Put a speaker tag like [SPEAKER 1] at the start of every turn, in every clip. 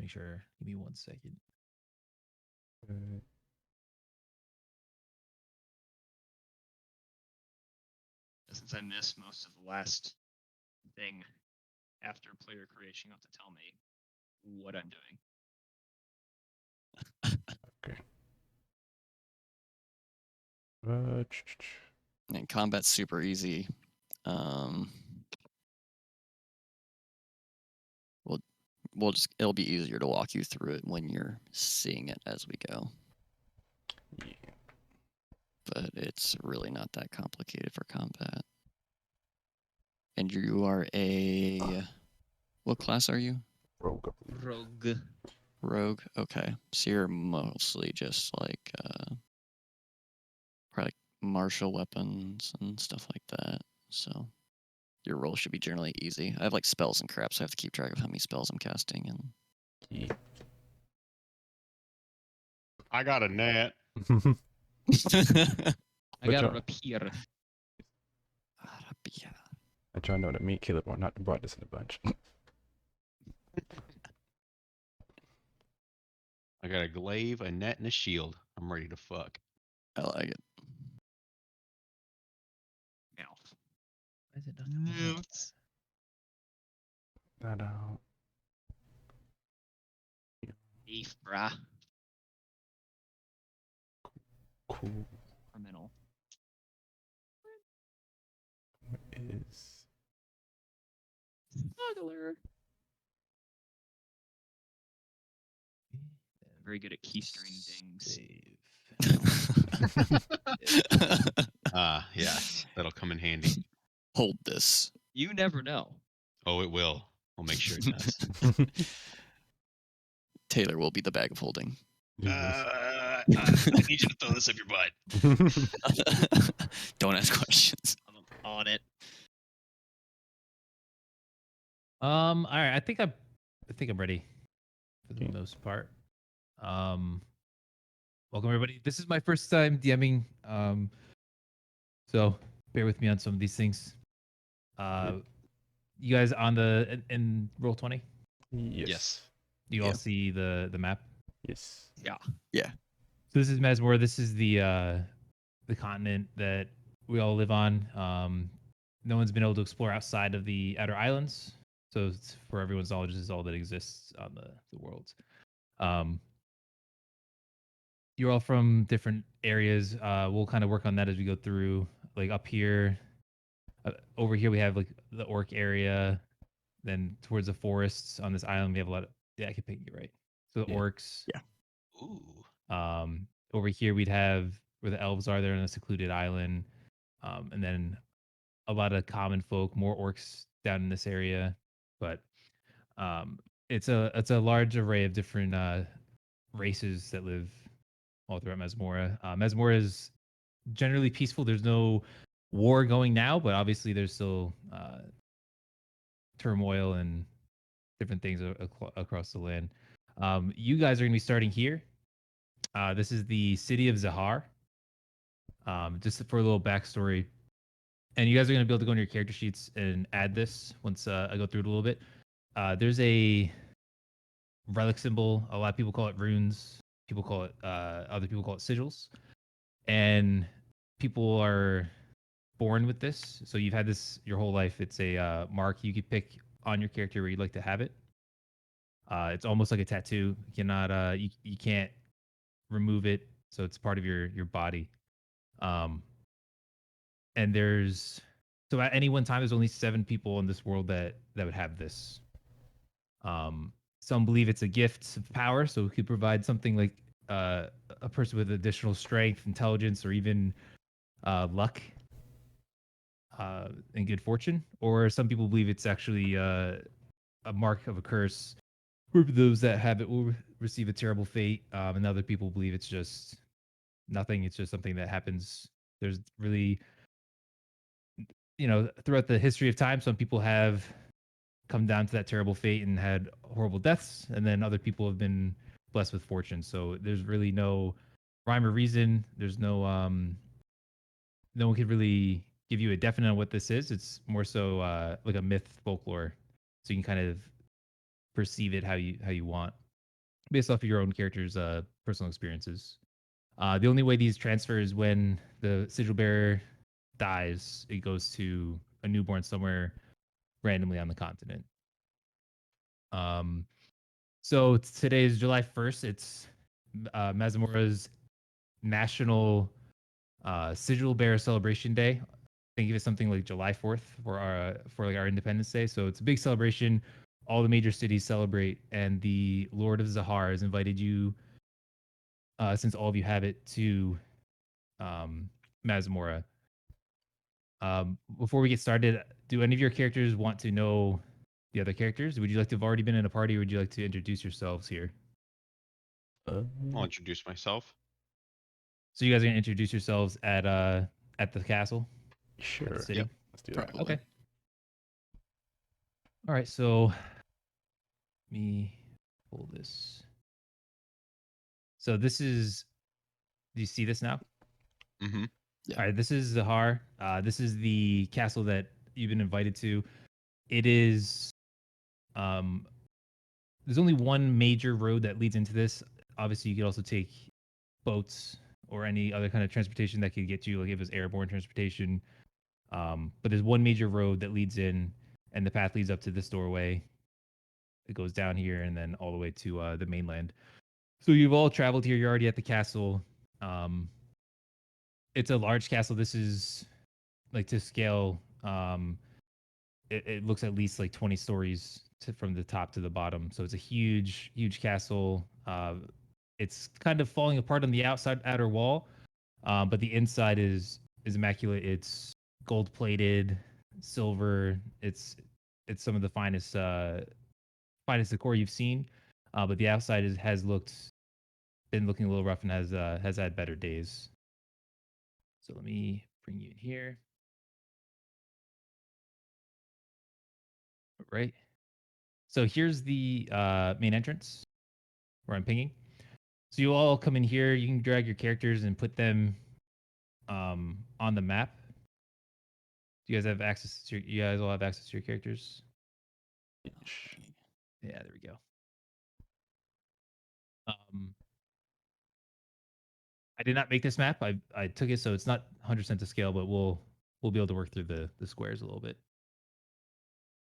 [SPEAKER 1] make sure. Give me 1 second.
[SPEAKER 2] Since I missed most of the last thing after player creation, you have to tell me what I'm doing.
[SPEAKER 3] Okay.
[SPEAKER 4] And combat's super easy. It'll be easier to walk you through it when you're seeing it as we go.
[SPEAKER 3] Yeah.
[SPEAKER 4] But it's really not that complicated for combat. And you are what class are you?
[SPEAKER 3] Rogue.
[SPEAKER 2] Rogue.
[SPEAKER 4] Rogue. Okay, so you're mostly just like probably martial weapons and stuff like that. So your roll should be generally easy. I have like spells and crap, so I have to keep track of how many spells I'm casting. And
[SPEAKER 3] Yeah.
[SPEAKER 5] I got a net.
[SPEAKER 2] I got a
[SPEAKER 3] y'all-
[SPEAKER 2] rapier.
[SPEAKER 3] I try to know that me, Caleb, are not brought this in a bunch.
[SPEAKER 5] I got a glaive, a net, and a shield. I'm ready to fuck.
[SPEAKER 4] I like it.
[SPEAKER 2] Mouth.
[SPEAKER 1] Why is it not coming up?
[SPEAKER 2] Mouths.
[SPEAKER 3] That out.
[SPEAKER 2] Beef, brah.
[SPEAKER 3] Cool.
[SPEAKER 2] Criminal.
[SPEAKER 3] What is?
[SPEAKER 2] Smuggler. Very good at keystring things.
[SPEAKER 5] Yes, that'll come in handy.
[SPEAKER 4] Hold this.
[SPEAKER 2] You never know.
[SPEAKER 5] Oh, it will. I'll make sure it does.
[SPEAKER 4] Taylor will be the bag of holding.
[SPEAKER 5] I need you to throw this up your butt.
[SPEAKER 4] Don't ask questions.
[SPEAKER 2] I'm on it.
[SPEAKER 1] All right. I think I'm ready for the most part. Welcome everybody. This is my first time DMing. So bear with me on some of these things. You guys on in Roll20?
[SPEAKER 3] Yes.
[SPEAKER 1] Do you all see the map?
[SPEAKER 3] Yes.
[SPEAKER 2] Yeah.
[SPEAKER 1] So this is Mazmorra. This is the continent that we all live on. No one's been able to explore outside of the outer islands. So it's, for everyone's knowledge, this is all that exists on the world. You're all from different areas. We'll kind of work on that as we go through. Like up here, over here we have like the orc area. Then towards the forests on this island, we have a lot of. Yeah, I can pick you right. So the orcs.
[SPEAKER 4] Yeah.
[SPEAKER 5] Ooh.
[SPEAKER 1] Over here we'd have where the elves are. They're on a secluded island. And then a lot of common folk, more orcs down in this area. But it's a large array of different races that live all throughout Mazmorra. Mazmorra is generally peaceful. There's no war going now, but obviously there's still turmoil and different things across the land. You guys are going to be starting here. This is the city of Zahar. Just for a little backstory, and you guys are going to be able to go into your character sheets and add this once I go through it a little bit. There's a relic symbol. A lot of people call it runes. People call it other people call it sigils, and people are born with this. So you've had this your whole life. It's a mark you could pick on your character where you'd like to have it. It's almost like a tattoo. You cannot you can't remove it, so it's part of your body. And there's so at any one time there's only 7 people in this world that would have this. Some believe it's a gift of power, so it could provide something like a person with additional strength, intelligence, or even luck and good fortune. Or some people believe it's actually a mark of a curse. Where those that have it will receive a terrible fate, and other people believe it's just nothing. It's just something that happens. There's really, throughout the history of time, some people have come down to that terrible fate and had horrible deaths, and then other people have been blessed with fortune. So there's really no rhyme or reason. There's no no one could really give you a definite on what this is. It's more so like a myth, folklore, so you can kind of perceive it how you want. based off of your own character's personal experiences. The only way these transfer is when the sigil bearer dies. It goes to a newborn somewhere randomly on the continent. Um, so today is July 1st. It's Mazmorra's National Sigil Bearer Celebration Day. Think of it something like July 4th for like our Independence Day. So it's a big celebration. All the major cities celebrate, and the Lord of Zahar has invited you, since all of you have it, to Mazmorra. Before we get started, do any of your characters want to know the other characters? Would you like to have already been in a party, or would you like to introduce yourselves here?
[SPEAKER 6] I'll introduce myself.
[SPEAKER 1] So you guys are gonna introduce yourselves at the castle, at
[SPEAKER 3] Sure.
[SPEAKER 1] the city.
[SPEAKER 6] Yep.
[SPEAKER 3] Let's do that.
[SPEAKER 4] Probably.
[SPEAKER 1] Okay. All right. So let me pull this. So this is. Do you see this now?
[SPEAKER 6] Mm-hmm.
[SPEAKER 4] Yeah.
[SPEAKER 1] All right. This is Zahar. This is the castle that you've been invited to. It is. Um, there's only one major road that leads into this. Obviously, you could also take boats or any other kind of transportation that could get you, like if it was airborne transportation. But there's one major road that leads in, and the path leads up to this doorway. It goes down here and then all the way to the mainland. So you've all traveled here. You're already at the castle. Um, it's a large castle. This is like to scale. It looks at least like 20 stories from the top to the bottom. So it's a huge, huge castle. It's kind of falling apart on the outside outer wall, but the inside is immaculate. It's gold plated, silver. It's some of the finest decor you've seen. But the outside has been looking a little rough and has had better days. So let me bring you in here. All right. So here's the main entrance where I'm pinging. So you all come in here. You can drag your characters and put them on the map. Do you guys have access to you guys all have access to your characters? Yeah, there we go. I did not make this map. I took it, so it's not 100% to scale, but we'll be able to work through the squares a little bit.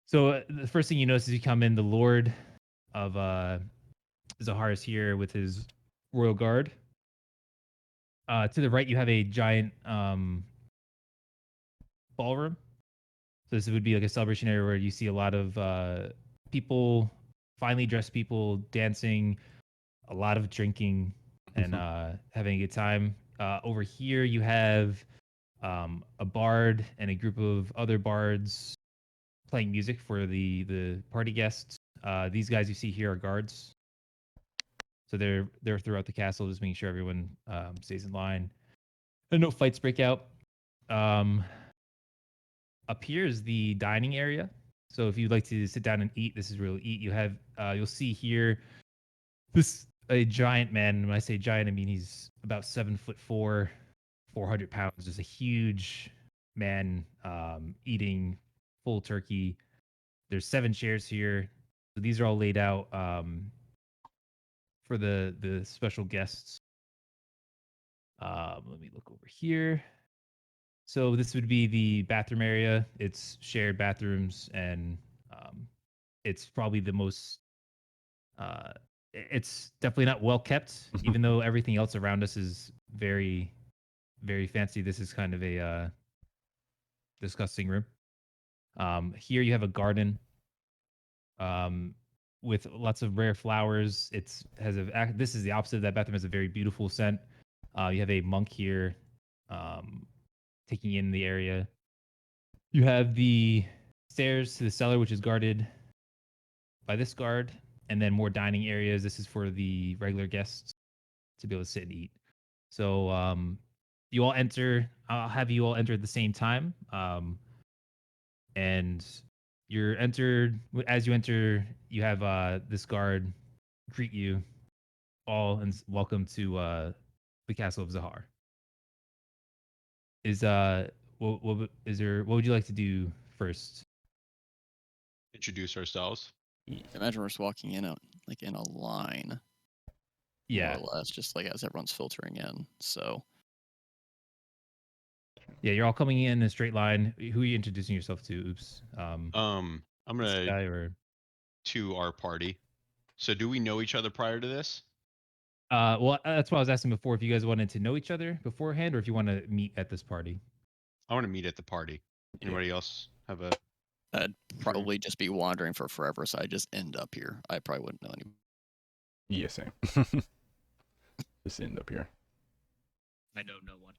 [SPEAKER 1] So the first thing you notice as you come in, the Lord of Zahar is here with his royal guard. To the right, you have a giant ballroom. So this would be like a celebration area where you see a lot of people, finely dressed people dancing, a lot of drinking, and having a good time. Over here, you have a bard and a group of other bards playing music for the party guests. These guys you see here are guards, so they're throughout the castle, just making sure everyone stays in line and no fights break out. Up here is the dining area. So if you'd like to sit down and eat, this is real eat. You have you'll see here this a giant man. When I say giant, I mean he's about 7'4", 400 pounds. Just a huge man eating full turkey. There's 7 chairs here. So these are all laid out for the special guests. Let me look over here. So this would be the bathroom area. It's shared bathrooms, and it's probably the most. It's definitely not well kept, even though everything else around us is very, very fancy. This is kind of a disgusting room. Here you have a garden with lots of rare flowers. This is the opposite of that bathroom. Has a very beautiful scent. You have a monk here, taking in the area. You have the stairs to the cellar, which is guarded by this guard, and then more dining areas. This is for the regular guests to be able to sit and eat. So you all enter. I'll have you all enter at the same time, and you're entered. As you enter, you have this guard greet you all and welcome to the castle of Zahar. Is what is there? What would you like to do first?
[SPEAKER 6] Introduce ourselves.
[SPEAKER 4] Imagine we're just walking in like in a line.
[SPEAKER 1] Yeah.
[SPEAKER 4] more or less, just like as everyone's filtering in. So
[SPEAKER 1] Yeah, you're all coming in a straight line. Who are you introducing yourself to? Oops.
[SPEAKER 6] I'm
[SPEAKER 1] This
[SPEAKER 6] gonna
[SPEAKER 1] guy or
[SPEAKER 6] to our party. So do we know each other prior to this?
[SPEAKER 1] well, that's what I was asking before. If you guys wanted to know each other beforehand, or if you want to meet at this party.
[SPEAKER 6] I want to meet at the party.
[SPEAKER 3] Yeah.
[SPEAKER 6] Anybody else have a?
[SPEAKER 4] I'd probably just be wandering for forever, so I just end up here. I probably wouldn't know any.
[SPEAKER 3] Yeah, same. Just end up here.
[SPEAKER 2] I know no one.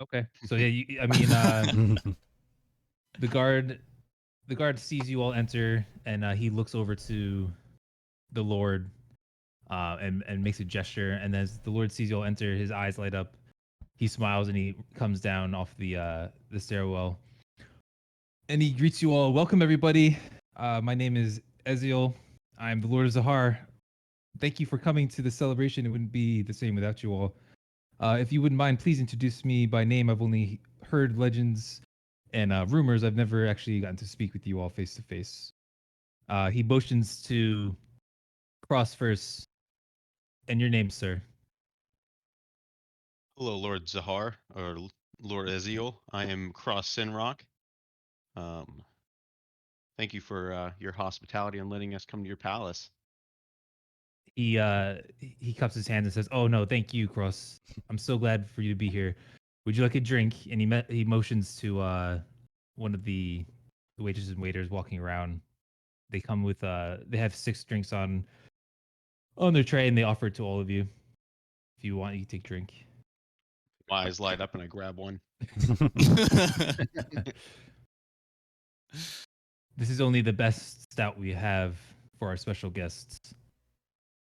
[SPEAKER 1] Okay. So yeah, I mean, the guard sees you all enter, and he looks over to the Lord, and makes a gesture. And as the Lord sees you all enter, his eyes light up. He smiles and he comes down off the stairwell, and he greets you all. Welcome, everybody. My name is Eziel. I'm the Lord of Zahar. Thank you for coming to the celebration. It wouldn't be the same without you all. If you wouldn't mind, please introduce me by name. I've only heard legends and rumors. I've never actually gotten to speak with you all face to face. He motions to Cross first. And your name, sir?
[SPEAKER 6] Hello, Lord Zahar or Lord Eziel. I am Cross Sinrock. Thank you for your hospitality and letting us come to your palace.
[SPEAKER 1] He cups his hands and says, "Oh no, thank you, Cross. I'm so glad for you to be here. Would you like a drink?" And he motions to one of the waitresses and waiters walking around. They come with they have 6 drinks on their tray, and they offer it to all of you. If you want, you can take a drink.
[SPEAKER 6] My eyes light up and I grab one.
[SPEAKER 1] This is only the best stout we have for our special guests.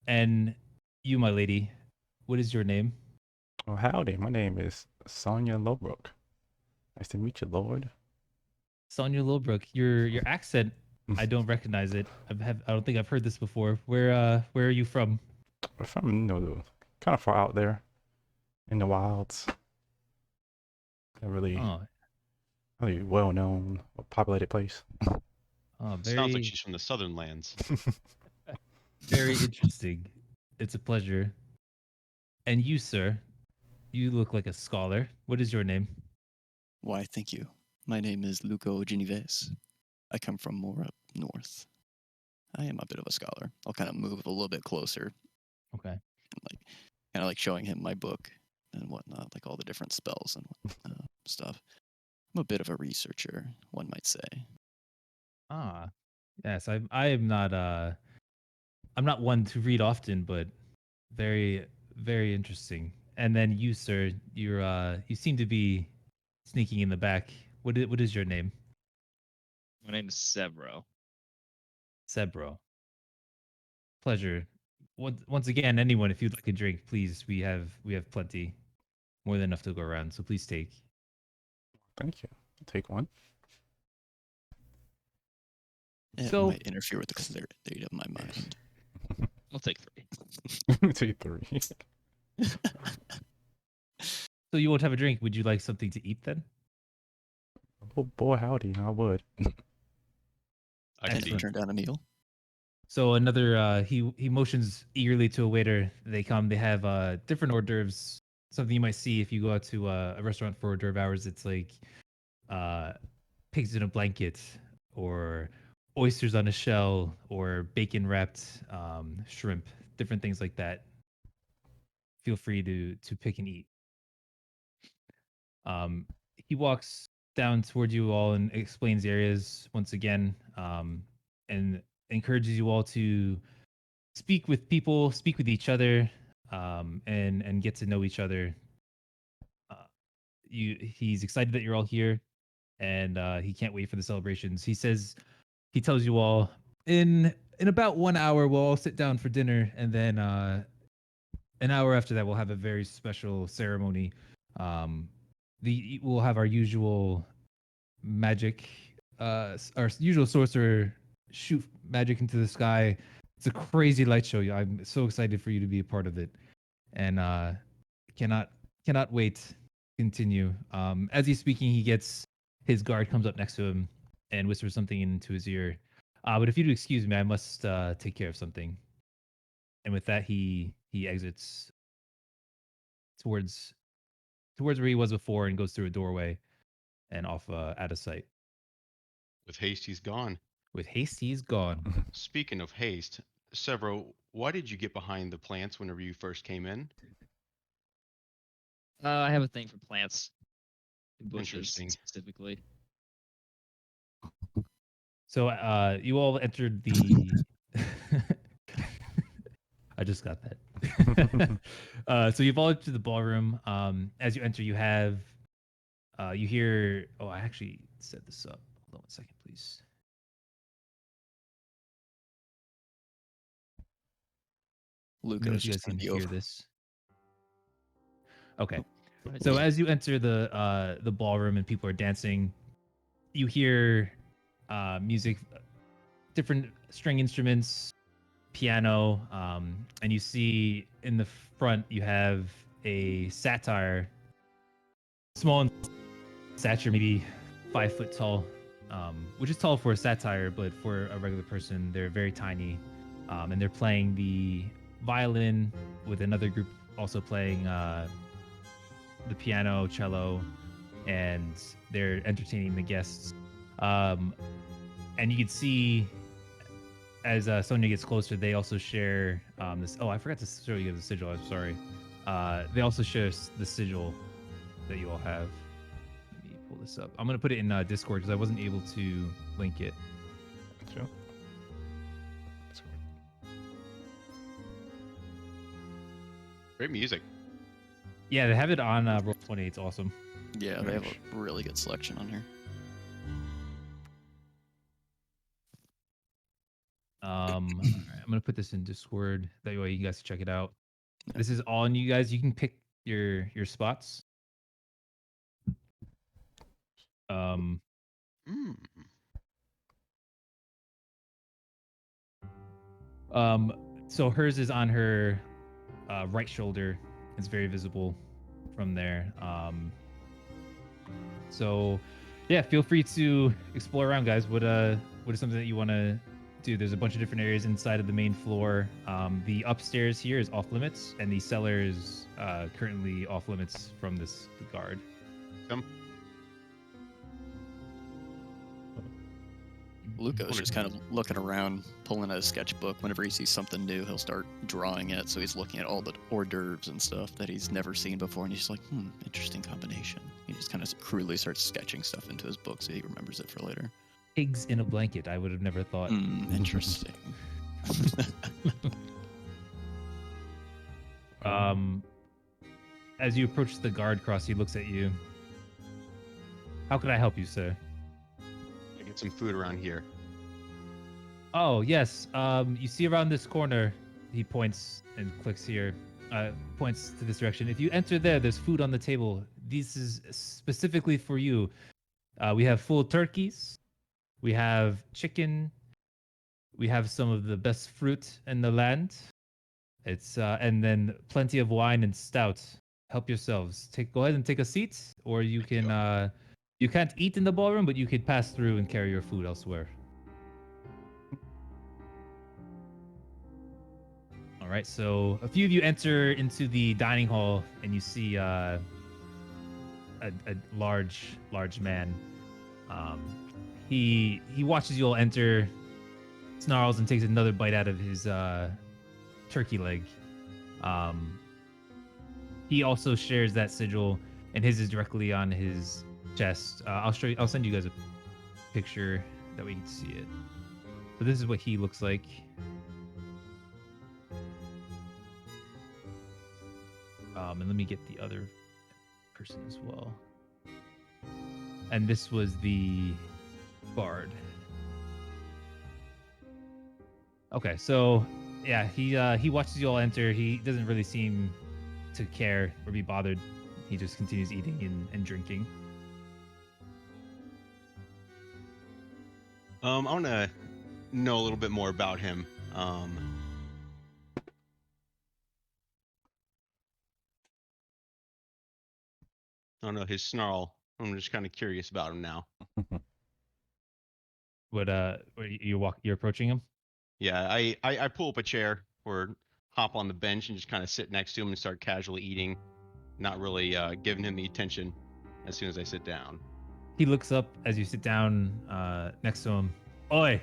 [SPEAKER 1] And you, my lady, what is your name?
[SPEAKER 3] Oh, howdy. My name is Sonia Lowbrook. Nice to meet you, Lord.
[SPEAKER 1] Sonia Lilbrook. Your accent, I don't recognize it. I don't think I've heard this before. Where are you from?
[SPEAKER 3] We're from, kind of far out there in the wilds. A really,
[SPEAKER 1] Oh,
[SPEAKER 3] really well-known, populated place.
[SPEAKER 6] Sounds like
[SPEAKER 1] very
[SPEAKER 6] she's from the southern lands.
[SPEAKER 1] very interesting. It's a pleasure. And you, sir, you look like a scholar. What is your name?
[SPEAKER 4] Why, thank you. My name is Luco Geneves. I come from more up north. I am a bit of a scholar. I'll kind of move a little bit closer,
[SPEAKER 1] Okay.
[SPEAKER 4] and kind of like showing him my book and whatnot, like all the different spells and stuff. I'm a bit of a researcher, one might say.
[SPEAKER 1] Ah, yes. I am not I'm not one to read often, but very very interesting. And then you, sir, you seem to be sneaking in the back. What is your name?
[SPEAKER 2] My name is Severo.
[SPEAKER 1] Sebro. Pleasure. Once again, anyone, if you'd like a drink, please. We have plenty, more than enough to go around. So please take.
[SPEAKER 3] Thank you. I'll take one.
[SPEAKER 4] It
[SPEAKER 1] So-
[SPEAKER 4] might interfere with the clarity of my mind.
[SPEAKER 2] I'll take 3.
[SPEAKER 3] Take 3.
[SPEAKER 1] So you won't have a drink. Would you like something to eat then?
[SPEAKER 3] Oh boy, howdy. I would.
[SPEAKER 6] I
[SPEAKER 4] Can
[SPEAKER 6] can
[SPEAKER 4] you
[SPEAKER 1] Excellent.
[SPEAKER 4] turn down a meal?
[SPEAKER 1] So another he motions eagerly to a waiter. They come. They have different hors d'oeuvres. Something you might see if you go out to a restaurant for hors d'oeuvre hours. It's like pigs in a blanket, or oysters on a shell, or bacon wrapped shrimp. Different things like that. Feel free to pick and eat. He walks down towards you all and explains the areas once again, and encourages you all to speak with people, speak with each other, and get to know each other. He's excited that you're all here, and he can't wait for the celebrations. He tells you all in about 1 hour we'll all sit down for dinner, and then an hour after that we'll have a very special ceremony. We'll have our usual magic, our usual sorcerer shoot magic into the sky. It's a crazy light show. I'm so excited for you to be a part of it, and cannot wait to continue. As he's speaking, his guard comes up next to him and whispers something into his ear. But if you'd excuse me, I must take care of something. And with that, he he exits towards where he was before and goes through a doorway and off out of sight.
[SPEAKER 6] With haste, he's gone.
[SPEAKER 1] With haste, he's gone.
[SPEAKER 6] Speaking of haste, Severo, why did you get behind the plants whenever you first came in?
[SPEAKER 2] I have a thing for plants, bushes
[SPEAKER 6] Interesting.
[SPEAKER 2] specifically.
[SPEAKER 1] So you all entered the. I just got that. So you've all entered the ballroom. As you enter, you have, you hear. Oh, I actually set this up. Hold on 1 second, please. Let me know
[SPEAKER 4] Luca's
[SPEAKER 1] if you guys
[SPEAKER 4] just
[SPEAKER 1] can
[SPEAKER 4] gonna be
[SPEAKER 1] hear
[SPEAKER 4] over.
[SPEAKER 1] this. Okay.
[SPEAKER 2] Go ahead.
[SPEAKER 1] So as you enter the ballroom and people are dancing, you hear music, different string instruments, piano, and you see in the front you have a satire, small in stature, maybe 5 foot tall, which is tall for a satire, but for a regular person, they're very tiny, and they're playing the violin with another group also playing the piano, cello, and they're entertaining the guests. And you can see as Sonia gets closer, they also share this. Oh, I forgot to show you the sigil. I'm sorry. They also share the sigil that you all have. Let me pull this up. I'm gonna put it in Discord because I wasn't able to link it.
[SPEAKER 3] Sure.
[SPEAKER 6] Great music.
[SPEAKER 1] Yeah, they have it on Roll20. It's awesome.
[SPEAKER 4] Yeah, they have a really good selection on here.
[SPEAKER 1] All right, I'm gonna put this in Discord. That way you guys can check it out. This is all on you guys. You can pick your spots.
[SPEAKER 6] Mm.
[SPEAKER 1] So hers is on her right shoulder. It's very visible from there. So yeah, feel free to explore around, guys. What is something that you want to do? There's a bunch of different areas inside of the main floor. The upstairs here is off limits, and the cellar is currently off limits from the guard.
[SPEAKER 6] Come.
[SPEAKER 4] Luca's just kind of looking around, pulling out a sketchbook. Whenever he sees something new, he'll start drawing it. So he's looking at all the hors d'oeuvres and stuff that he's never seen before, and he's just like, interesting combination. He just kind of crudely starts sketching stuff into his book so he remembers it for later.
[SPEAKER 1] Pigs in a blanket. I would have never thought.
[SPEAKER 4] Interesting.
[SPEAKER 1] As you approach the guard cross, he looks at you. How can I help you, sir?
[SPEAKER 6] I get some food around here.
[SPEAKER 1] Oh, yes. You see around this corner, he points and clicks here, points to this direction. If you enter there, there's food on the table. This is specifically for you. We have full turkeys. We have chicken. We have some of the best fruit in the land. It's and then plenty of wine and stout. Help yourselves. Go ahead and take a seat, or you can. You can't eat in the ballroom, but you could pass through and carry your food elsewhere. All right, so a few of you enter into the dining hall, and you see a large man. He watches you all enter, snarls, and takes another bite out of his turkey leg. He also shares that sigil, and his is directly on his chest. I'll show you. I'll send you guys a picture that we can see it. So this is what he looks like. And let me get the other person as well. And this was the bard. Okay, so yeah, he watches you all enter. He doesn't really seem to care or be bothered. He just continues eating and drinking.
[SPEAKER 6] I want to know a little bit more about him. I don't know his snarl. I'm just kind of curious about him now.
[SPEAKER 1] You're approaching him?
[SPEAKER 6] Yeah, I pull up a chair or hop on the bench and just kind of sit next to him and start casually eating, not really giving him the attention as soon as I sit down.
[SPEAKER 1] He looks up as you sit down next to him. Oi,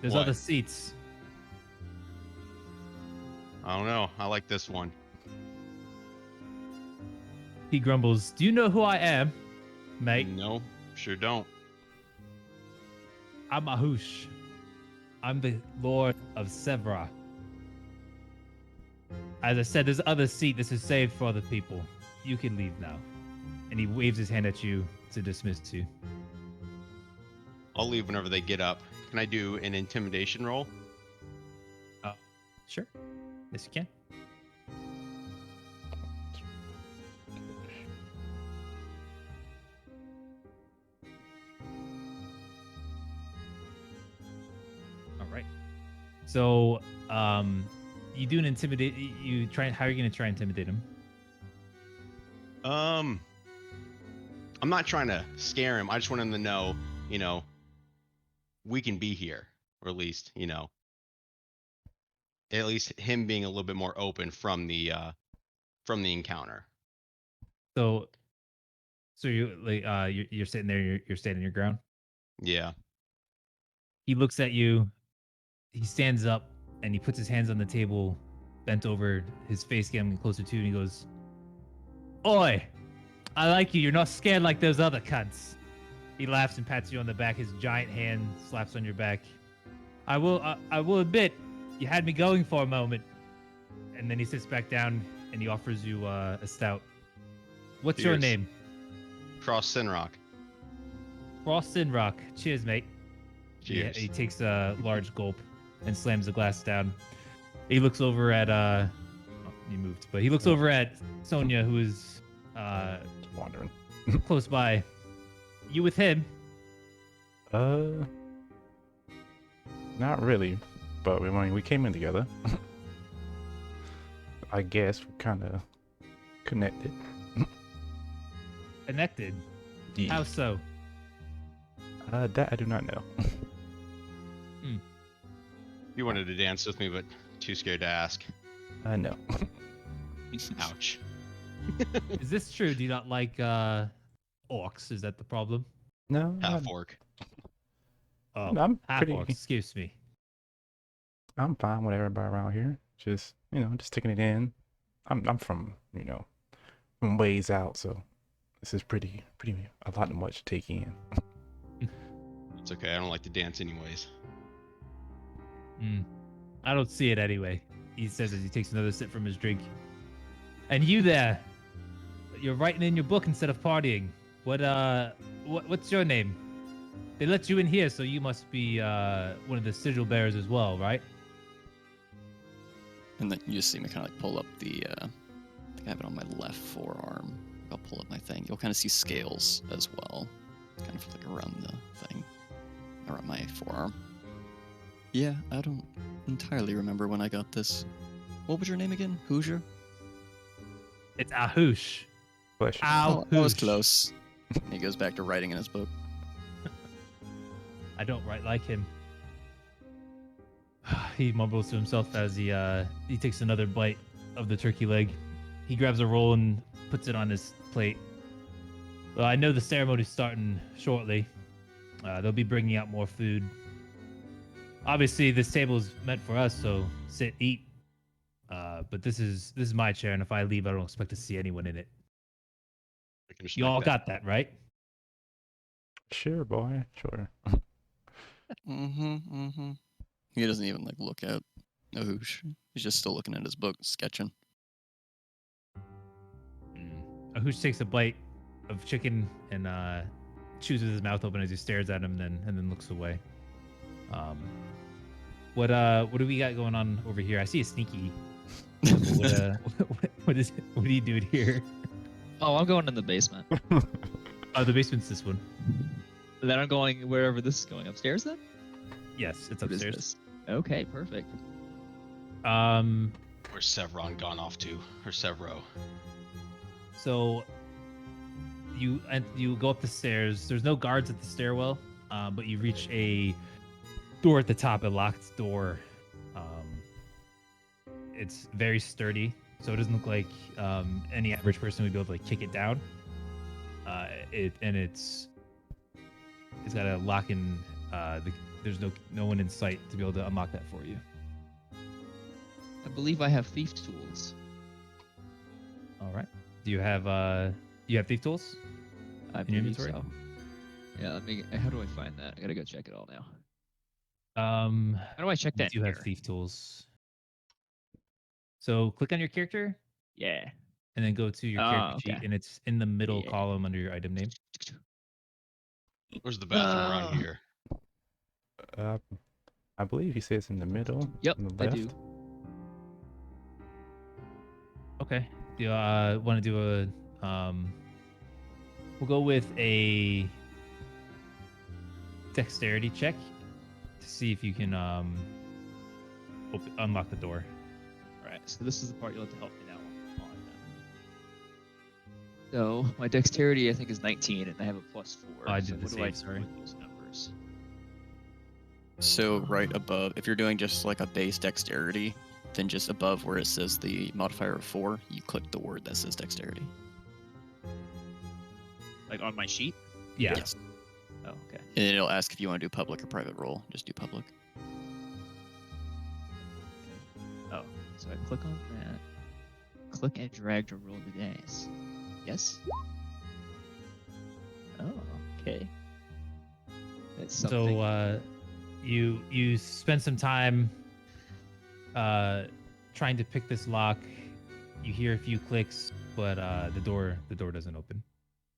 [SPEAKER 1] there's
[SPEAKER 6] What?
[SPEAKER 1] other seats.
[SPEAKER 6] I don't know. I like this one.
[SPEAKER 1] He grumbles, do you know who I am, mate?
[SPEAKER 6] No, sure don't.
[SPEAKER 1] I'm Ahush. I'm the Lord of Sevra. As I said, there's other seat. This is saved for other people. You can leave now. And he waves his hand at you to dismiss you.
[SPEAKER 6] I'll leave whenever they get up. Can I do an intimidation roll?
[SPEAKER 1] Sure. Yes, you can. All right. So, you do an intimidate. You try. How are you going to try and intimidate him?
[SPEAKER 6] I'm not trying to scare him. I just want him to know, we can be here, or at least, at least him being a little bit more open from the encounter.
[SPEAKER 1] So you like you're sitting there. You're standing your ground.
[SPEAKER 6] Yeah.
[SPEAKER 1] He looks at you. He stands up and he puts his hands on the table, bent over, his face getting closer to you, and he goes, "Oi, I like you. You're not scared like those other cunts." He laughs and pats you on the back. His giant hand slaps on your back. I will admit, you had me going for a moment. And then he sits back down and he offers you a stout. What's your
[SPEAKER 6] Cheers.
[SPEAKER 1] name?
[SPEAKER 6] Cross Sinrock.
[SPEAKER 1] Frost Sinrock. Cheers, mate.
[SPEAKER 6] Cheers.
[SPEAKER 1] He takes a large gulp and slams the glass down. He looks over at oh, he moved, but he looks over at Sonia, who is
[SPEAKER 3] Wandering.
[SPEAKER 1] close by. You with him?
[SPEAKER 3] Not really, but we came in together. I guess we're kind of connected.
[SPEAKER 1] Connected.
[SPEAKER 3] Yeah.
[SPEAKER 1] How so?
[SPEAKER 3] That I do not know.
[SPEAKER 6] You wanted to dance with me, but too scared to ask.
[SPEAKER 3] No.
[SPEAKER 6] Ouch.
[SPEAKER 1] Is this true? Do you not like orcs? Is that the problem?
[SPEAKER 3] No.
[SPEAKER 6] Half orc.
[SPEAKER 1] Oh,
[SPEAKER 3] I'm
[SPEAKER 1] half
[SPEAKER 3] pretty.
[SPEAKER 1] orcs. Excuse me.
[SPEAKER 3] I'm fine with everybody around here. Just just taking it in. I'm from from ways out, so this is pretty a lot too much to take in.
[SPEAKER 6] It's okay. I don't like to dance anyways.
[SPEAKER 1] I don't see it anyway. He says as he takes another sip from his drink. And you there? You're writing in your book instead of partying. What's your name? They let you in here, so you must be one of the sigil bearers as well, right?
[SPEAKER 4] And then you just see me kind of like pull up the, I think I have it on my left forearm. I'll pull up my thing. You'll kind of see scales as well, kind of like around the thing, around my forearm. Yeah, I don't entirely remember when I got this. What was your name again? Hoosier?
[SPEAKER 1] It's Ahush.
[SPEAKER 3] Bless you.
[SPEAKER 1] Ahush.
[SPEAKER 4] I was close. He goes back to writing in his book.
[SPEAKER 1] I don't write like him. He mumbles to himself as he takes another bite of the turkey leg. He grabs a roll and puts it on his plate. Well, I know the ceremony's starting shortly. They'll be bringing out more food. Obviously, this table is meant for us, so sit, eat. But this is my chair, and if I leave, I don't expect to see anyone in it.
[SPEAKER 6] I can respect
[SPEAKER 1] You all
[SPEAKER 6] that.
[SPEAKER 1] got that, right?
[SPEAKER 3] Sure, boy. Sure.
[SPEAKER 4] He doesn't even like look at Ahoosh. He's just still looking at his book, sketching.
[SPEAKER 1] Ahush takes a bite of chicken and chews with his mouth open as he stares at him, and then looks away. What do we got going on over here? I see a sneaky. What are you doing here?
[SPEAKER 7] Oh, I'm going in the basement.
[SPEAKER 1] Oh, the basement's this one.
[SPEAKER 7] Then I'm going wherever this is going. Upstairs then?
[SPEAKER 1] Yes, it's
[SPEAKER 7] What is
[SPEAKER 1] upstairs.
[SPEAKER 7] this? Okay, perfect.
[SPEAKER 6] Where's Sevron gone off to? Or Sevro?
[SPEAKER 1] So you go up the stairs. There's no guards at the stairwell, but you reach a door at the top, a locked door. it's very sturdy, so it doesn't look like any average person would be able to like kick it down. It's got a lock in. There's no one in sight to be able to unlock that for you.
[SPEAKER 7] I believe I have thief tools.
[SPEAKER 1] All right. Do you have thief tools?
[SPEAKER 7] I
[SPEAKER 1] In your
[SPEAKER 7] believe
[SPEAKER 1] inventory?
[SPEAKER 7] so. Yeah, let me. How do I find that? I gotta go check it all now. How do I check
[SPEAKER 1] You
[SPEAKER 7] that?
[SPEAKER 1] do have
[SPEAKER 7] here?
[SPEAKER 1] thief tools. So click on your character
[SPEAKER 7] Yeah.
[SPEAKER 1] and then go to your character sheet,
[SPEAKER 7] Okay.
[SPEAKER 1] and it's in the middle
[SPEAKER 7] Yeah.
[SPEAKER 1] column under your item name.
[SPEAKER 6] Where's the bathroom around here?
[SPEAKER 3] I believe he says in the middle.
[SPEAKER 7] Yep,
[SPEAKER 3] on the
[SPEAKER 7] I
[SPEAKER 3] left.
[SPEAKER 7] do.
[SPEAKER 1] Okay. Do you want to do a we'll go with a dexterity check to see if you can unlock the door.
[SPEAKER 7] All right. So this is the part you'll have to help me now on. So my dexterity I think is 19, and I have a +4.
[SPEAKER 1] Oh, I did
[SPEAKER 7] so
[SPEAKER 1] the
[SPEAKER 7] what do I
[SPEAKER 1] save,
[SPEAKER 7] do
[SPEAKER 1] sorry.
[SPEAKER 7] with those numbers?
[SPEAKER 4] So right above, if you're doing just like a base dexterity, then just above where it says the modifier of 4, you click the word that says dexterity.
[SPEAKER 7] Like on my sheet?
[SPEAKER 1] Yeah.
[SPEAKER 4] Yes.
[SPEAKER 7] Oh, okay.
[SPEAKER 4] And it'll ask if you want to do public or private roll. Just do public.
[SPEAKER 7] Oh, so I click on that. Click and drag to roll the dice. Yes. Oh, okay. That's something.
[SPEAKER 1] So you spend some time trying to pick this lock. You hear a few clicks, but the door doesn't open.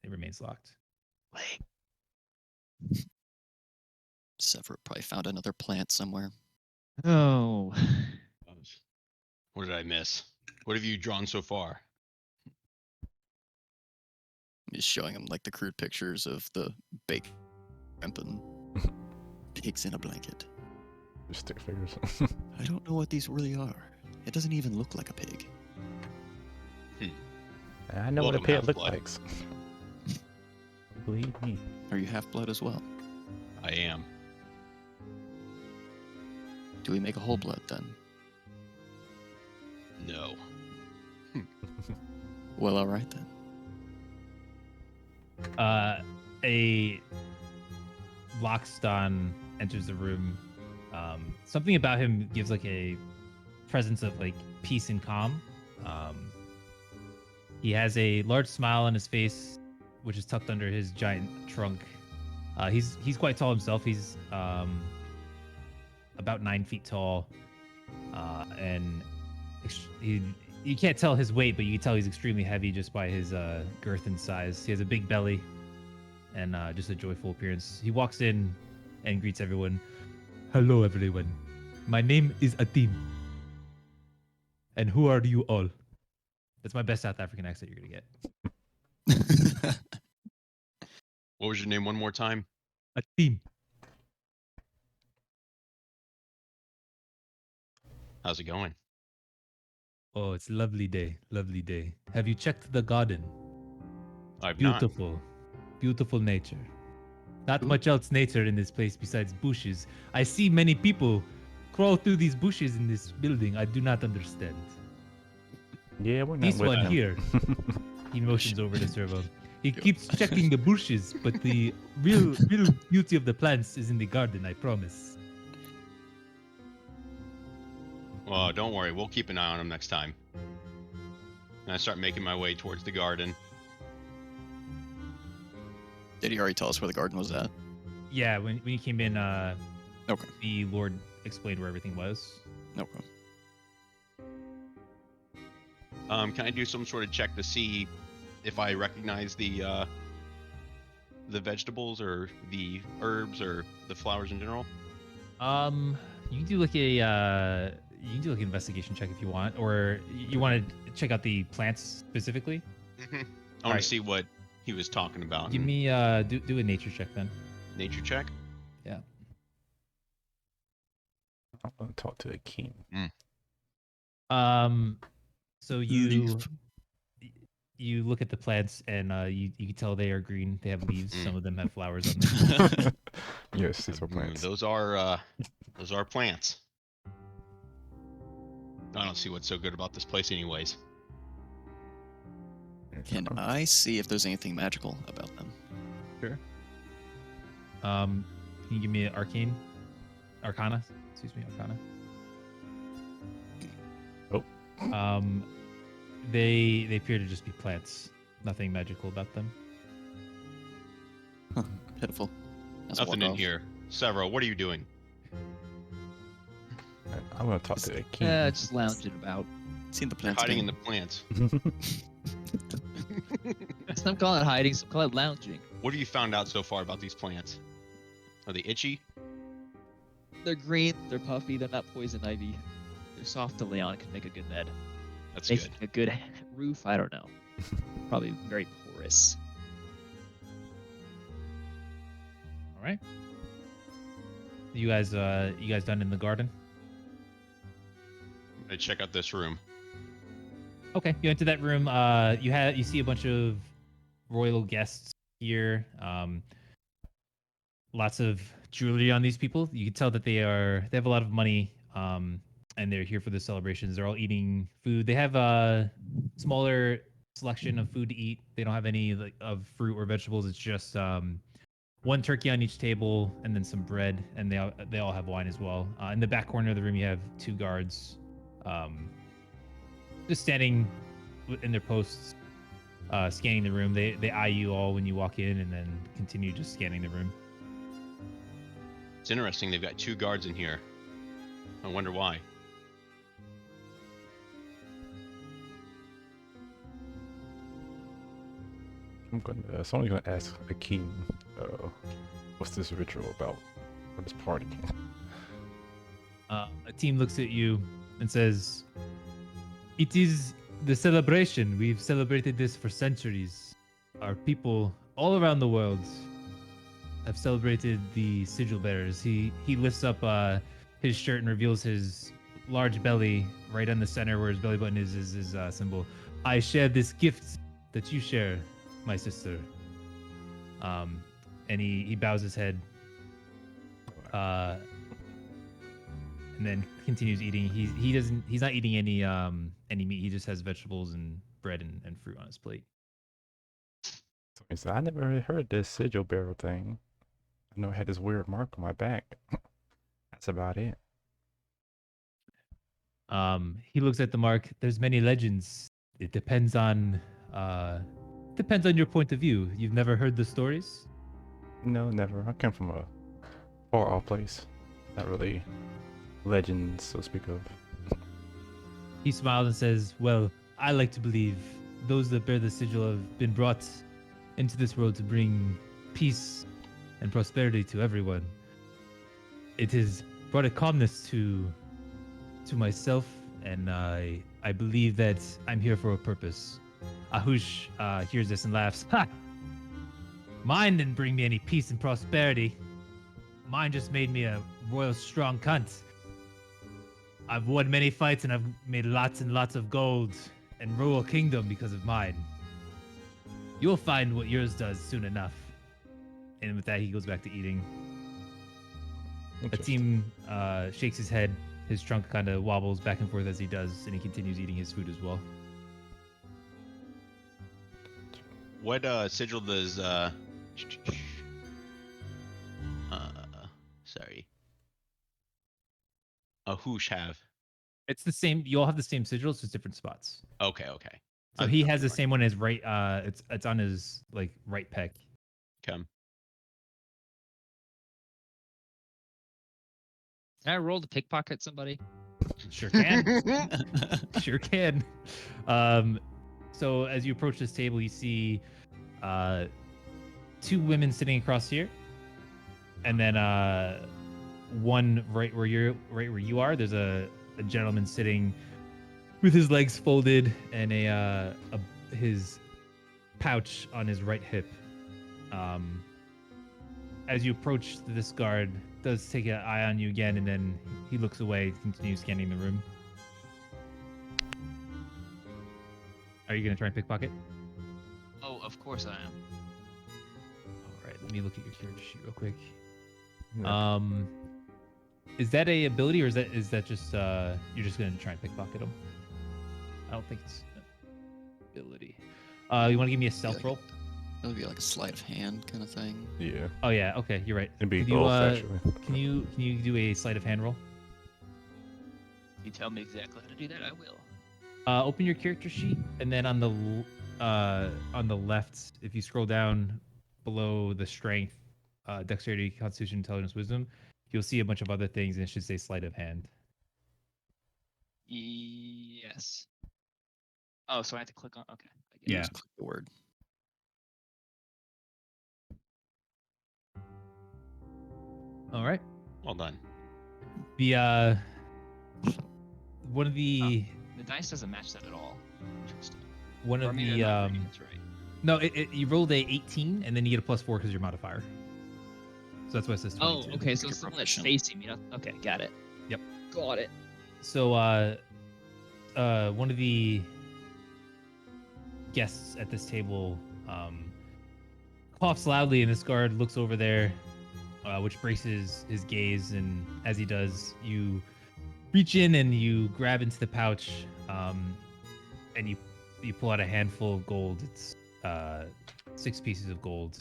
[SPEAKER 1] It remains locked.
[SPEAKER 7] Wait.
[SPEAKER 4] Sever probably found another plant somewhere.
[SPEAKER 7] Oh.
[SPEAKER 6] What did I miss? What have you drawn so far?
[SPEAKER 4] He's showing him like the crude pictures of the baked shrimp and pigs in a blanket.
[SPEAKER 3] Just stick figures.
[SPEAKER 4] I don't know what these really are. It doesn't even look like a pig.
[SPEAKER 3] I know what a
[SPEAKER 6] Welcome,
[SPEAKER 3] pig looks
[SPEAKER 6] Half-Blood.
[SPEAKER 3] like. Believe me.
[SPEAKER 4] Are you half-blood as well?
[SPEAKER 6] I am.
[SPEAKER 4] Do we make a whole blood then?
[SPEAKER 6] No.
[SPEAKER 4] Well, all right then.
[SPEAKER 1] A Lockston enters the room. Something about him gives like a presence of like peace and calm. He has a large smile on his face, which is tucked under his giant trunk. He's quite tall himself. He's about 9 feet tall, and you can't tell his weight, but you can tell he's extremely heavy just by his girth and size. He has a big belly and just a joyful appearance. He walks in and greets everyone. Hello, everyone. My name is Atim. And who are you all? That's my best South African accent you're gonna get.
[SPEAKER 6] What was your name one more time?
[SPEAKER 1] Atim.
[SPEAKER 6] How's it going?
[SPEAKER 1] Oh, it's a lovely day. Lovely day. Have you checked the garden?
[SPEAKER 6] I've not.
[SPEAKER 1] Beautiful. Beautiful nature. Not much else nature in this place besides bushes. I see many people crawl through these bushes in this building. I do not understand.
[SPEAKER 3] Yeah, we're not
[SPEAKER 1] This
[SPEAKER 3] with
[SPEAKER 1] one
[SPEAKER 3] him.
[SPEAKER 1] here. He motions over to Servo. He keeps checking the bushes, but the real beauty of the plants is in the garden, I promise.
[SPEAKER 6] Well, don't worry. We'll keep an eye on him next time. And I start making my way towards the garden.
[SPEAKER 4] Did he already tell us where the garden was at?
[SPEAKER 1] Yeah, when you came in,
[SPEAKER 4] Okay.
[SPEAKER 1] the Lord explained where everything was.
[SPEAKER 4] No problem.
[SPEAKER 6] Can I do some sort of check to see if I recognize the vegetables or the herbs or the flowers in general?
[SPEAKER 1] You can do like an investigation check if you want, or you want to check out the plants specifically.
[SPEAKER 6] I want
[SPEAKER 1] Alright.
[SPEAKER 6] to see what he was talking about.
[SPEAKER 1] Give
[SPEAKER 6] and
[SPEAKER 1] me do a nature check then.
[SPEAKER 6] nature check.
[SPEAKER 1] Yeah.
[SPEAKER 3] I'm gonna talk to the king.
[SPEAKER 1] So you look at the plants and you can tell they are green. They have leaves. Some of them have flowers on them.
[SPEAKER 3] Yes, these are plants.
[SPEAKER 6] Those are plants. I don't see what's so good about this place, anyways.
[SPEAKER 4] Can I see if there's anything magical about them?
[SPEAKER 1] Sure. Can you give me an Arcana? Excuse me, Arcana.
[SPEAKER 3] Oh.
[SPEAKER 1] They appear to just be plants. Nothing magical about them.
[SPEAKER 4] Huh, pitiful. Let's
[SPEAKER 6] Nothing
[SPEAKER 4] walk
[SPEAKER 6] in
[SPEAKER 4] off.
[SPEAKER 6] here. Severo, what are you doing?
[SPEAKER 3] I'm gonna talk to the king.
[SPEAKER 7] Just lounging about.
[SPEAKER 4] Seen the plants
[SPEAKER 6] Hiding in
[SPEAKER 4] again.
[SPEAKER 6] the plants.
[SPEAKER 7] Some call it hiding, some call it lounging.
[SPEAKER 6] What have you found out so far about these plants? Are they itchy?
[SPEAKER 7] They're green, they're puffy, they're not poison ivy. They're soft to lay on, can make a good bed.
[SPEAKER 6] That's
[SPEAKER 7] Making
[SPEAKER 6] good.
[SPEAKER 7] a good roof, I don't know. Probably very porous.
[SPEAKER 1] All right. You guys done in the garden?
[SPEAKER 6] I'm gonna check out this room.
[SPEAKER 1] Okay, you enter that room. You see a bunch of royal guests here. Lots of jewelry on these people. You can tell that they have a lot of money. And they're here for the celebrations. They're all eating food. They have a smaller selection of food to eat. They don't have any of fruit or vegetables. It's just one turkey on each table and then some bread. And they all have wine as well. In the back corner of the room, you have 2 guards, just standing in their posts, scanning the room. They eye you all when you walk in, and then continue just scanning the room.
[SPEAKER 6] It's interesting. They've got 2 guards in here. I wonder why.
[SPEAKER 3] Someone's gonna ask the king, what's this ritual about? Or this party?
[SPEAKER 1] A team looks at you and says, "It is the celebration. We've celebrated this for centuries. Our people all around the world have celebrated the sigil bearers." He lifts up his shirt and reveals his large belly right on the center where his belly button is his symbol. "I share this gift that you share, my sister." And he bows his head, and then continues eating. He's not eating any meat. He just has vegetables and bread and fruit on his plate.
[SPEAKER 3] So I never really heard this sigil bearer thing. I know I had this weird mark on my back. That's about it.
[SPEAKER 1] He looks at the mark. There's many legends. It depends on your point of view. You've never heard the stories?
[SPEAKER 3] No, never. I come from a far off place. Not really legends, so to speak of.
[SPEAKER 1] He smiles and says, "Well, I like to believe those that bear the sigil have been brought into this world to bring peace and prosperity to everyone. It has brought a calmness to myself, and I believe that I'm here for a purpose." Ahush hears this and laughs. "Ha! Mine didn't bring me any peace and prosperity. Mine just made me a royal strong cunt. I've won many fights and I've made lots and lots of gold and rule a kingdom because of mine. You'll find what yours does soon enough." And with that, he goes back to eating.
[SPEAKER 3] Interesting.
[SPEAKER 1] Atim shakes his head. His trunk kind of wobbles back and forth as he does, and he continues eating his food as well.
[SPEAKER 6] What sigil does sorry, Ahush have?
[SPEAKER 1] It's the same. You all have the same sigil, it's just different spots.
[SPEAKER 6] Okay.
[SPEAKER 1] So he has the same one as right. It's on his right pec.
[SPEAKER 6] Okay.
[SPEAKER 7] Can I roll to pickpocket somebody?
[SPEAKER 1] Sure can. Sure can. So as you approach this table, you see 2 women sitting across here, and then one right where you are. There's a gentleman sitting with his legs folded and his pouch on his right hip. As you approach, this guard does take an eye on you again, and then he looks away, continues scanning the room. Are you gonna try and pickpocket?
[SPEAKER 7] Oh, of course I am.
[SPEAKER 1] All right, let me look at your character sheet real quick.
[SPEAKER 3] Yeah.
[SPEAKER 1] Is that a ability, or is that just you're just gonna try and pickpocket them? I don't think it's an ability. You want to give me a stealth
[SPEAKER 4] like
[SPEAKER 1] roll?
[SPEAKER 4] It would be like a sleight of hand kind of thing.
[SPEAKER 3] Yeah,
[SPEAKER 1] Oh yeah, okay, you're right.
[SPEAKER 3] it'd be
[SPEAKER 1] Could you,
[SPEAKER 3] both actually.
[SPEAKER 1] Can you do a sleight of hand roll?
[SPEAKER 7] You tell me exactly how to do that, I will.
[SPEAKER 1] Open your character sheet, and then on the left, if you scroll down below the strength, dexterity, constitution, intelligence, wisdom, you'll see a bunch of other things, and it should say sleight of hand.
[SPEAKER 7] Yes. Oh, so I have to click on. Okay. I get
[SPEAKER 4] You
[SPEAKER 1] Yeah.
[SPEAKER 4] just click the word.
[SPEAKER 1] All right.
[SPEAKER 6] Well done.
[SPEAKER 1] The one of the
[SPEAKER 7] The dice doesn't match that at all. Interesting.
[SPEAKER 1] one
[SPEAKER 7] Or
[SPEAKER 1] of
[SPEAKER 7] maybe
[SPEAKER 1] the
[SPEAKER 7] I'm not reading this right.
[SPEAKER 1] no, you rolled a 18, and then you get a +4 because your modifier. So that's why it says 22.
[SPEAKER 7] Oh, okay. So
[SPEAKER 4] Make it
[SPEAKER 7] someone that's
[SPEAKER 4] proficient.
[SPEAKER 7] facing me. Okay, got it.
[SPEAKER 1] Yep.
[SPEAKER 7] Got it.
[SPEAKER 1] So one of the guests at this table coughs loudly, and this guard looks over there, which breaks his gaze. And as he does, you reach in and you grab into the pouch, and you pull out a handful of gold. It's 6 pieces of gold.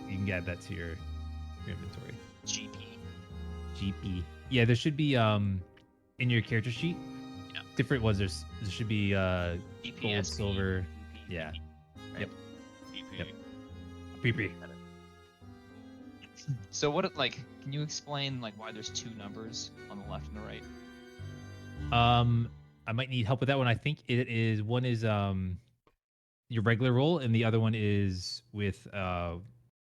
[SPEAKER 1] You can add that to your inventory.
[SPEAKER 7] GP.
[SPEAKER 1] GP. Yeah, there should be in your character sheet.
[SPEAKER 7] Yeah.
[SPEAKER 1] Different ones. There should be gold,
[SPEAKER 7] DPS.
[SPEAKER 1] silver. Yeah. Yep. Yep. PP.
[SPEAKER 7] So what? Like, can you explain like why there's 2 numbers on the left and the right?
[SPEAKER 1] I might need help with that one. I think it is one is your regular roll, and the other one is with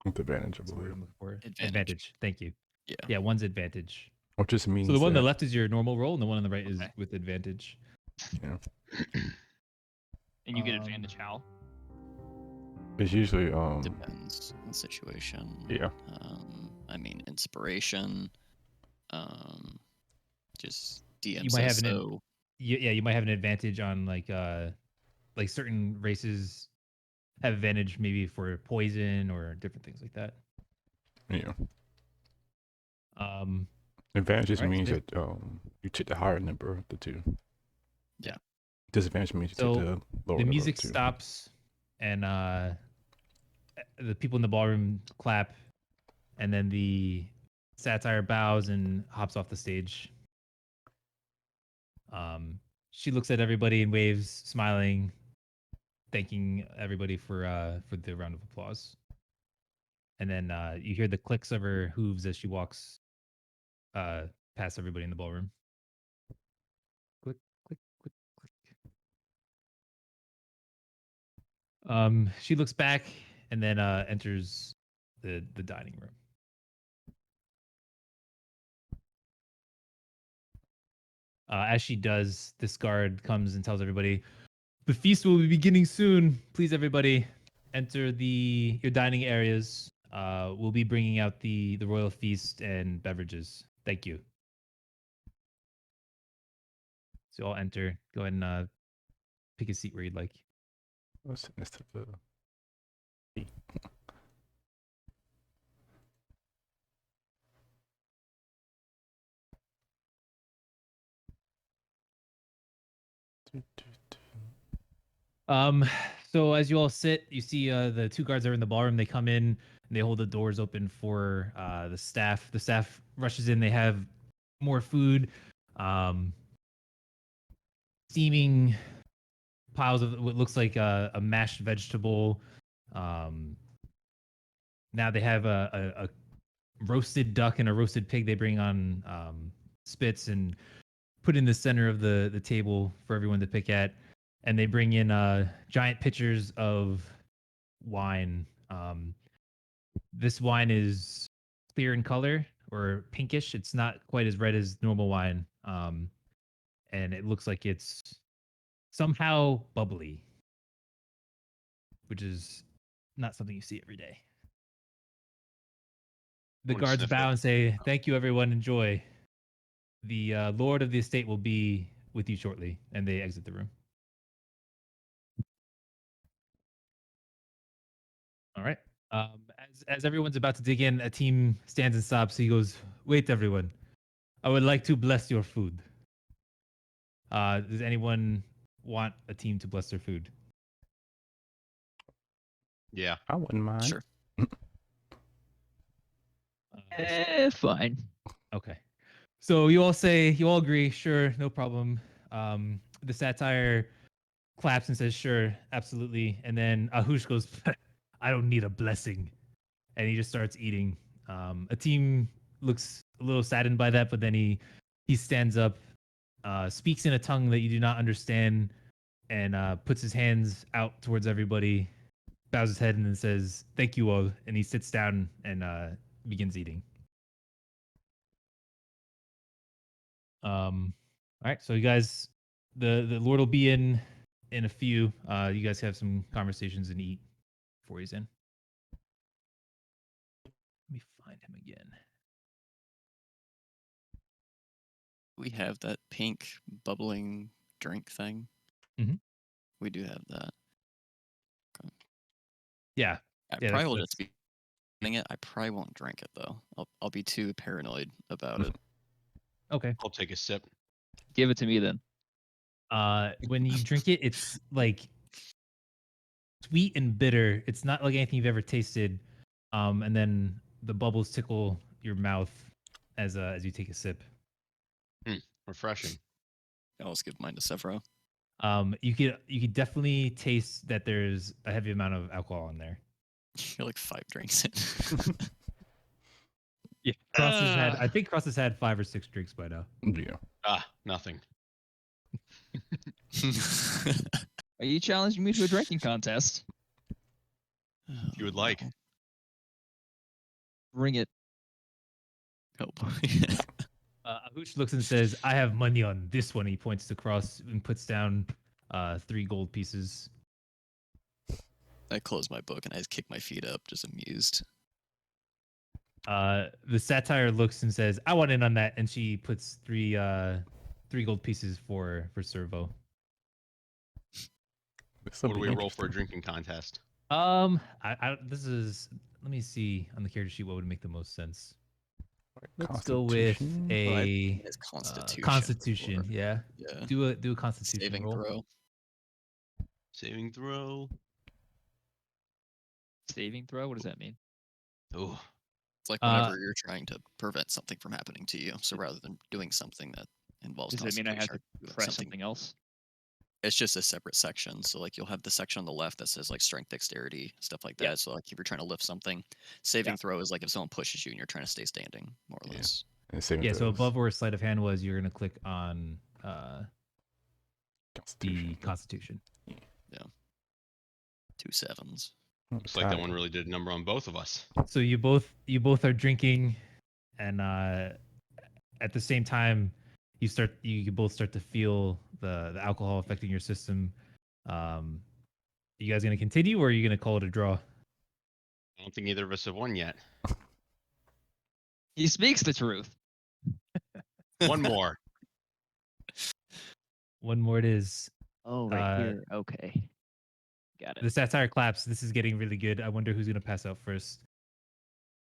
[SPEAKER 3] With advantage, I
[SPEAKER 1] what's the word
[SPEAKER 3] believe.
[SPEAKER 1] I'm looking for?
[SPEAKER 4] Advantage.
[SPEAKER 1] Advantage. Thank you.
[SPEAKER 4] Yeah.
[SPEAKER 1] Yeah, one's advantage.
[SPEAKER 3] Which just means
[SPEAKER 1] So the one on the
[SPEAKER 3] that,
[SPEAKER 1] left is your normal roll, and the one on the right is
[SPEAKER 7] Okay.
[SPEAKER 1] with advantage.
[SPEAKER 7] And you get
[SPEAKER 1] Um,
[SPEAKER 7] advantage how?
[SPEAKER 3] it's usually
[SPEAKER 4] Depends on the situation.
[SPEAKER 3] yeah.
[SPEAKER 4] I mean, inspiration. Just DM
[SPEAKER 1] You might have
[SPEAKER 4] says
[SPEAKER 1] an
[SPEAKER 4] so.
[SPEAKER 1] you might have an advantage on like certain races have advantage maybe for poison or different things like that.
[SPEAKER 3] Yeah.
[SPEAKER 1] Um,
[SPEAKER 3] Advantage just
[SPEAKER 1] Alright,
[SPEAKER 3] means
[SPEAKER 1] so
[SPEAKER 3] that you took the higher number of the two.
[SPEAKER 4] Yeah.
[SPEAKER 3] Disadvantage means you
[SPEAKER 1] So,
[SPEAKER 3] took the lower
[SPEAKER 1] the
[SPEAKER 3] number
[SPEAKER 1] music
[SPEAKER 3] of the two.
[SPEAKER 1] stops, and the people in the ballroom clap, and then the satire bows and hops off the stage. She looks at everybody and waves, smiling, thanking everybody for the round of applause. And then you hear the clicks of her hooves as she walks past everybody in the ballroom. Click, click, click, click. She looks back and then enters the dining room. As she does, this guard comes and tells everybody, "The feast will be beginning soon. Please, everybody, enter your dining areas. We'll be bringing out the royal feast and beverages. Thank you." So I'll enter. Go ahead and pick a seat where you'd like.
[SPEAKER 3] Let's send this to the
[SPEAKER 1] So as you all sit, you see the 2 guards are in the ballroom. They come in and they hold the doors open for the staff. The staff rushes in. They have more food, steaming piles of what looks like a mashed vegetable. Now they have a roasted duck and a roasted pig. They bring on spits and put in the center of the table for everyone to pick at, and they bring in giant pitchers of wine. This wine is clear in color or pinkish. It's not quite as red as normal wine, and it looks like it's somehow bubbly, which is not something you see every day. The
[SPEAKER 6] Wanna
[SPEAKER 1] guards
[SPEAKER 6] sniff
[SPEAKER 1] bow
[SPEAKER 6] it.
[SPEAKER 1] and say, "Thank you, everyone. Enjoy. The lord of the estate will be with you shortly," and they exit the room. All right. As everyone's about to dig in, a team stands and stops. He goes, "Wait, everyone. I would like to bless your food. Does anyone want a team to bless their food?
[SPEAKER 6] Yeah.
[SPEAKER 3] I wouldn't mind.
[SPEAKER 4] Sure.
[SPEAKER 7] Fine.
[SPEAKER 1] Okay. So you all agree, sure, no problem. The satire claps and says, sure, absolutely. And then Ahush goes, I don't need a blessing. And he just starts eating. A team looks a little saddened by that, but then he stands up, speaks in a tongue that you do not understand, and puts his hands out towards everybody, bows his head, and then says, thank you all. And he sits down and begins eating. All right, so you guys, the Lord will be in a few. You guys have some conversations and eat before he's in. Let me find him again.
[SPEAKER 4] We have that pink bubbling drink thing.
[SPEAKER 1] Mhm.
[SPEAKER 4] We do have that. Okay.
[SPEAKER 1] Yeah,
[SPEAKER 4] I
[SPEAKER 1] Yeah,
[SPEAKER 4] probably will
[SPEAKER 1] that's-
[SPEAKER 4] just be eating it. I probably won't drink it though. I'll be too paranoid about it.
[SPEAKER 1] okay.
[SPEAKER 6] I'll take a sip.
[SPEAKER 7] Give it to me then.
[SPEAKER 1] When you drink it, it's like sweet and bitter. It's not like anything you've ever tasted. And then the bubbles tickle your mouth as you take a sip.
[SPEAKER 6] Refreshing.
[SPEAKER 4] I'll just give mine to Severo.
[SPEAKER 1] You could definitely taste that there's a heavy amount of alcohol in there.
[SPEAKER 4] You're like 5 drinks in.
[SPEAKER 1] Yeah, I think Cross has had 5 or 6 drinks by now.
[SPEAKER 3] Yeah.
[SPEAKER 6] Nothing.
[SPEAKER 7] Are you challenging me to a drinking contest?
[SPEAKER 6] If you would like.
[SPEAKER 7] Bring it.
[SPEAKER 4] Oh boy.
[SPEAKER 1] Ahush looks and says, I have money on this one. He points to Cross and puts down 3 gold pieces.
[SPEAKER 4] I close my book and I just kick my feet up, just amused.
[SPEAKER 1] The satire looks and says, I want in on that. And she puts 3 gold pieces for Servo.
[SPEAKER 6] What do we roll for a drinking contest?
[SPEAKER 1] This is, let me see on the character sheet what would make the most sense. Let's go
[SPEAKER 3] Constitution?
[SPEAKER 1] with a
[SPEAKER 4] It's Constitution.
[SPEAKER 1] Constitution.
[SPEAKER 4] or-
[SPEAKER 1] Yeah.
[SPEAKER 4] Yeah.
[SPEAKER 1] Do a Constitution
[SPEAKER 4] Saving
[SPEAKER 1] roll.
[SPEAKER 4] throw.
[SPEAKER 6] Saving throw.
[SPEAKER 7] Saving throw? What does that mean?
[SPEAKER 6] Oh,
[SPEAKER 4] It's like whenever you're trying to prevent something from happening to you. So rather than doing something that involves
[SPEAKER 7] Does it mean I have to
[SPEAKER 4] Constitution, you're doing
[SPEAKER 7] press something else?
[SPEAKER 4] It's just a separate section. So like you'll have the section on the left that says like strength, dexterity, stuff like that.
[SPEAKER 7] Yeah.
[SPEAKER 4] So like if you're trying to lift something, saving
[SPEAKER 7] Yeah.
[SPEAKER 4] throw is like if someone pushes you and you're trying to stay standing, more or
[SPEAKER 3] Yeah.
[SPEAKER 4] less.
[SPEAKER 1] Yeah, so above where sleight of hand was, you're gonna click on the Constitution.
[SPEAKER 4] 2 7s.
[SPEAKER 6] looks like that one really did a number on both of us.
[SPEAKER 1] So you both are drinking, and at the same time, you both start to feel the alcohol affecting your system. You guys gonna continue, or are you gonna call it a draw?
[SPEAKER 6] I don't think either of us have won yet.
[SPEAKER 7] He speaks the truth.
[SPEAKER 6] One more.
[SPEAKER 1] One more it is.
[SPEAKER 7] Oh, right here. Okay. Got it.
[SPEAKER 1] The satire claps. This is getting really good. I wonder who's gonna pass out first.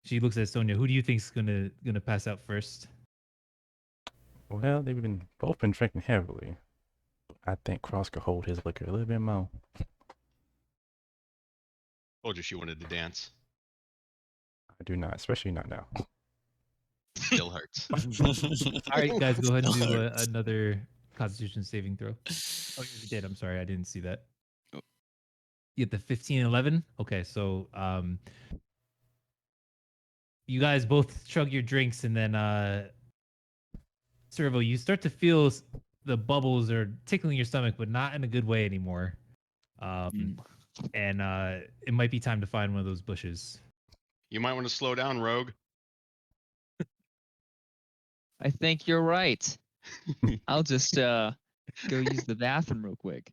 [SPEAKER 1] She looks at Sonia. Who do you think's gonna pass out first?
[SPEAKER 3] Well, they've both been drinking heavily. I think Cross could hold his liquor a little bit more.
[SPEAKER 6] Told you she wanted to dance.
[SPEAKER 3] I do not, especially not now.
[SPEAKER 6] Still hurts.
[SPEAKER 1] All right, guys, go ahead and do another Constitution saving throw. Oh, you did. I'm sorry, I didn't see that.
[SPEAKER 4] Oh.
[SPEAKER 1] You get the 15 and 11. Okay, so you guys both chug your drinks, and then Servo, you start to feel the bubbles are tickling your stomach, but not in a good way anymore. And it might be time to find one of those bushes.
[SPEAKER 6] You might want to slow down, Rogue.
[SPEAKER 7] I think you're right. I'll just go use the bathroom real quick.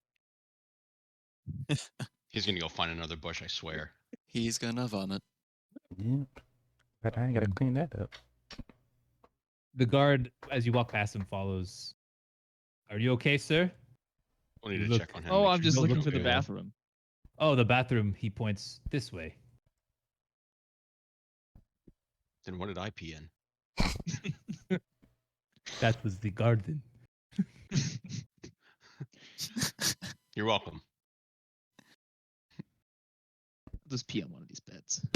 [SPEAKER 6] He's gonna go find another bush, I swear.
[SPEAKER 4] He's gonna vomit.
[SPEAKER 3] Yep. But I ain't gotta clean that up.
[SPEAKER 1] The guard, as you walk past him, follows. Are you okay, sir?
[SPEAKER 6] We'll need to
[SPEAKER 1] Look-
[SPEAKER 6] check on him.
[SPEAKER 7] Oh,
[SPEAKER 6] make
[SPEAKER 7] I'm
[SPEAKER 6] sure
[SPEAKER 7] just
[SPEAKER 6] he's
[SPEAKER 7] looking for the
[SPEAKER 6] okay.
[SPEAKER 7] bathroom.
[SPEAKER 1] Oh, the bathroom. He points this way.
[SPEAKER 6] Then what did I pee in?
[SPEAKER 1] That was the garden.
[SPEAKER 6] You're welcome.
[SPEAKER 7] I'll just pee on one of these beds.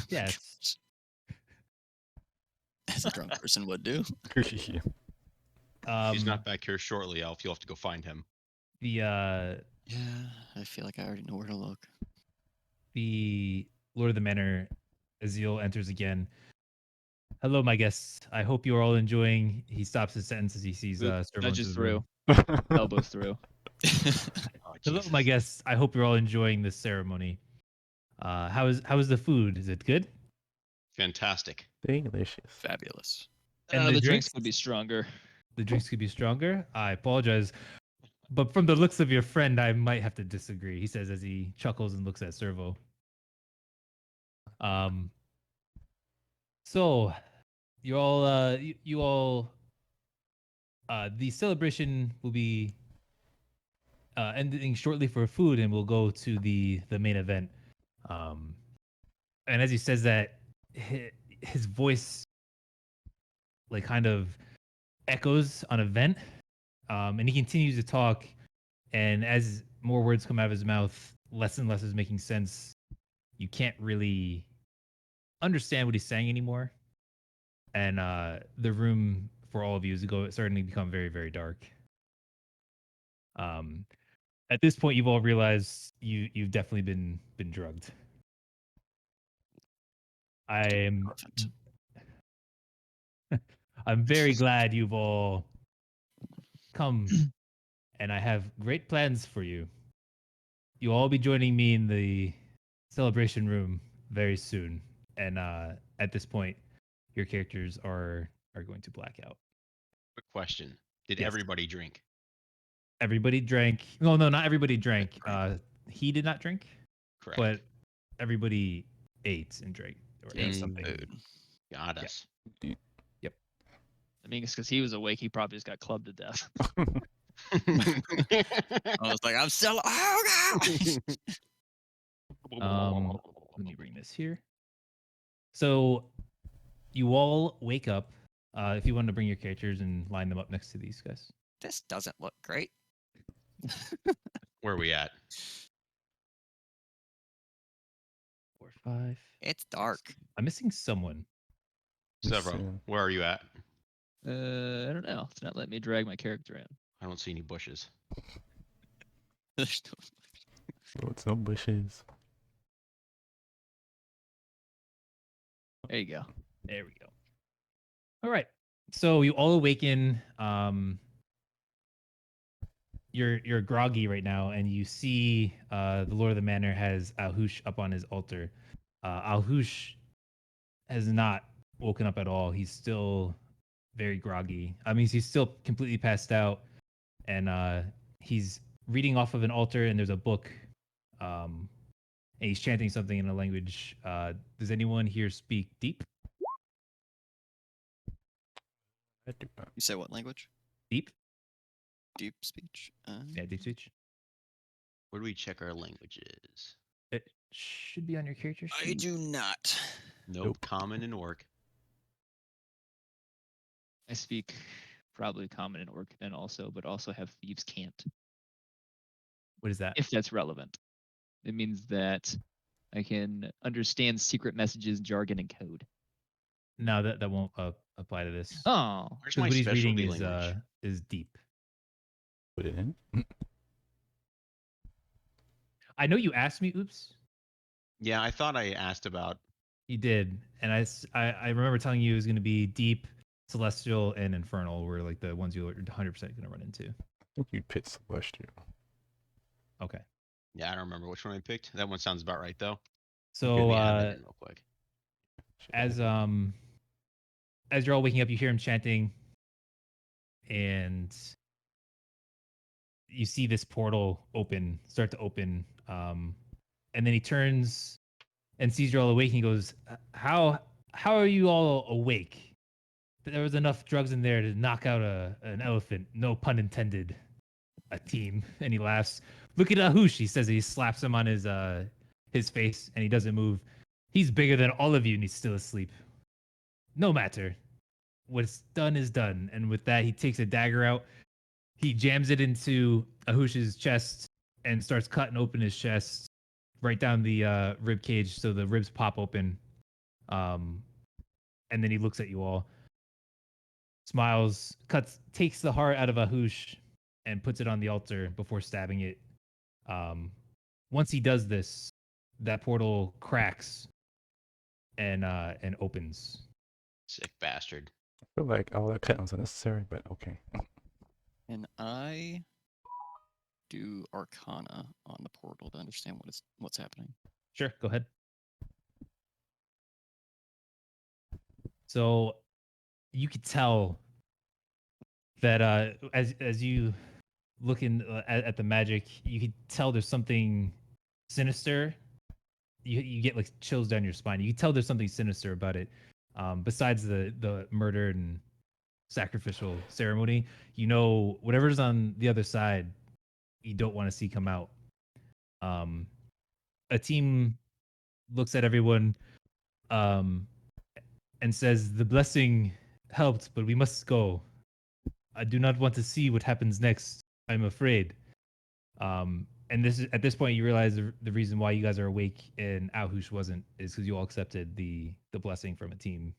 [SPEAKER 1] Yes.
[SPEAKER 4] As a drunk person would do.
[SPEAKER 3] Yeah.
[SPEAKER 6] He's not back here shortly, Alf. You'll have to go find him.
[SPEAKER 1] The
[SPEAKER 4] Yeah, I feel like I already know where to look.
[SPEAKER 1] the Lord of the Manor, Azil enters again. Hello, my guests. I hope you are all enjoying. He stops his sentence as he sees
[SPEAKER 7] Oop,
[SPEAKER 1] Servo
[SPEAKER 7] nudges
[SPEAKER 1] into the
[SPEAKER 7] through.
[SPEAKER 1] room.
[SPEAKER 7] Elbows through.
[SPEAKER 6] Oh,
[SPEAKER 1] Hello,
[SPEAKER 6] Jesus.
[SPEAKER 1] my guests. I hope you're all enjoying this ceremony. How is the food? Is it good?
[SPEAKER 6] Fantastic.
[SPEAKER 3] Delicious.
[SPEAKER 4] Fabulous.
[SPEAKER 1] And
[SPEAKER 7] the
[SPEAKER 1] the
[SPEAKER 7] drinks
[SPEAKER 1] drinks?
[SPEAKER 7] could be stronger.
[SPEAKER 1] The drinks could be stronger. I apologize, but from the looks of your friend, I might have to disagree. He says as he chuckles and looks at Servo. So you all, you all, the celebration will be ending shortly for food, and we'll go to the main event. And as he says that, his voice like kind of echoes on a vent, and he continues to talk. And as more words come out of his mouth, less and less is making sense. You can't really understand what he's saying anymore. And the room for all of you is starting to become very, very dark. At this point, you've all realized you've definitely been drugged. I'm
[SPEAKER 4] Perfect.
[SPEAKER 1] I'm very glad you've all come, and I have great plans for you. You'll all be joining me in the celebration room very soon. And at this point, your characters are going to black out.
[SPEAKER 6] Quick question. Did
[SPEAKER 1] Yes.
[SPEAKER 6] everybody drink?
[SPEAKER 1] Everybody drank. No, not everybody drank.
[SPEAKER 4] Right.
[SPEAKER 1] He did not drink,
[SPEAKER 6] Correct.
[SPEAKER 1] but everybody ate and drank or ate
[SPEAKER 6] Mm.
[SPEAKER 1] something.
[SPEAKER 4] Food.
[SPEAKER 6] Got us.
[SPEAKER 7] I mean, it's because he was awake. He probably just got clubbed to death.
[SPEAKER 4] I was like, I'm still. Oh, God.
[SPEAKER 1] Let me bring this here. So you all wake up. If you want to bring your characters and line them up next to these guys.
[SPEAKER 4] This doesn't look great.
[SPEAKER 6] Where are we at?
[SPEAKER 1] 4, 5.
[SPEAKER 4] It's dark.
[SPEAKER 1] I'm missing someone.
[SPEAKER 6] Several.
[SPEAKER 3] Soon.
[SPEAKER 6] Where are you at?
[SPEAKER 7] I don't know. It's not letting me drag my character in.
[SPEAKER 6] I don't see any bushes.
[SPEAKER 4] There's no-
[SPEAKER 3] Oh, it's no bushes.
[SPEAKER 7] There you go.
[SPEAKER 1] There we go. All right. So you all awaken. You're groggy right now, and you see the Lord of the Manor has Alhush up on his altar. Alhush has not woken up at all. He's still very groggy. I mean, he's still completely passed out, and he's reading off of an altar, and there's a book, and he's chanting something in a language. Does anyone here speak Deep?
[SPEAKER 3] I do not.
[SPEAKER 4] You say what language?
[SPEAKER 1] Deep?
[SPEAKER 4] Deep speech.
[SPEAKER 1] Yeah, Deep speech.
[SPEAKER 6] Where do we check our languages?
[SPEAKER 1] It should be on your character
[SPEAKER 4] I
[SPEAKER 1] sheet.
[SPEAKER 4] do not.
[SPEAKER 6] Nope. Common and orc.
[SPEAKER 7] I speak probably common and orc then also, but also have thieves can't.
[SPEAKER 1] What is that?
[SPEAKER 7] If that's relevant. It means that I can understand secret messages, jargon, and code.
[SPEAKER 1] No, that won't apply to this.
[SPEAKER 7] Oh,
[SPEAKER 6] Where's
[SPEAKER 1] 'Cause
[SPEAKER 6] my
[SPEAKER 1] what he's reading
[SPEAKER 6] specialty language?
[SPEAKER 1] is Deep.
[SPEAKER 3] Put it in.
[SPEAKER 1] I know you asked me. Oops,
[SPEAKER 6] Yeah, I thought I asked about.
[SPEAKER 1] you did, and I remember telling you it was going to be Deep, Celestial, and Infernal were like the ones you're 100% going to run into.
[SPEAKER 3] I think you picked Celestial.
[SPEAKER 1] Okay.
[SPEAKER 6] Yeah, I don't remember which one I picked. That one sounds about right though.
[SPEAKER 1] So
[SPEAKER 6] Let me add that in real quick.
[SPEAKER 1] as you're all waking up, you hear him chanting, and you see this portal start to open, and then he turns and sees you're all awake. And he goes, "How are you all awake? There was enough drugs in there to knock out an elephant. No pun intended. A team." And he laughs. "Look at Ahush," he says. He slaps him on his face, and he doesn't move. "He's bigger than all of you, and he's still asleep. No matter. what's done is done. And with that, he takes a dagger out. He jams it into Ahush's chest and starts cutting open his chest right down the rib cage, so the ribs pop open. And then he looks at you all, smiles, takes the heart out of Ahush, and puts it on the altar before stabbing it. Once he does this, that portal cracks and opens.
[SPEAKER 6] Sick bastard.
[SPEAKER 3] I feel like all that cutting was unnecessary, but okay.
[SPEAKER 4] And I do Arcana on the portal to understand what's happening.
[SPEAKER 1] Sure, go ahead. So you could tell that as you look at the magic, you could tell there's something sinister. You get like chills down your spine. You can tell there's something sinister about it. Besides the murder and sacrificial ceremony, you know whatever's on the other side, you don't want to see come out. A team looks at everyone and says, "The blessing helped, but we must go. I do not want to see what happens next. I'm afraid." And this is at this point you realize the reason why you guys are awake and Ahush wasn't is because you all accepted the blessing from a team,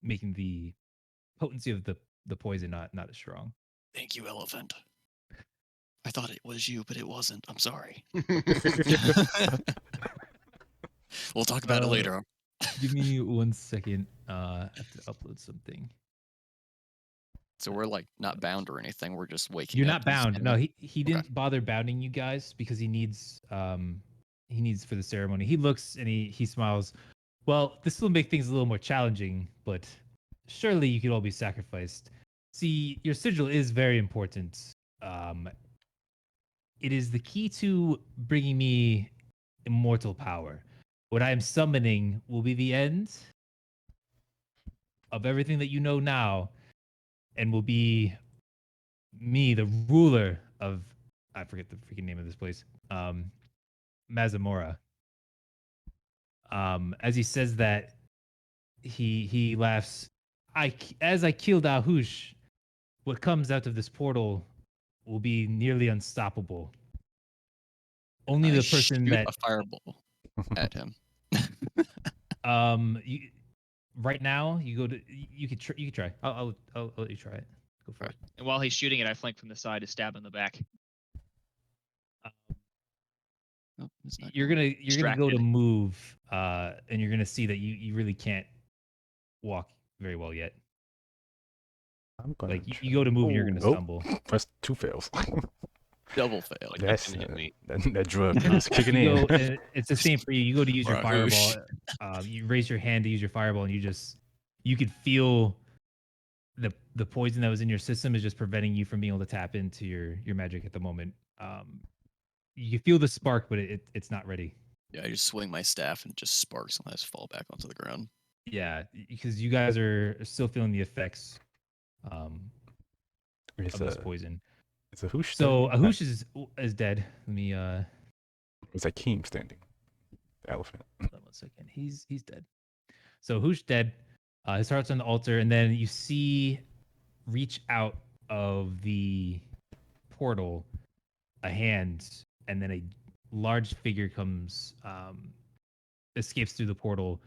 [SPEAKER 1] making the potency of the poison not as strong.
[SPEAKER 4] Thank you, Elephant. I thought it was you, but it wasn't. I'm sorry. We'll talk about it later.
[SPEAKER 1] Give me 1 second. I have to upload something.
[SPEAKER 4] So we're like not bound or anything. We're just waking
[SPEAKER 1] You're
[SPEAKER 4] up.
[SPEAKER 1] not bound. No, he didn't
[SPEAKER 4] Okay.
[SPEAKER 1] bother bounding you guys because he needs for the ceremony. He looks and he smiles. Well, this will make things a little more challenging, but surely you could all be sacrificed. See, your sigil is very important. It is the key to bringing me immortal power. What I am summoning will be the end of everything that you know now, and will be me, the ruler of, I forget the freaking name of this place, Mazmorra. As he says that, he laughs. As I killed Ahush, what comes out of this portal will be nearly unstoppable. Only
[SPEAKER 4] I
[SPEAKER 1] the person
[SPEAKER 4] shoot
[SPEAKER 1] that
[SPEAKER 4] a fireball at him.
[SPEAKER 1] you, right now you could try. I'll let you try it. Go for it.
[SPEAKER 2] And while he's shooting it, I flank from the side to stab in the back.
[SPEAKER 4] Oh, it's not
[SPEAKER 1] You're
[SPEAKER 4] going.
[SPEAKER 1] gonna go to
[SPEAKER 2] Distracted.
[SPEAKER 1] move, and you're gonna see that you really can't walk very well yet.
[SPEAKER 3] I'm gonna
[SPEAKER 1] Like you go to move, and you're gonna
[SPEAKER 3] nope.
[SPEAKER 1] stumble.
[SPEAKER 3] That's 2 fails.
[SPEAKER 4] Double fail.
[SPEAKER 6] Like
[SPEAKER 3] That's
[SPEAKER 6] that didn't hit me.
[SPEAKER 3] that drug is kicking
[SPEAKER 1] You
[SPEAKER 3] in.
[SPEAKER 1] go, and it's the same for you. You go to use your
[SPEAKER 4] Right.
[SPEAKER 1] fireball. You raise your hand to use your fireball, and you could feel the poison that was in your system is just preventing you from being able to tap into your magic at the moment. You feel the spark, but it's not ready.
[SPEAKER 4] Yeah, I just swing my staff and it just sparks and I just fall back onto the ground.
[SPEAKER 1] Yeah, because you guys are still feeling the effects
[SPEAKER 3] It's
[SPEAKER 1] of this
[SPEAKER 3] a
[SPEAKER 1] poison.
[SPEAKER 3] it's a Hoosh.
[SPEAKER 1] So
[SPEAKER 3] standing?
[SPEAKER 1] Ahush is dead. Let me
[SPEAKER 3] It's a Keem standing. The elephant.
[SPEAKER 1] hold on 1 second. He's dead. So Ahush dead. His heart's on the altar, and then you see reach out of the portal a hand, and then a large figure comes, escapes through the portal.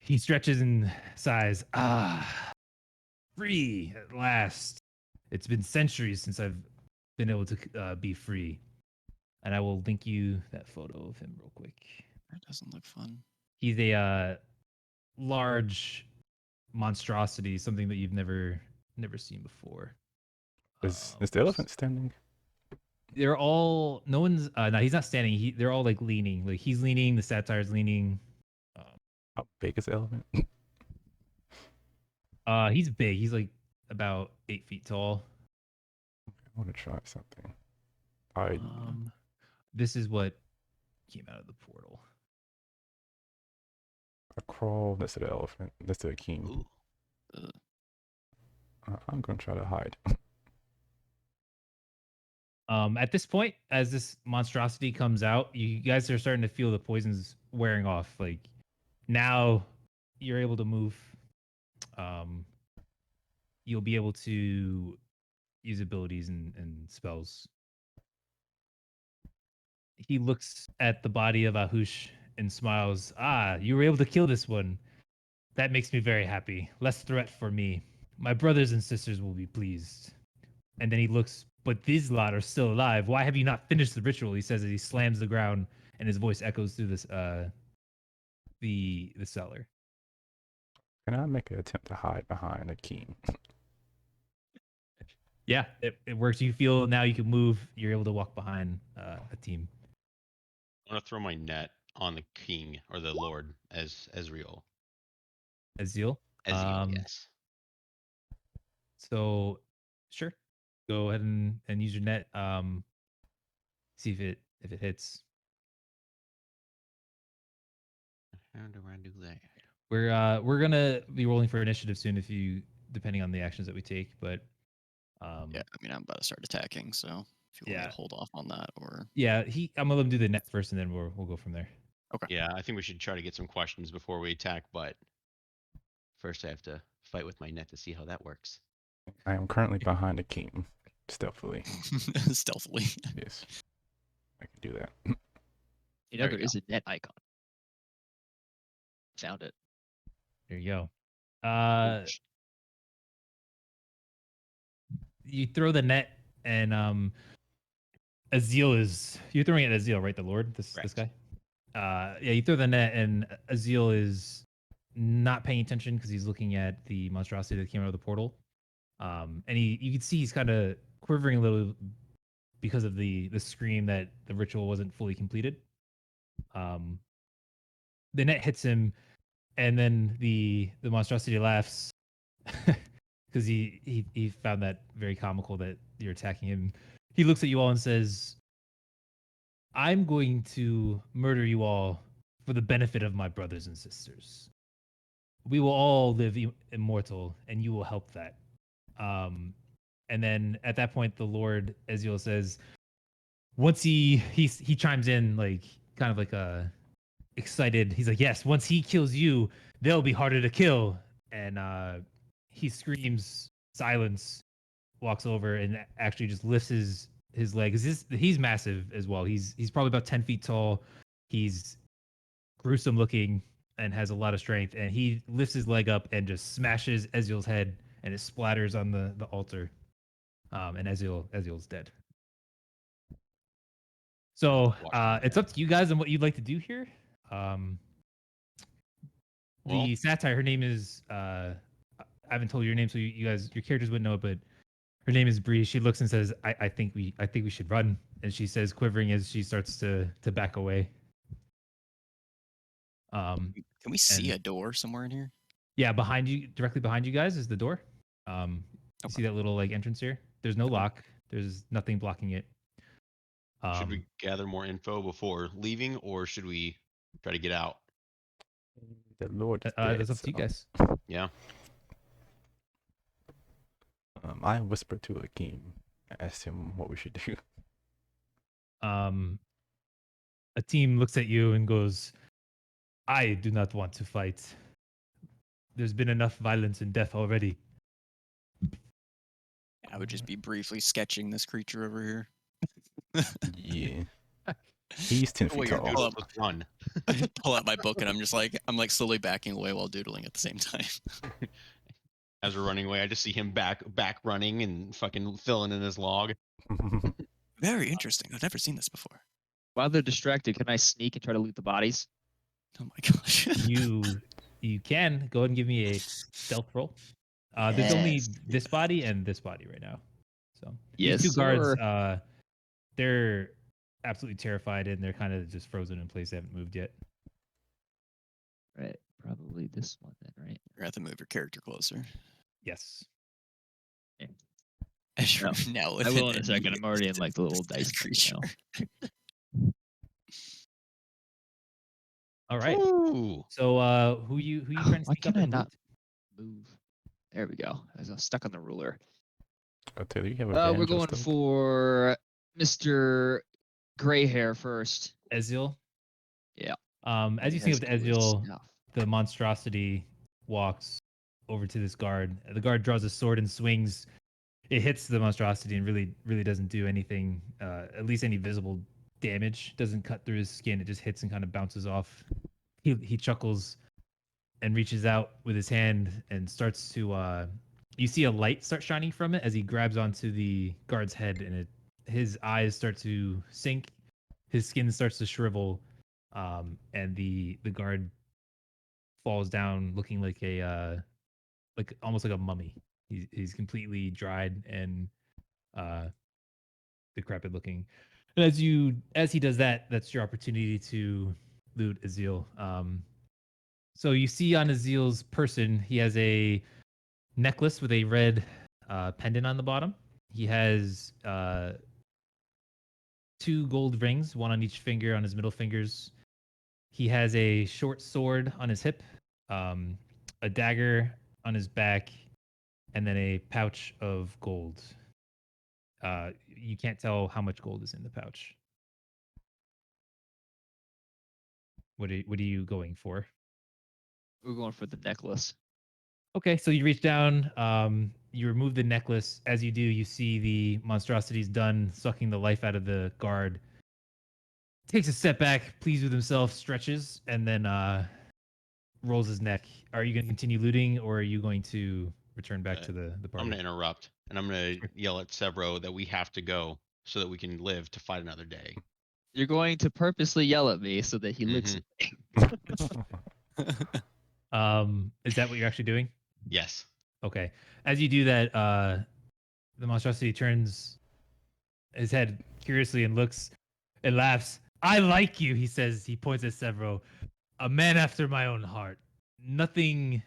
[SPEAKER 1] He stretches and sighs. Free at last. It's been centuries since I've been able to be free. And I will link you that photo of him real quick.
[SPEAKER 4] That doesn't look fun.
[SPEAKER 1] He's a large monstrosity, something that you've never seen before.
[SPEAKER 3] Is the elephant standing?
[SPEAKER 1] They're all no one's no, he's not standing. They're all like leaning. Like he's leaning, the satire's leaning.
[SPEAKER 3] How big is the elephant?
[SPEAKER 1] He's big. He's like about 8 feet tall.
[SPEAKER 3] I want to try something. I
[SPEAKER 1] This is what came out of the portal.
[SPEAKER 3] crawl next to the elephant. Next to the Keem.
[SPEAKER 6] Ooh.
[SPEAKER 3] I'm gonna try to hide.
[SPEAKER 1] At this point, as this monstrosity comes out, you guys are starting to feel the poisons wearing off. Like now, you're able to move. you'll be able to use abilities and spells. He looks at the body of Ahush and smiles. Ah, you were able to kill this one. That makes me very happy. Less threat for me. My brothers and sisters will be pleased. And then he looks, but these lot are still alive. Why have you not finished the ritual? He says as he slams the ground and his voice echoes through this the cellar.
[SPEAKER 3] Can I make an attempt to hide behind a key?
[SPEAKER 1] Yeah, it works. You feel now you can move. You're able to walk behind a team.
[SPEAKER 6] I'm gonna throw my net on the king or the lord as Ezreal.
[SPEAKER 1] Azil.
[SPEAKER 6] Ezreal, yes.
[SPEAKER 1] So, sure. Go ahead and use your net. See if it hits.
[SPEAKER 6] How do I do that?
[SPEAKER 1] We're gonna be rolling for initiative soon if you depending on the actions that we take, but
[SPEAKER 4] Yeah, I mean, I'm about to start attacking, so if you want me
[SPEAKER 1] Yeah.
[SPEAKER 4] to hold off on that, or
[SPEAKER 1] yeah, I'm gonna let him do the net first and then we'll go from there.
[SPEAKER 6] Yeah, I think we should try to get some questions before we attack, but first I have to fight with my net to see how that works.
[SPEAKER 3] I am currently behind a key, stealthily.
[SPEAKER 4] stealthily.
[SPEAKER 3] Yes, I can do that.
[SPEAKER 7] You know,
[SPEAKER 6] There you
[SPEAKER 7] there is a net icon. Found it.
[SPEAKER 1] There you go.
[SPEAKER 6] Oh,
[SPEAKER 1] You throw the net and Azil is you're throwing it at Azil, right? The Lord, this guy. Yeah, you throw the net and Azil is not paying attention because he's looking at the monstrosity that came out of the portal. And you can see he's kind of quivering a little because of the scream that the ritual wasn't fully completed. The net hits him, and then the monstrosity laughs because he found that very comical that you're attacking him. He looks at you all and says, "I'm going to murder you all for the benefit of my brothers and sisters. We will all live immortal, and you will help that." And then at that point, the Lord Ezreal says, once he chimes in like kind of like a excited. He's like, "Yes, once he kills you, they'll be harder to kill." And he screams, silence, walks over and actually just lifts his leg. He's massive as well. He's probably about 10 feet tall. He's gruesome looking and has a lot of strength. And he lifts his leg up and just smashes Ezreal's head, and it splatters on the altar. And Ezreal's dead. So it's up to you guys on what you'd like to do here. The satire, her name is I haven't told you your name, so you guys, your characters wouldn't know it, but her name is Bree. She looks and says, I think we should run. And she says, quivering as she starts to back away.
[SPEAKER 4] Can we see a door somewhere in here?
[SPEAKER 1] Yeah, behind you, directly behind you guys is the door. You see that little like entrance here? There's no lock. There's nothing blocking it.
[SPEAKER 6] Should we gather more info before leaving, or should we try to get out?
[SPEAKER 3] The Lord is dead,
[SPEAKER 1] that's up to you
[SPEAKER 3] so,
[SPEAKER 1] guys.
[SPEAKER 6] Yeah.
[SPEAKER 3] I whispered to Akeem, asked him what we should do.
[SPEAKER 1] A team looks at you and goes, "I do not want to fight. There's been enough violence and death already."
[SPEAKER 4] I would just be briefly sketching this creature over here.
[SPEAKER 3] Yeah. He's 10 feet
[SPEAKER 6] What you're
[SPEAKER 3] tall.
[SPEAKER 6] doing is run.
[SPEAKER 4] Pull out my book and I'm like slowly backing away while doodling at the same time.
[SPEAKER 6] As we're running away, I just see him back running and fucking filling in his log.
[SPEAKER 4] Very interesting. I've never seen this before.
[SPEAKER 7] While they're distracted, can I sneak and try to loot the bodies?
[SPEAKER 4] Oh my gosh.
[SPEAKER 1] You can go ahead and give me a stealth roll. There's only
[SPEAKER 7] Yes.
[SPEAKER 1] this body and this body right now. So
[SPEAKER 7] Yes,
[SPEAKER 1] these two guards,
[SPEAKER 7] sir.
[SPEAKER 1] they're absolutely terrified and they're kind of just frozen in place. They haven't moved yet.
[SPEAKER 7] Right, probably this one then, right?
[SPEAKER 4] You're gonna have to move your character closer.
[SPEAKER 1] Yes.
[SPEAKER 4] As you're
[SPEAKER 7] No,
[SPEAKER 4] now
[SPEAKER 7] I will in a second. I'm already in like the little dice
[SPEAKER 4] creature.
[SPEAKER 7] now.
[SPEAKER 1] All right.
[SPEAKER 6] Ooh.
[SPEAKER 1] So who you trying to
[SPEAKER 7] Why
[SPEAKER 1] sneak up
[SPEAKER 7] can I
[SPEAKER 1] and
[SPEAKER 7] not
[SPEAKER 1] loot?
[SPEAKER 7] move? There we go. I was stuck on the ruler.
[SPEAKER 3] Oh, Taylor, you have a
[SPEAKER 7] We're going for Mr. Gray Hair first.
[SPEAKER 1] Ezreal.
[SPEAKER 7] Yeah.
[SPEAKER 1] As you sneak up to Ezreal, the monstrosity walks over to this guard. The guard draws a sword and swings. It hits the monstrosity and really doesn't do anything, at least any visible damage. Doesn't cut through his skin. It just hits and kind of bounces off. He chuckles and reaches out with his hand and starts to. You see a light start shining from it as he grabs onto the guard's head, and his eyes start to sink. His skin starts to shrivel, and the guard falls down, looking like almost like a mummy. He's completely dried and uh, decrepit looking. And as he does that, that's your opportunity to loot Azil. So you see on Azil's person, he has a necklace with a red pendant on the bottom. He has 2 gold rings, one on each finger on his middle fingers. He has a short sword on his hip, a dagger on his back, and then a pouch of gold. You can't tell how much gold is in the pouch. What are you going for?
[SPEAKER 7] We're going for the necklace.
[SPEAKER 1] Okay, so you reach down, you remove the necklace. As you do, you see the monstrosity's done sucking the life out of the guard. Takes a step back, pleased with himself, stretches, and then rolls his neck. Are you going to continue looting, or are you going to return back to the
[SPEAKER 6] I'm
[SPEAKER 1] party?
[SPEAKER 6] gonna interrupt, and I'm gonna yell at Severo that we have to go so that we can live to fight another day.
[SPEAKER 7] You're going to purposely yell at me so that he licks me.
[SPEAKER 1] Is that what you're actually doing?
[SPEAKER 6] Yes.
[SPEAKER 1] Okay. As you do that, the monstrosity turns his head curiously and looks and laughs. I like you, he says. He points at Severo. A man after my own heart. Nothing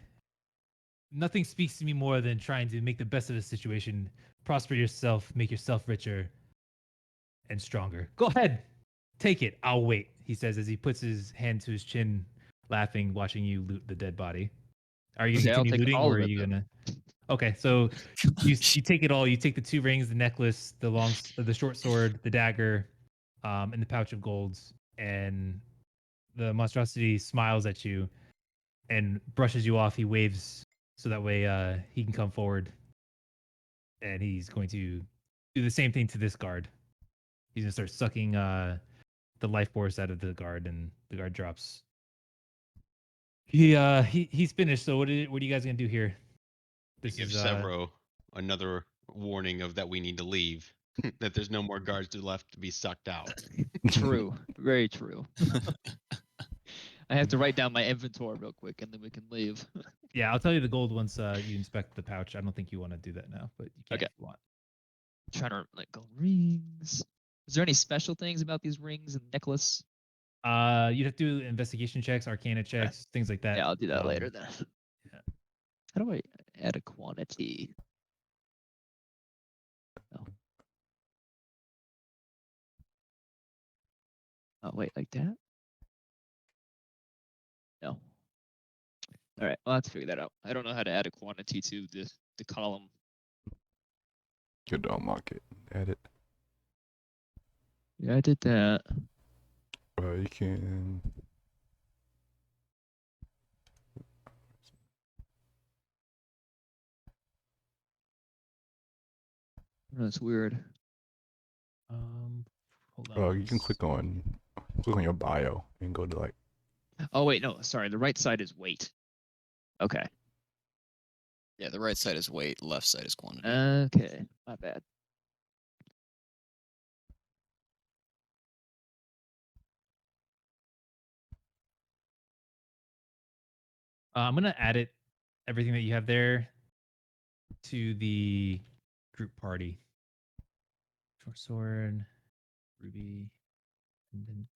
[SPEAKER 1] speaks to me more than trying to make the best of a situation, prosper yourself, make yourself richer and stronger. Go ahead. Take it. I'll wait, he says as he puts his hand to his chin, laughing, watching you loot the dead body. Are you
[SPEAKER 7] Okay,
[SPEAKER 1] going to
[SPEAKER 7] I'll
[SPEAKER 1] continue
[SPEAKER 7] take
[SPEAKER 1] looting,
[SPEAKER 7] all
[SPEAKER 1] or are
[SPEAKER 7] of it
[SPEAKER 1] you
[SPEAKER 7] then.
[SPEAKER 1] going to? Okay, so you take it all. You take the 2 rings, the necklace, the short sword, the dagger, and the pouch of golds. And the monstrosity smiles at you and brushes you off. He waves so that way he can come forward, and he's going to do the same thing to this guard. He's gonna start sucking the life force out of the guard, and the guard drops. He's finished. So what are you guys gonna do here?
[SPEAKER 6] We
[SPEAKER 1] This
[SPEAKER 6] give
[SPEAKER 1] is
[SPEAKER 6] Severo another warning of that we need to leave. That there's no more guards left to be sucked out.
[SPEAKER 7] True. Very true. I have to write down my inventory real quick and then we can leave.
[SPEAKER 1] yeah. I'll tell you the gold once you inspect the pouch. I don't think you want to do that now, but you can
[SPEAKER 7] Okay.
[SPEAKER 1] if you want.
[SPEAKER 7] Trying to like gold rings. Is there any special things about these rings and necklace?
[SPEAKER 1] You'd have to do investigation checks, arcana checks, things like that.
[SPEAKER 7] Yeah, I'll do that later then.
[SPEAKER 1] yeah.
[SPEAKER 7] How do I add a quantity? Oh. Oh wait, like that? No. All right, I'll have to figure that out. I don't know how to add a quantity to the column.
[SPEAKER 3] Good to unlock it. Add it.
[SPEAKER 7] Yeah, I did that.
[SPEAKER 3] You can.
[SPEAKER 7] That's weird.
[SPEAKER 1] Hold on.
[SPEAKER 3] You can click on your bio and go to like.
[SPEAKER 7] Oh wait, no, sorry. The right side is weight. Okay.
[SPEAKER 4] Yeah, the right side is weight, left side is quantity.
[SPEAKER 7] Okay, my bad.
[SPEAKER 1] I'm gonna add everything that you have there to the group party. Short sword, ruby, and then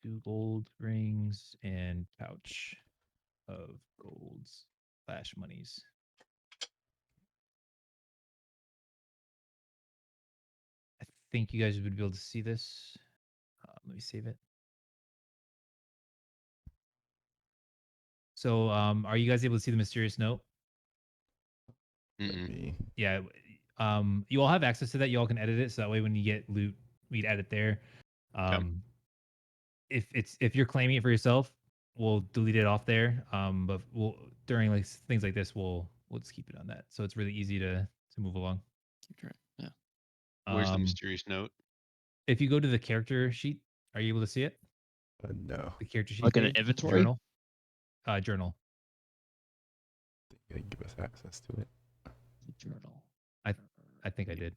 [SPEAKER 1] 2 gold rings and pouch of golds / monies. I think you guys would be able to see this. Let me save it. So, are you guys able to see the mysterious note?
[SPEAKER 6] Mm-mm.
[SPEAKER 1] Yeah. You all have access to that. You all can edit it, so that way when you get loot, we'd add it there. If you're claiming it for yourself, we'll delete it off there. But we'll during like things like this, we'll just keep it on that. So it's really easy to move along.
[SPEAKER 4] Yeah.
[SPEAKER 6] Where's the
[SPEAKER 1] Um,
[SPEAKER 6] mysterious note?
[SPEAKER 1] if you go to the character sheet, are you able to see it?
[SPEAKER 3] No.
[SPEAKER 1] The character sheet
[SPEAKER 7] Like an
[SPEAKER 1] page?
[SPEAKER 7] inventory?
[SPEAKER 1] Journal. Journal.
[SPEAKER 3] Yeah, give us access to it.
[SPEAKER 7] Journal.
[SPEAKER 1] I think I did.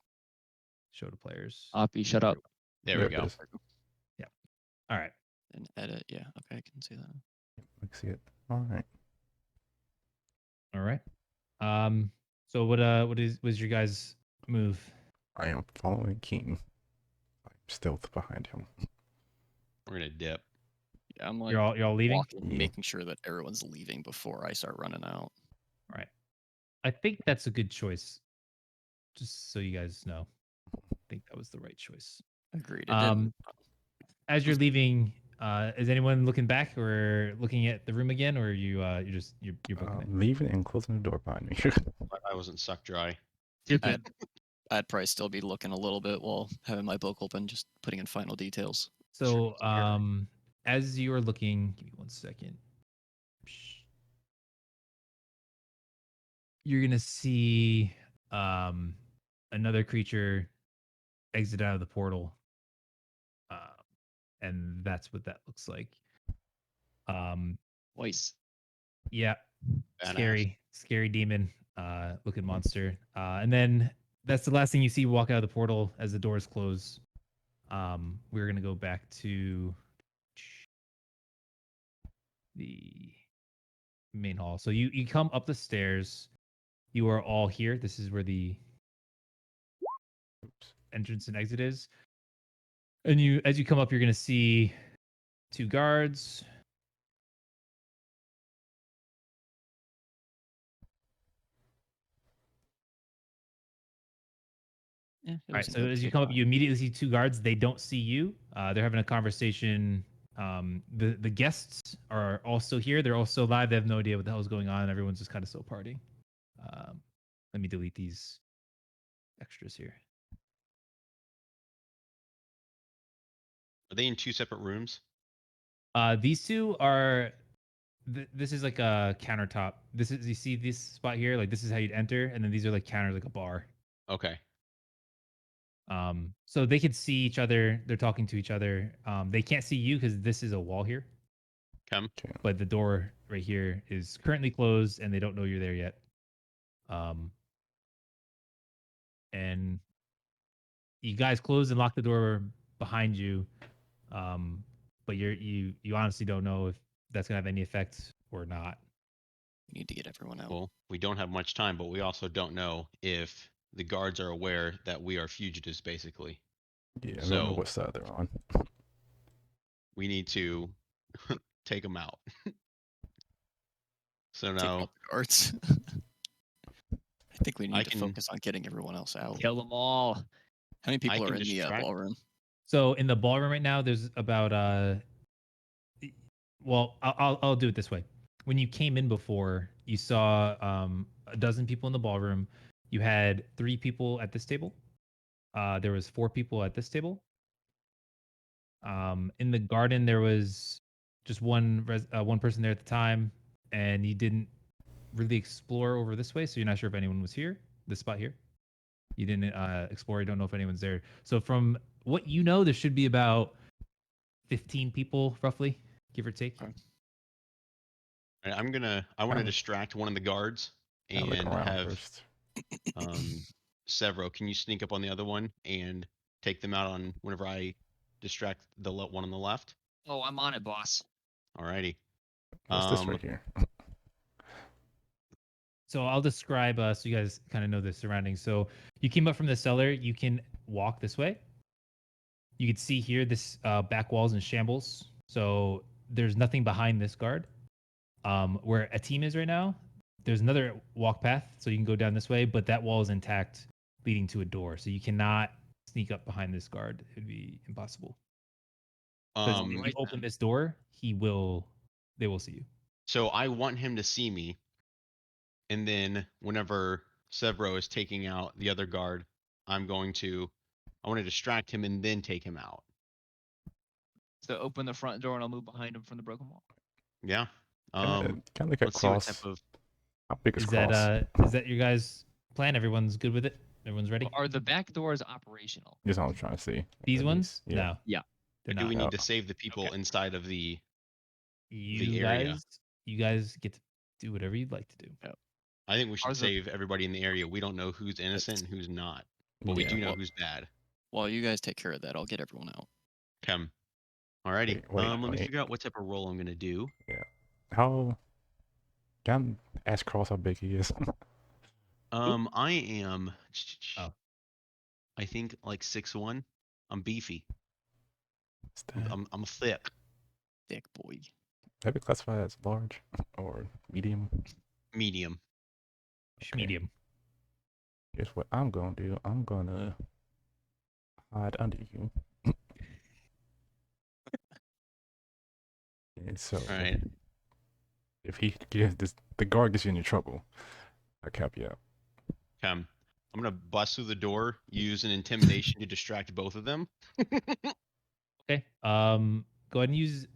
[SPEAKER 1] Show to players.
[SPEAKER 7] Oppie, shut up.
[SPEAKER 6] There we
[SPEAKER 3] it
[SPEAKER 6] go.
[SPEAKER 3] is.
[SPEAKER 1] All right.
[SPEAKER 4] And edit. Yeah. Okay, I can see that.
[SPEAKER 3] I can see it. All right.
[SPEAKER 1] All right. So what was your guys' move?
[SPEAKER 3] I am following King. I'm stealth behind him.
[SPEAKER 6] We're gonna dip.
[SPEAKER 4] Yeah, I'm like
[SPEAKER 1] You're all leaving?
[SPEAKER 4] walking,
[SPEAKER 3] Yeah.
[SPEAKER 4] making sure that everyone's leaving before I start running out.
[SPEAKER 1] All right. I think that's a good choice. Just so you guys know. I think that was the right choice.
[SPEAKER 4] Agreed. It
[SPEAKER 1] Um,
[SPEAKER 4] didn't.
[SPEAKER 1] as you're leaving, is anyone looking back or looking at the room again, or you're booking it?
[SPEAKER 3] Leaving and closing the door behind me.
[SPEAKER 6] I wasn't sucked dry.
[SPEAKER 7] Stupid.
[SPEAKER 4] I'd probably still be looking a little bit while having my book open, just putting in final details.
[SPEAKER 1] So
[SPEAKER 6] Sure.
[SPEAKER 1] as you are looking, give me 1 second. You're gonna see another creature exit out of the portal. And that's what that looks like.
[SPEAKER 7] Voice.
[SPEAKER 1] Yeah,
[SPEAKER 6] Badass.
[SPEAKER 1] scary demon looking monster. And then that's the last thing you see walk out of the portal as the doors close. We're gonna go back to the main hall. So you come up the stairs. You are all here. This is where the entrance and exit is. And as you come up, you're gonna see 2 guards.
[SPEAKER 4] Yeah,
[SPEAKER 1] All right. So as you come up, you immediately see 2 guards. They don't see you. They're having a conversation. The guests are also here. They're also live. They have no idea what the hell is going on. Everyone's just kind of still partying. Let me delete these extras here.
[SPEAKER 6] Are they in 2 separate rooms?
[SPEAKER 1] These 2 are. This is like a countertop. This is you see this spot here. Like this is how you'd enter, and then these are like counters, like a bar.
[SPEAKER 6] Okay.
[SPEAKER 1] So they can see each other. They're talking to each other. They can't see you because this is a wall here.
[SPEAKER 6] Come.
[SPEAKER 1] But the door right here is currently closed, and they don't know you're there yet. And you guys close and lock the door behind you. But you honestly don't know if that's gonna have any effect or not.
[SPEAKER 4] We need to get everyone out.
[SPEAKER 6] Well, we don't have much time, but we also don't know if the guards are aware that we are fugitives, basically.
[SPEAKER 3] Yeah, I
[SPEAKER 6] So-
[SPEAKER 3] don't know what side they're on.
[SPEAKER 6] We need to take them out. So
[SPEAKER 4] Take
[SPEAKER 6] now,
[SPEAKER 4] out the guards. I think we need
[SPEAKER 6] I
[SPEAKER 4] to
[SPEAKER 6] can-
[SPEAKER 4] focus on getting everyone else out.
[SPEAKER 7] Kill them all.
[SPEAKER 4] How many people
[SPEAKER 6] can
[SPEAKER 4] are in the
[SPEAKER 6] distract-
[SPEAKER 4] ballroom?
[SPEAKER 1] So in the ballroom right now, there's about well, I'll do it this way. When you came in before, you saw a dozen people in the ballroom. You had 3 people at this table. There was 4 people at this table. In the garden, there was just one person there at the time, and you didn't really explore over this way, so you're not sure if anyone was here. This spot here, you didn't explore. You don't know if anyone's there. So from what you know, there should be about 15 people, roughly, give or take.
[SPEAKER 4] Okay.
[SPEAKER 6] I want to distract one of the guards
[SPEAKER 3] I'll look
[SPEAKER 6] and
[SPEAKER 3] around
[SPEAKER 6] have
[SPEAKER 3] first.
[SPEAKER 6] Severo. Can you sneak up on the other one and take them out on whenever I distract the one on the left?
[SPEAKER 7] Oh, I'm on it, boss.
[SPEAKER 6] Alrighty.
[SPEAKER 3] What's this right here?
[SPEAKER 1] So I'll describe so you guys kind of know the surroundings. So you came up from the cellar. You can walk this way. You can see here this back wall's in shambles. So there's nothing behind this guard. Where a team is right now, there's another walk path, so you can go down this way, but that wall is intact, leading to a door. So you cannot sneak up behind this guard. It'd be impossible. Because if you
[SPEAKER 7] Right
[SPEAKER 1] open
[SPEAKER 7] then.
[SPEAKER 1] this door, they will see you.
[SPEAKER 6] So I want him to see me, and then whenever Severo is taking out the other guard, I want to distract him and then take him out.
[SPEAKER 7] So open the front door and I'll move behind him from the broken wall.
[SPEAKER 6] Yeah.
[SPEAKER 3] Kind of look at
[SPEAKER 6] Let's see what type
[SPEAKER 3] Cross.
[SPEAKER 6] of.
[SPEAKER 3] How big is
[SPEAKER 1] Is
[SPEAKER 3] Cross?
[SPEAKER 1] that your guys' plan? Everyone's good with it? Everyone's ready?
[SPEAKER 7] Are the back doors operational?
[SPEAKER 3] That's what I'm trying to see.
[SPEAKER 1] These
[SPEAKER 3] at
[SPEAKER 1] ones?
[SPEAKER 3] least. Yeah.
[SPEAKER 1] No.
[SPEAKER 7] Yeah.
[SPEAKER 1] They're
[SPEAKER 6] Do we
[SPEAKER 1] not.
[SPEAKER 6] need to save the people
[SPEAKER 7] Okay.
[SPEAKER 6] inside of the
[SPEAKER 1] You
[SPEAKER 6] area?
[SPEAKER 1] guys get to do whatever you'd like to do.
[SPEAKER 6] I think we should
[SPEAKER 7] Are the-
[SPEAKER 6] save everybody in the area. We don't know who's innocent and who's not, but we
[SPEAKER 3] Yeah.
[SPEAKER 6] do know
[SPEAKER 4] well-
[SPEAKER 6] who's bad.
[SPEAKER 4] While you guys take care of that, I'll get everyone out.
[SPEAKER 6] Alrighty. Let me
[SPEAKER 3] Wait.
[SPEAKER 6] figure out what type of roll I'm gonna do.
[SPEAKER 3] How? Can I ask Cross how big he is?
[SPEAKER 6] I am.
[SPEAKER 1] Oh.
[SPEAKER 6] I think like 6'1". I'm beefy.
[SPEAKER 3] Is that,
[SPEAKER 6] I'm thick.
[SPEAKER 4] Thick boy.
[SPEAKER 3] that be classified as large or medium?
[SPEAKER 6] Medium.
[SPEAKER 1] Medium.
[SPEAKER 3] Here's what I'm gonna do. I'm gonna hide under you. And so,
[SPEAKER 6] All right.
[SPEAKER 3] if he gets this, the guard gets you into trouble. I cap you out.
[SPEAKER 6] I'm gonna bust through the door, use an intimidation to distract both of them.
[SPEAKER 1] Okay. Go ahead and use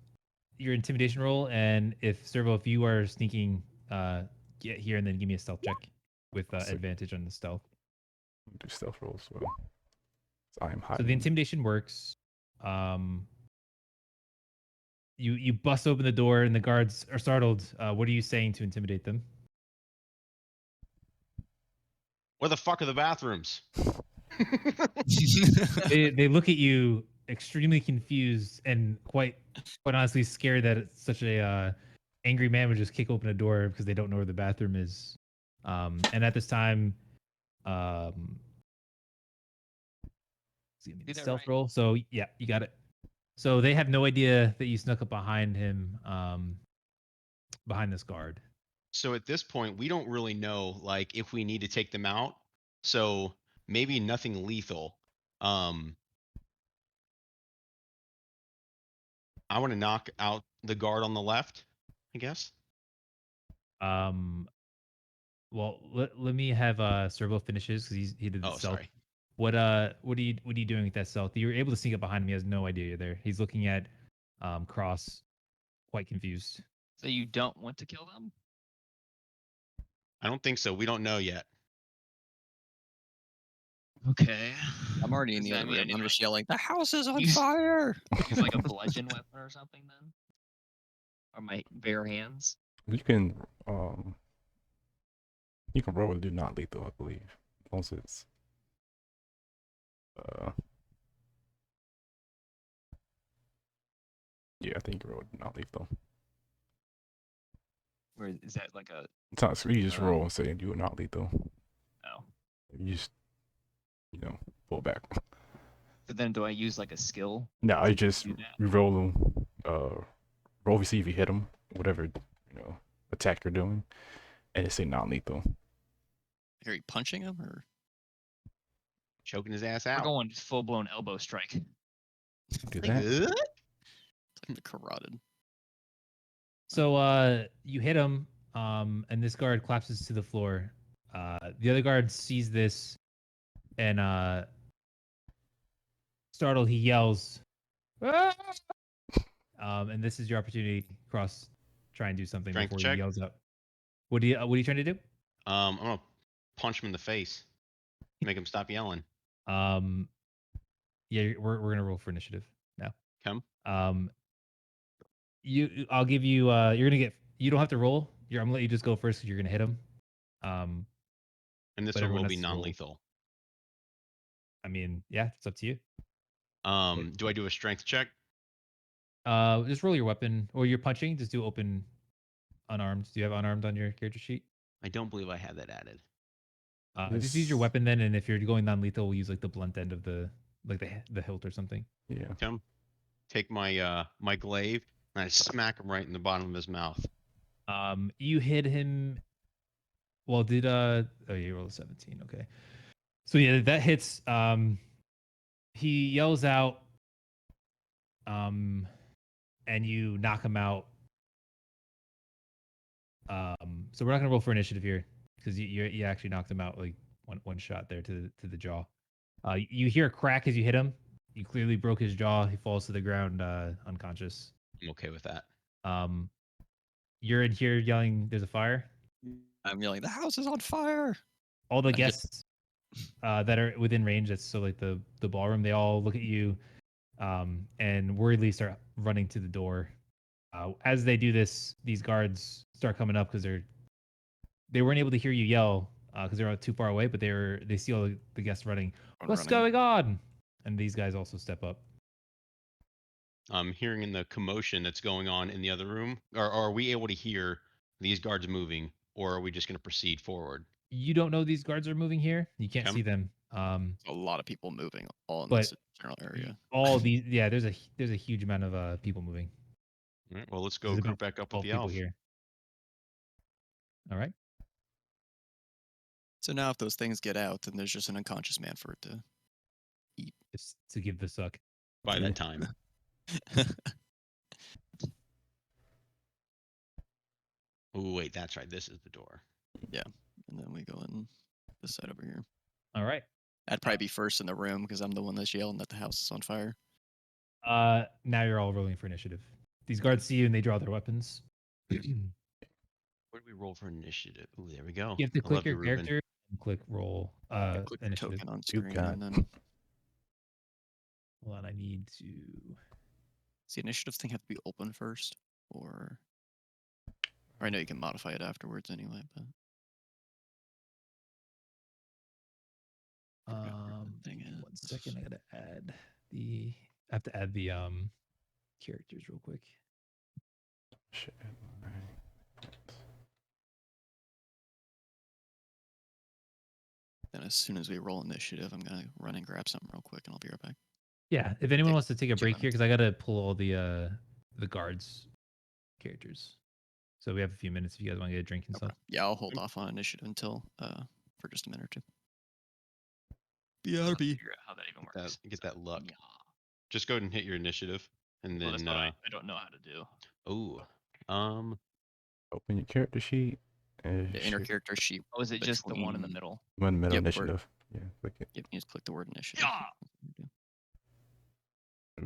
[SPEAKER 1] your intimidation roll, and if you are sneaking, get here and then give me a stealth check with
[SPEAKER 3] Sick.
[SPEAKER 1] advantage on the stealth.
[SPEAKER 3] Do stealth rolls. So I am
[SPEAKER 1] So
[SPEAKER 3] hiding.
[SPEAKER 1] the intimidation works. You bust open the door and the guards are startled. What are you saying to intimidate them?
[SPEAKER 6] Where the fuck are the bathrooms?
[SPEAKER 1] They look at you extremely confused and quite honestly scared that such a angry man would just kick open a door because they don't know where the bathroom is. And at this time,
[SPEAKER 7] Do that
[SPEAKER 1] stealth
[SPEAKER 7] right.
[SPEAKER 1] roll. So yeah, you got it. So they have no idea that you snuck up behind him, behind this guard.
[SPEAKER 6] So at this point, we don't really know like if we need to take them out. So maybe nothing lethal. I want to knock out the guard on the left, I guess.
[SPEAKER 1] Well, let me have Servo finishes because he did the
[SPEAKER 6] Oh,
[SPEAKER 1] stealth.
[SPEAKER 6] sorry.
[SPEAKER 1] What are you doing with that stealth? You were able to sneak up behind him. He has no idea you're there. He's looking at Cross, quite confused.
[SPEAKER 7] So you don't want to kill them?
[SPEAKER 6] I don't think so. We don't know yet.
[SPEAKER 7] Okay.
[SPEAKER 4] I'm already in
[SPEAKER 7] Does
[SPEAKER 4] the
[SPEAKER 7] that
[SPEAKER 4] other
[SPEAKER 7] mean I
[SPEAKER 4] room.
[SPEAKER 7] need
[SPEAKER 4] I'm
[SPEAKER 7] to,
[SPEAKER 4] just
[SPEAKER 7] like,
[SPEAKER 4] yelling, "The house is on
[SPEAKER 7] use-
[SPEAKER 4] fire!"
[SPEAKER 7] use like a bludgeon weapon or something then? Or my bare hands?
[SPEAKER 3] You can roll with do not lethal, I believe. As long as it's yeah, I think you can roll with not lethal.
[SPEAKER 7] Or is that like a
[SPEAKER 3] It's not, you just
[SPEAKER 7] Uh,
[SPEAKER 3] roll and say do not lethal.
[SPEAKER 7] oh?
[SPEAKER 3] You just pull back.
[SPEAKER 7] So then do I use like a skill?
[SPEAKER 3] No, I just
[SPEAKER 7] do that?
[SPEAKER 3] roll roll to see if you hit him, whatever attack you're doing, and it's say non lethal.
[SPEAKER 4] Are you punching him or?
[SPEAKER 6] Choking his ass
[SPEAKER 7] We're
[SPEAKER 6] out.
[SPEAKER 7] going full blown elbow strike.
[SPEAKER 3] Do
[SPEAKER 6] Like,
[SPEAKER 3] that.
[SPEAKER 4] Like the carotid.
[SPEAKER 1] So you hit him, and this guard collapses to the floor. The other guard sees this, and startled, he yells, "Ah!" And this is your opportunity, Cross. Try and do something
[SPEAKER 6] Strength
[SPEAKER 1] before
[SPEAKER 6] check?
[SPEAKER 1] he yells out. What are you trying to do?
[SPEAKER 6] I'm gonna punch him in the face. Make him stop yelling.
[SPEAKER 1] Yeah, we're gonna roll for initiative now.
[SPEAKER 6] Come.
[SPEAKER 1] I'll give you. You're gonna get. You don't have to roll. I'm gonna let you just go first because you're gonna hit him.
[SPEAKER 6] And this
[SPEAKER 1] But
[SPEAKER 6] one
[SPEAKER 1] everyone
[SPEAKER 6] will be
[SPEAKER 1] has to roll.
[SPEAKER 6] non-lethal.
[SPEAKER 1] I mean, yeah, it's up to you.
[SPEAKER 6] Do I do a strength check?
[SPEAKER 1] Just roll your weapon or you're punching. Just do open unarmed. Do you have unarmed on your character sheet?
[SPEAKER 6] I don't believe I have that added.
[SPEAKER 1] Just use your
[SPEAKER 3] This-
[SPEAKER 1] weapon then, and if you're going non-lethal, we'll use like the blunt end of the hilt or something.
[SPEAKER 3] Yeah.
[SPEAKER 6] Come. Take my my glaive and I smack him right in the bottom of his mouth.
[SPEAKER 1] You hit him. Well, did oh, you rolled a 17. Okay, so yeah, that hits. He yells out, and you knock him out. So we're not gonna roll for initiative here because you actually knocked him out like one shot there to the jaw. You hear a crack as you hit him. You clearly broke his jaw. He falls to the ground, unconscious.
[SPEAKER 6] I'm okay with that.
[SPEAKER 1] you're in here yelling, "There's a fire."
[SPEAKER 4] I'm yelling, "The house is on fire!"
[SPEAKER 1] All the
[SPEAKER 4] I just-
[SPEAKER 1] guests that are within range, that's so like the ballroom, they all look at you and worriedly start running to the door. As they do this, these guards start coming up because they weren't able to hear you yell because they're too far away, but they see all the guests running. What's going on? And these guys also step up.
[SPEAKER 6] Hearing in the commotion that's going on in the other room, or are we able to hear these guards moving, or are we just going to proceed forward?
[SPEAKER 1] You don't know these guards are moving here. You can't
[SPEAKER 6] Okay.
[SPEAKER 1] see them.
[SPEAKER 4] A lot of people moving all in
[SPEAKER 1] But
[SPEAKER 4] this general area.
[SPEAKER 1] all these, yeah, there's a huge amount of people moving.
[SPEAKER 6] All right, well, let's go
[SPEAKER 1] There's
[SPEAKER 6] group
[SPEAKER 1] about
[SPEAKER 6] back up with
[SPEAKER 1] 12
[SPEAKER 6] the
[SPEAKER 1] people
[SPEAKER 6] elf.
[SPEAKER 1] here. All right.
[SPEAKER 4] So now if those things get out, then there's just an unconscious man for it to eat.
[SPEAKER 1] Just to give the suck.
[SPEAKER 6] By that time. Oh, wait, that's right. This is the door.
[SPEAKER 4] Yeah. And then we go in this side over here.
[SPEAKER 1] All right.
[SPEAKER 4] I'd probably be first in the room because I'm the one that's yelling that the house is on fire.
[SPEAKER 1] Now you're all rolling for initiative. These guards see you and they draw their weapons.
[SPEAKER 6] Where do we roll for initiative? Ooh, there we go.
[SPEAKER 1] You have to
[SPEAKER 6] I
[SPEAKER 1] click
[SPEAKER 6] love
[SPEAKER 1] your
[SPEAKER 6] you, Ruben.
[SPEAKER 1] character and click roll
[SPEAKER 4] Click the
[SPEAKER 1] initiative.
[SPEAKER 4] token on
[SPEAKER 3] You
[SPEAKER 4] screen
[SPEAKER 3] got
[SPEAKER 4] and then
[SPEAKER 1] Hold on, I need to.
[SPEAKER 4] does the initiative thing have to be open first? Or I know you can modify it afterwards anyway, but forgot where the thing is.
[SPEAKER 1] 1 second, I gotta add the. I have to add the characters real quick.
[SPEAKER 3] Shit.
[SPEAKER 4] Then as soon as we roll initiative, I'm gonna run and grab something real quick and I'll be right back.
[SPEAKER 1] Yeah, if anyone
[SPEAKER 4] Take
[SPEAKER 1] wants to take a
[SPEAKER 4] 2
[SPEAKER 1] break here,
[SPEAKER 4] minutes.
[SPEAKER 1] because I gotta pull all the guards characters. So we have a few minutes if you guys want to get a drink and
[SPEAKER 4] Okay.
[SPEAKER 1] stuff.
[SPEAKER 4] Yeah, I'll hold off on initiative until for just a minute or two.
[SPEAKER 2] I'll have to
[SPEAKER 4] BRB.
[SPEAKER 2] figure out how that even works.
[SPEAKER 6] Get that luck.
[SPEAKER 2] Yeah.
[SPEAKER 6] Just go ahead and hit your initiative, and
[SPEAKER 2] Well, that's
[SPEAKER 6] then.
[SPEAKER 2] what I don't know how to do.
[SPEAKER 3] Open your character sheet.
[SPEAKER 4] The inner character sheet.
[SPEAKER 2] Oh, is it just the one in the
[SPEAKER 4] between-
[SPEAKER 2] middle?
[SPEAKER 3] One middle
[SPEAKER 4] Yep, where-
[SPEAKER 3] initiative. Yeah, click it.
[SPEAKER 4] Yep, you just click the word initiative.
[SPEAKER 2] Yeah.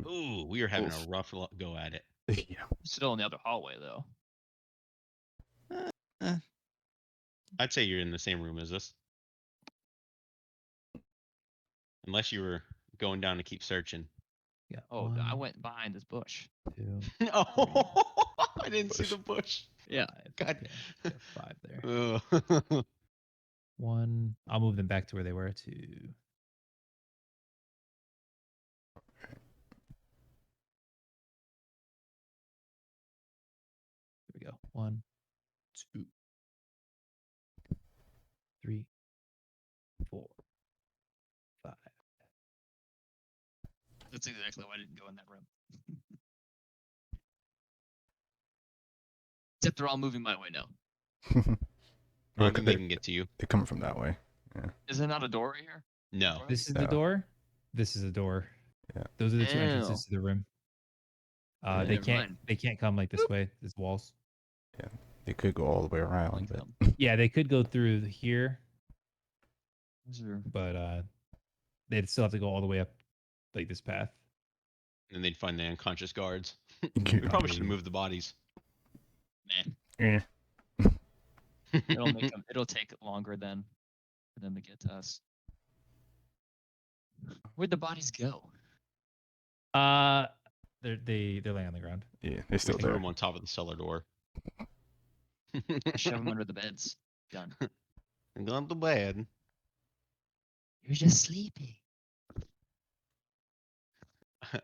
[SPEAKER 6] Ooh, we are having
[SPEAKER 4] Oof.
[SPEAKER 6] a rough go at it.
[SPEAKER 3] Yeah.
[SPEAKER 2] Still in the other hallway though.
[SPEAKER 6] I'd say you're in the same room as us. Unless you were going down to keep searching.
[SPEAKER 1] Yeah.
[SPEAKER 2] Oh, I
[SPEAKER 1] 1,
[SPEAKER 2] went behind this bush.
[SPEAKER 1] 2,
[SPEAKER 6] Oh, I didn't see
[SPEAKER 3] Bush.
[SPEAKER 6] the bush.
[SPEAKER 2] Yeah.
[SPEAKER 1] 5.
[SPEAKER 6] God.
[SPEAKER 1] Okay, we have 5 there.
[SPEAKER 6] Ugh.
[SPEAKER 1] 1. I'll move them back to where they were. 2. Here we go. 1, 2, 3, 4, 5.
[SPEAKER 2] That's exactly why I didn't go in that room. Except they're all moving my way now.
[SPEAKER 6] I don't think they
[SPEAKER 3] They're
[SPEAKER 6] can get to you.
[SPEAKER 3] coming from that way.
[SPEAKER 2] Is there not a door right here?
[SPEAKER 6] No.
[SPEAKER 1] This is the
[SPEAKER 3] Yeah.
[SPEAKER 1] door. This is a door.
[SPEAKER 3] Yeah.
[SPEAKER 1] Those are the 2
[SPEAKER 2] Ew.
[SPEAKER 1] entrances to the room.
[SPEAKER 2] Yeah,
[SPEAKER 1] They
[SPEAKER 2] never
[SPEAKER 1] can't.
[SPEAKER 2] mind.
[SPEAKER 1] They can't come like this way. There's walls.
[SPEAKER 3] They could go all the way around,
[SPEAKER 2] Like
[SPEAKER 3] but
[SPEAKER 2] them.
[SPEAKER 1] Yeah, they could go through here,
[SPEAKER 2] Those are-
[SPEAKER 1] but they'd still have to go all the way up, like this path.
[SPEAKER 6] And they'd find the unconscious guards.
[SPEAKER 3] you
[SPEAKER 6] We
[SPEAKER 3] can't
[SPEAKER 6] probably should have
[SPEAKER 3] really-
[SPEAKER 6] moved the bodies.
[SPEAKER 2] Meh.
[SPEAKER 3] Eh.
[SPEAKER 2] It'll take longer then for them to get to us. Where'd the bodies go?
[SPEAKER 1] They're laying on the ground.
[SPEAKER 3] Yeah, they're
[SPEAKER 6] We
[SPEAKER 3] still
[SPEAKER 6] threw
[SPEAKER 3] there.
[SPEAKER 6] them on top of the cellar door.
[SPEAKER 2] Shove them under the beds. Done.
[SPEAKER 6] And gone to bed.
[SPEAKER 2] You're just sleeping.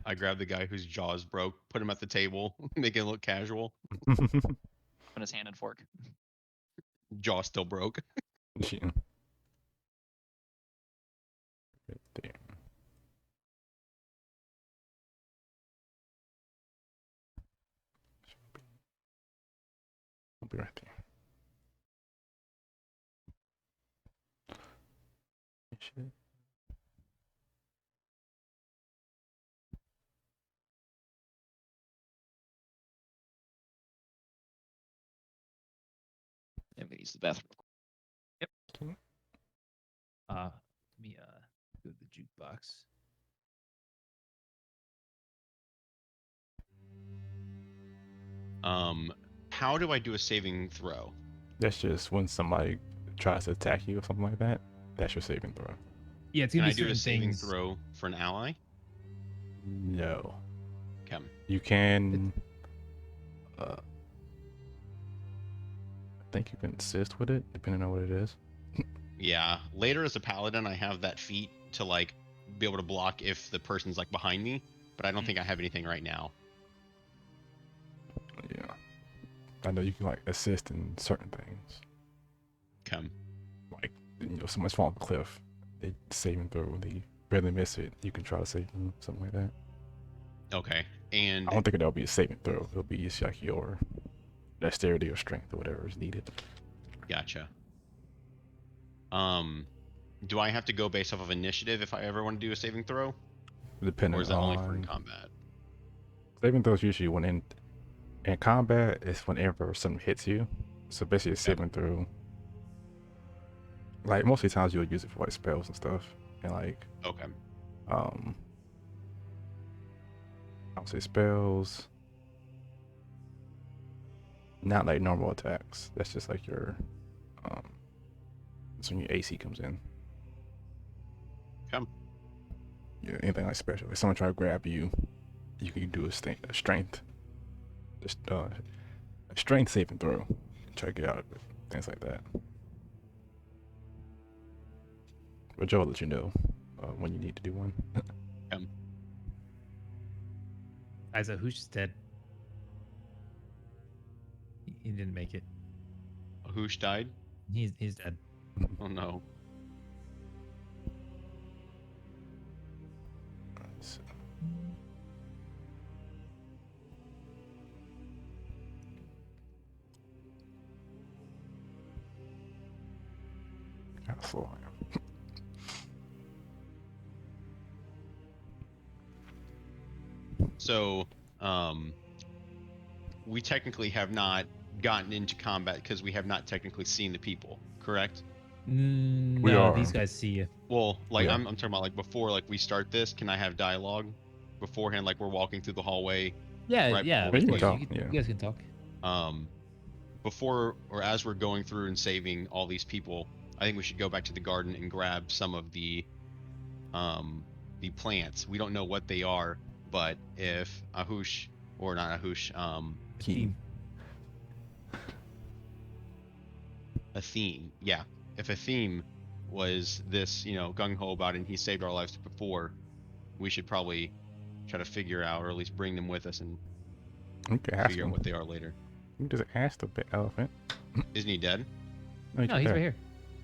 [SPEAKER 6] I grabbed the guy whose jaws broke, put him at the table, make it look casual.
[SPEAKER 2] On his hand and fork.
[SPEAKER 6] Jaw still broke.
[SPEAKER 3] Yeah. Right there. I'll be right there. Shit.
[SPEAKER 2] I'm gonna use the bathroom.
[SPEAKER 1] Let me go to the jukebox.
[SPEAKER 6] how do I do a saving throw?
[SPEAKER 3] That's just when somebody tries to attack you or something like that. That's your saving throw.
[SPEAKER 1] Yeah, it's
[SPEAKER 6] Can
[SPEAKER 1] gonna
[SPEAKER 6] I
[SPEAKER 1] be
[SPEAKER 6] do a
[SPEAKER 1] certain
[SPEAKER 6] saving
[SPEAKER 1] things.
[SPEAKER 6] throw for an ally?
[SPEAKER 3] No.
[SPEAKER 6] Come.
[SPEAKER 3] You can. I think you can assist with it, depending on what it is.
[SPEAKER 6] Yeah. Later as a paladin, I have that feat to like be able to block if the person's like behind me, but I don't think I have anything right now.
[SPEAKER 3] Yeah. I know you can like assist in certain things.
[SPEAKER 6] Come.
[SPEAKER 3] Like, someone's falling off a cliff. They saving throw, they barely miss it. You can try to save them, something like that.
[SPEAKER 6] Okay. And
[SPEAKER 3] I don't think it'll be a saving throw. It'll be just like your dexterity or strength or whatever is needed.
[SPEAKER 6] gotcha. Do I have to go based off of initiative if I ever want to do a saving throw?
[SPEAKER 3] Depending
[SPEAKER 6] Or is that only for in
[SPEAKER 3] on
[SPEAKER 6] combat?
[SPEAKER 3] saving throws, usually when in combat, it's whenever something hits you. So basically, a saving throw. Like most of the times, you'll use it for like spells and stuff, and like
[SPEAKER 6] Okay.
[SPEAKER 3] I would say spells, not like normal attacks. That's just like your that's when your AC comes in.
[SPEAKER 6] Come.
[SPEAKER 3] Yeah, anything like special. If someone try to grab you, you can do a strength, just a strength saving throw, try to get out of it, things like that. But Joe will let you know when you need to do one.
[SPEAKER 6] Come.
[SPEAKER 1] Isaac, who's dead? He didn't make it.
[SPEAKER 6] Whoosh died?
[SPEAKER 1] He's dead.
[SPEAKER 6] Oh no.
[SPEAKER 3] So, kind of slow I am.
[SPEAKER 6] So, we technically have not gotten into combat because we have not technically seen the people, correct?
[SPEAKER 3] We
[SPEAKER 1] No,
[SPEAKER 3] are.
[SPEAKER 1] these guys see you.
[SPEAKER 6] Well, like
[SPEAKER 3] Yeah.
[SPEAKER 6] I'm talking about like before like we start this, can I have dialogue beforehand like we're walking through the hallway?
[SPEAKER 1] Yeah,
[SPEAKER 6] Right
[SPEAKER 1] yeah.
[SPEAKER 6] before
[SPEAKER 1] Of
[SPEAKER 3] we
[SPEAKER 1] course,
[SPEAKER 3] talk,
[SPEAKER 1] you
[SPEAKER 3] yeah.
[SPEAKER 1] guys can talk.
[SPEAKER 6] Before or as we're going through and saving all these people, I think we should go back to the garden and grab some of the plants. We don't know what they are, but if Ahush or not Ahush,
[SPEAKER 3] Keen.
[SPEAKER 6] a theme, yeah. If a theme was this, gung ho about it and he saved our lives before, we should probably try to figure out or at least bring them with us and
[SPEAKER 3] You can ask
[SPEAKER 6] figure
[SPEAKER 3] him.
[SPEAKER 6] out what they are later.
[SPEAKER 3] You just ask the big elephant.
[SPEAKER 6] Isn't he dead?
[SPEAKER 1] No, he's right here.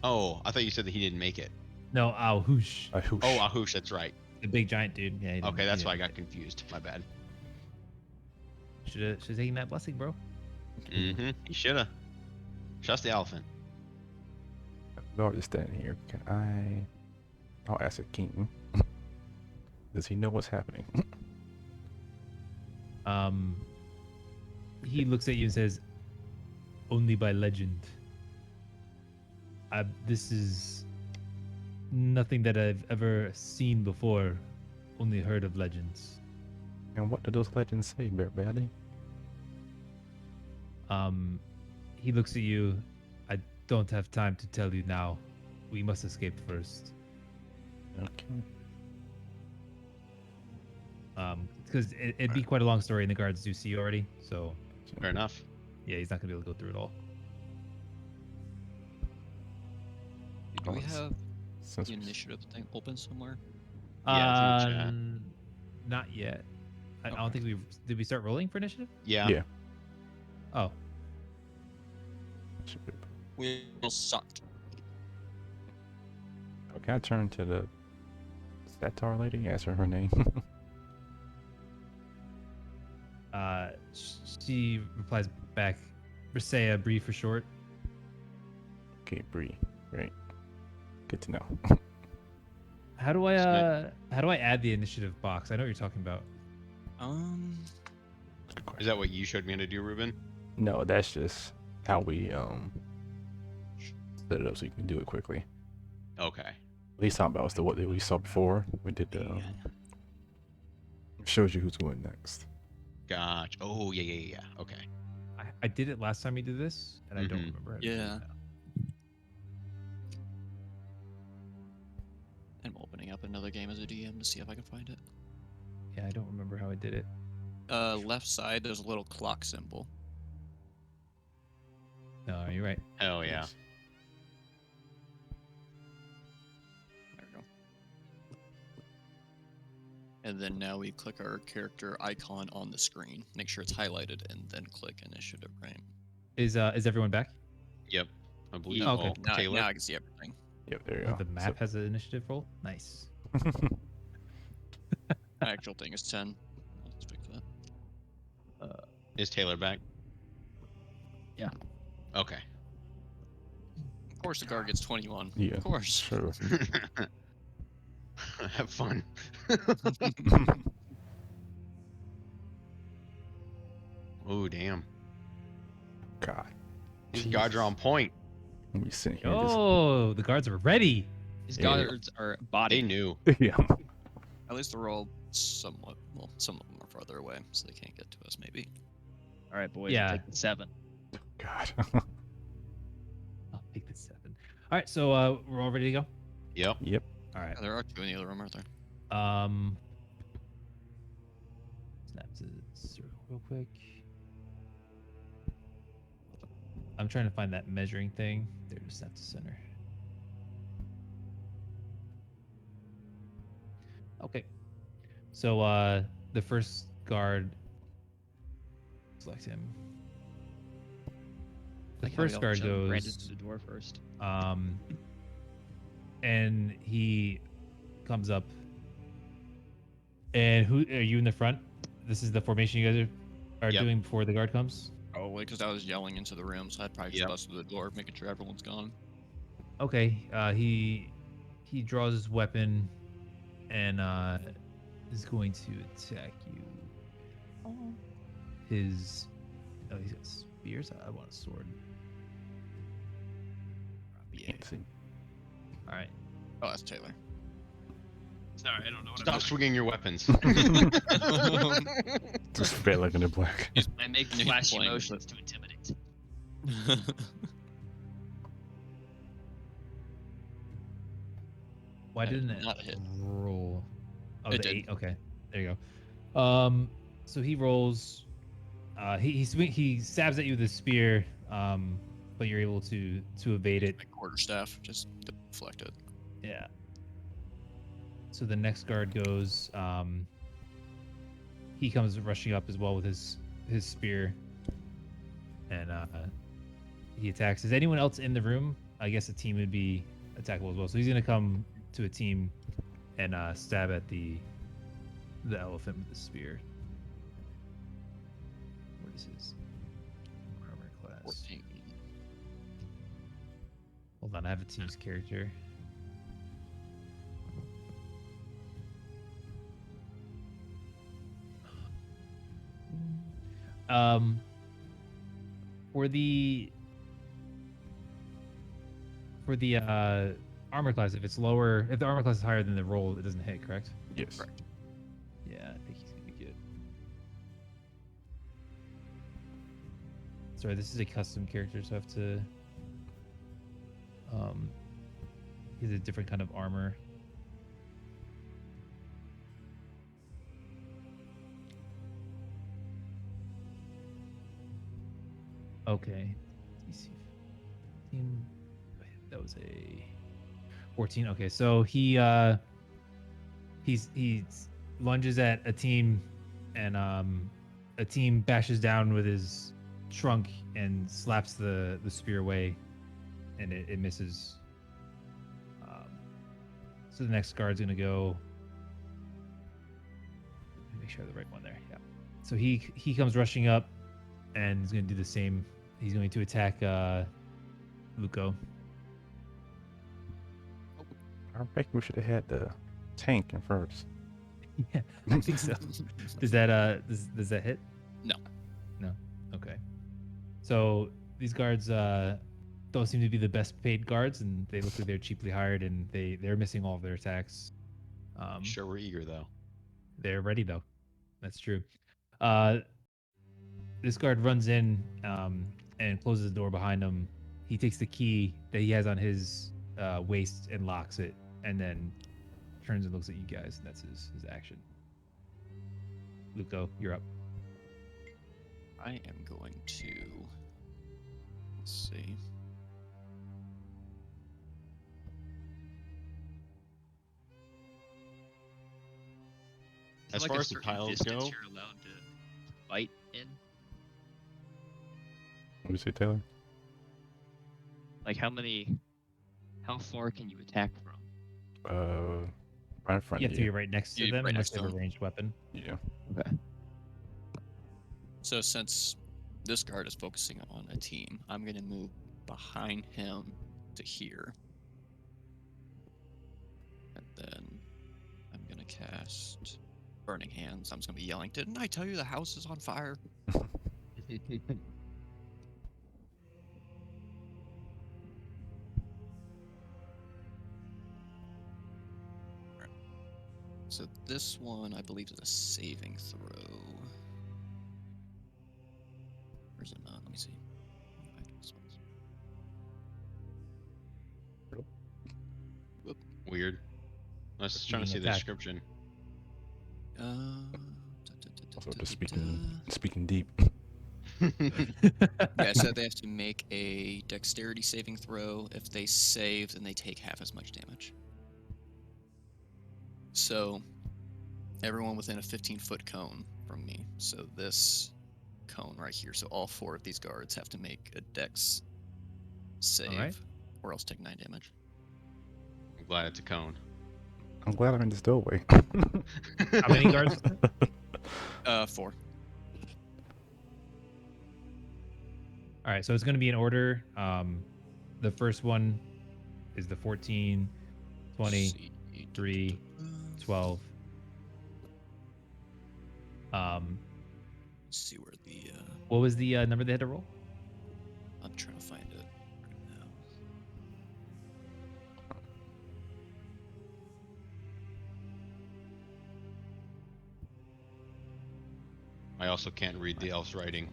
[SPEAKER 6] Oh, I thought you said that he didn't make it.
[SPEAKER 1] No, Whoosh.
[SPEAKER 3] A hoosh.
[SPEAKER 6] Oh, Ahush, that's right.
[SPEAKER 1] The big giant dude. Yeah.
[SPEAKER 6] Okay, that's why I got confused. My bad.
[SPEAKER 1] Should have taken that blessing, bro.
[SPEAKER 6] Mm-hmm. He shoulda. Trust the elephant.
[SPEAKER 3] Guard is standing here. I'll ask the king. Does he know what's happening?
[SPEAKER 1] He looks at you and says, "Only by legend. This is nothing that I've ever seen before. Only heard of legends."
[SPEAKER 3] And what do those legends say, Bear Baddie?
[SPEAKER 1] He looks at you. "I don't have time to tell you now. We must escape first."
[SPEAKER 3] Okay.
[SPEAKER 1] Because it'd be quite a long story, and the guards do see you already. So
[SPEAKER 6] Fair enough.
[SPEAKER 1] yeah, he's not gonna be able to go through it all.
[SPEAKER 4] Do we
[SPEAKER 3] Nice.
[SPEAKER 4] have
[SPEAKER 3] Since
[SPEAKER 4] the initiative thing open somewhere?
[SPEAKER 6] Yeah, it's in the chat.
[SPEAKER 1] Not yet. I don't
[SPEAKER 4] Okay.
[SPEAKER 1] think did we start rolling for initiative?
[SPEAKER 6] Yeah.
[SPEAKER 3] Yeah.
[SPEAKER 1] Oh,
[SPEAKER 3] should be-
[SPEAKER 4] We sucked.
[SPEAKER 3] Okay, I turn to the Satar lady, ask her name.
[SPEAKER 1] she replies back, Brisea, Bree for short.
[SPEAKER 3] Okay, Bree. Great. Good to know.
[SPEAKER 1] How do I add the initiative box? I know what you're talking about.
[SPEAKER 3] Good
[SPEAKER 6] Is
[SPEAKER 3] question.
[SPEAKER 6] that what you showed me how to do, Ruben?
[SPEAKER 3] No, that's just how we set it up so you can do it quickly.
[SPEAKER 6] Okay.
[SPEAKER 3] At least talking about what we saw before. We did the shows you who's going next.
[SPEAKER 6] Gotcha. Oh, yeah. Okay.
[SPEAKER 1] I did it last time we did this, and I don't
[SPEAKER 6] Mhm.
[SPEAKER 1] remember how to do it
[SPEAKER 4] Yeah.
[SPEAKER 1] now.
[SPEAKER 4] I'm opening up another game as a DM to see if I can find it.
[SPEAKER 1] Yeah, I don't remember how I did it.
[SPEAKER 4] Left side, there's a little clock symbol.
[SPEAKER 1] No, you're right.
[SPEAKER 6] Hell yeah.
[SPEAKER 3] Yes.
[SPEAKER 4] There we go. And then now we click our character icon on the screen. Make sure it's highlighted, and then click initiative, right?
[SPEAKER 1] Is everyone back?
[SPEAKER 6] Yep. I believe.
[SPEAKER 1] Oh, okay.
[SPEAKER 6] Oh,
[SPEAKER 4] Now,
[SPEAKER 6] Taylor.
[SPEAKER 4] now I can see everything.
[SPEAKER 3] Yep, there you
[SPEAKER 1] Oh,
[SPEAKER 3] go.
[SPEAKER 1] the map has an initiative roll. Nice.
[SPEAKER 4] My actual thing is 10. Let's fix that.
[SPEAKER 6] Is Taylor back?
[SPEAKER 7] Yeah.
[SPEAKER 6] Okay.
[SPEAKER 4] Of course, the guard gets 21.
[SPEAKER 3] Yeah.
[SPEAKER 4] Of course.
[SPEAKER 3] Sure.
[SPEAKER 6] Have fun. Oh damn.
[SPEAKER 3] God.
[SPEAKER 6] These
[SPEAKER 3] Jeez.
[SPEAKER 6] guards are on point.
[SPEAKER 3] Let me sit here. and
[SPEAKER 1] Oh, the guards are ready.
[SPEAKER 7] These
[SPEAKER 3] Yeah.
[SPEAKER 7] guards are
[SPEAKER 6] They
[SPEAKER 7] body.
[SPEAKER 6] knew.
[SPEAKER 3] Just, yeah.
[SPEAKER 4] At least they're all somewhat. Well, some of them are farther away, so they can't get to us. Maybe.
[SPEAKER 7] All right, boys.
[SPEAKER 1] Yeah.
[SPEAKER 7] I'll take the 7.
[SPEAKER 3] God.
[SPEAKER 1] I'll take the 7. All right, so we're all ready to go.
[SPEAKER 6] Yep.
[SPEAKER 3] Yep.
[SPEAKER 1] All right.
[SPEAKER 4] There are 2 in the other room, aren't there?
[SPEAKER 1] Snap to circle real quick. I'm trying to find that measuring thing. There, just snap to center. Okay. So the first guard, select him. The
[SPEAKER 7] Like how we
[SPEAKER 1] first
[SPEAKER 7] all
[SPEAKER 1] guard
[SPEAKER 7] shoved Brandon
[SPEAKER 1] goes,
[SPEAKER 7] through the door first.
[SPEAKER 1] and he comes up. And who are you in the front? This is the formation you guys are
[SPEAKER 6] Yep.
[SPEAKER 1] doing before the guard comes.
[SPEAKER 4] Probably because I was yelling into the room, so I'd probably just
[SPEAKER 6] Yep.
[SPEAKER 4] bust through the door, making sure everyone's gone.
[SPEAKER 1] Okay. He draws his weapon and is going to attack you. He's got spears. I want a sword.
[SPEAKER 4] Yeah.
[SPEAKER 3] Can't see.
[SPEAKER 1] All right.
[SPEAKER 4] Oh, that's Taylor.
[SPEAKER 5] Sorry, I don't know what
[SPEAKER 6] Stop
[SPEAKER 5] I'm
[SPEAKER 6] swinging your weapons.
[SPEAKER 3] Just fat like in the black.
[SPEAKER 5] doing. I make
[SPEAKER 4] He's
[SPEAKER 5] flashy
[SPEAKER 4] playing with
[SPEAKER 5] motions to intimidate.
[SPEAKER 1] Why
[SPEAKER 4] That
[SPEAKER 1] didn't
[SPEAKER 4] did
[SPEAKER 1] it
[SPEAKER 4] not hit.
[SPEAKER 1] roll? Oh,
[SPEAKER 4] It
[SPEAKER 1] the
[SPEAKER 4] did.
[SPEAKER 1] 8. Okay. There you go. So he rolls. He stabs at you with his spear. But you're able to evade it.
[SPEAKER 4] My quarterstaff just deflected.
[SPEAKER 1] Yeah. So the next guard goes. He comes rushing up as well with his spear, and he attacks. Is anyone else in the room? I guess a team would be attackable as well. So he's gonna come to a team and stab at the elephant with the spear. What is his armor class?
[SPEAKER 4] 14.
[SPEAKER 1] Hold on, I have a team's character. For the armor class, if it's lower, if the armor class is higher than the roll, it doesn't hit, correct?
[SPEAKER 3] Yes.
[SPEAKER 4] Correct.
[SPEAKER 1] Yeah, I think he's gonna be good. Sorry, this is a custom character, so I have to. He has a different kind of armor. Okay. DC 15. That was a 14. Okay, so he lunges at a team, and a team bashes down with his trunk and slaps the spear away, and it misses. So the next guard's gonna go. Make sure I have the right one there. Yeah. So he comes rushing up, and he's gonna do the same. He's going to attack Luco.
[SPEAKER 3] I think we should have had the tank in first.
[SPEAKER 1] Yeah, I think so. Does that does that hit?
[SPEAKER 4] No.
[SPEAKER 1] No. Okay. So these guards don't seem to be the best paid guards, and they look like they're cheaply hired, and they're missing all of their attacks.
[SPEAKER 6] Sure, we're eager though.
[SPEAKER 1] They're ready though. That's true. this guard runs in and closes the door behind him. He takes the key that he has on his waist and locks it, and then turns and looks at you guys, and that's his action. Luco, you're up.
[SPEAKER 4] I am going to. Let's see.
[SPEAKER 2] Is it
[SPEAKER 6] As
[SPEAKER 2] like
[SPEAKER 6] far
[SPEAKER 2] a
[SPEAKER 6] as the
[SPEAKER 2] certain
[SPEAKER 6] tiles
[SPEAKER 2] distance
[SPEAKER 6] go-
[SPEAKER 2] you're allowed to fight in?
[SPEAKER 3] What do you say, Taylor?
[SPEAKER 7] Like how far can you attack from?
[SPEAKER 3] Right in front
[SPEAKER 1] You
[SPEAKER 3] of
[SPEAKER 1] have to be
[SPEAKER 3] you.
[SPEAKER 1] right next to
[SPEAKER 4] You
[SPEAKER 1] them
[SPEAKER 4] right
[SPEAKER 1] unless
[SPEAKER 4] next
[SPEAKER 1] they
[SPEAKER 4] to
[SPEAKER 1] have a
[SPEAKER 4] them.
[SPEAKER 1] ranged weapon.
[SPEAKER 3] Yeah.
[SPEAKER 7] Okay.
[SPEAKER 4] So since this guard is focusing on a team, I'm gonna move behind him to here. And then I'm gonna cast Burning Hands. I'm just gonna be yelling, "Didn't I tell you the house is on fire?" So this one, I believe, is a saving throw. Or is it not? Let me see. Back to this one.
[SPEAKER 6] Weird. Let's trying to see
[SPEAKER 1] Repeating
[SPEAKER 6] the
[SPEAKER 1] attack.
[SPEAKER 6] description.
[SPEAKER 3] Also, just speaking deep.
[SPEAKER 4] Yeah, I said they have to make a dexterity saving throw. If they save, then they take half as much damage. So, everyone within a 15-foot cone from me. So this cone right here. So all 4 of these guards have to make a dex save, or else take 9 damage.
[SPEAKER 6] I'm glad it's a cone.
[SPEAKER 3] I'm glad I'm in this doorway.
[SPEAKER 1] How many guards?
[SPEAKER 4] 4.
[SPEAKER 1] All right, so it's going to be in order. The first one is the 14, 20, 3, 12.
[SPEAKER 4] Let's see where the.
[SPEAKER 1] What was the number they had to roll?
[SPEAKER 4] I'm trying to find it right now.
[SPEAKER 6] I also can't read the elf's writing.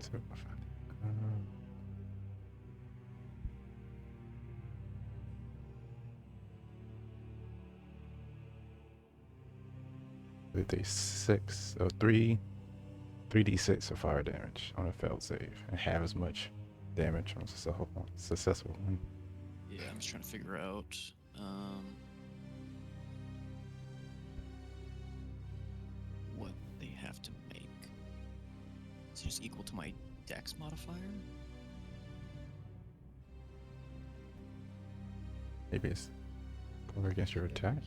[SPEAKER 3] So, I found it. They 6, 3d6 of fire damage on a failed save, and half as much damage on a successful one.
[SPEAKER 4] Yeah, I'm just trying to figure out. What they have to make. Is it just equal to my dex modifier?
[SPEAKER 3] Maybe it's going against your attack.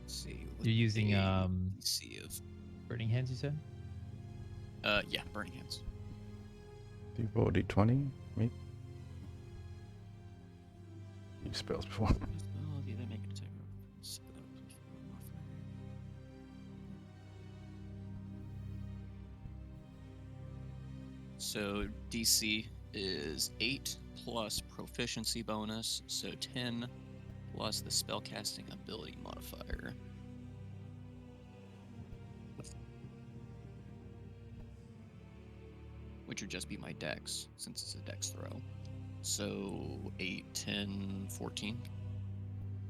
[SPEAKER 4] Let's see. with
[SPEAKER 1] You're using
[SPEAKER 4] a DC of
[SPEAKER 1] burning hands, you said?
[SPEAKER 4] yeah, Burning Hands.
[SPEAKER 3] Do you roll a d20? Me? Use spells before.
[SPEAKER 4] Oh, yeah, they make it attack. So DC is 8 plus proficiency bonus, so 10 plus the spellcasting ability modifier. Which would just be my dex, since it's a dex throw. So 8, 10, 14.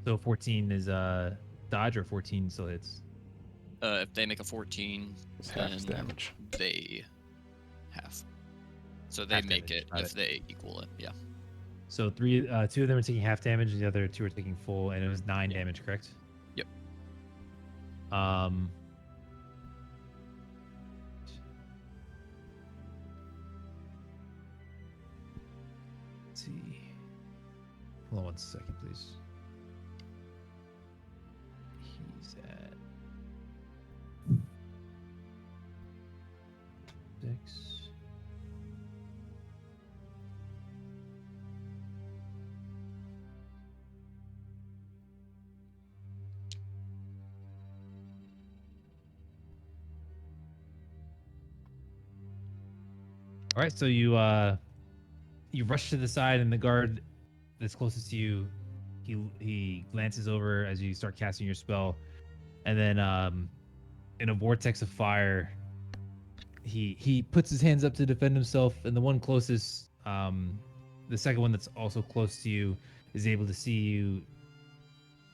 [SPEAKER 1] So 14 is dodge, or 14 still hits?
[SPEAKER 4] If they make a 14,
[SPEAKER 3] It's half his
[SPEAKER 4] then
[SPEAKER 3] damage.
[SPEAKER 4] they half. So they
[SPEAKER 1] Half
[SPEAKER 4] make
[SPEAKER 1] damage,
[SPEAKER 4] it
[SPEAKER 1] got
[SPEAKER 4] if
[SPEAKER 1] it.
[SPEAKER 4] they equal it, yeah.
[SPEAKER 1] So 2 of them are taking half damage, and the other 2 are taking full, and it was 9
[SPEAKER 4] Yeah.
[SPEAKER 1] damage, correct?
[SPEAKER 4] Yep.
[SPEAKER 1] Let's see. Hold on 1 second, please. He's at 6. All right, so you rush to the side, and the guard that's closest to you, he glances over as you start casting your spell, and then in a vortex of fire, he puts his hands up to defend himself, and the one closest, the second one that's also close to you, is able to see you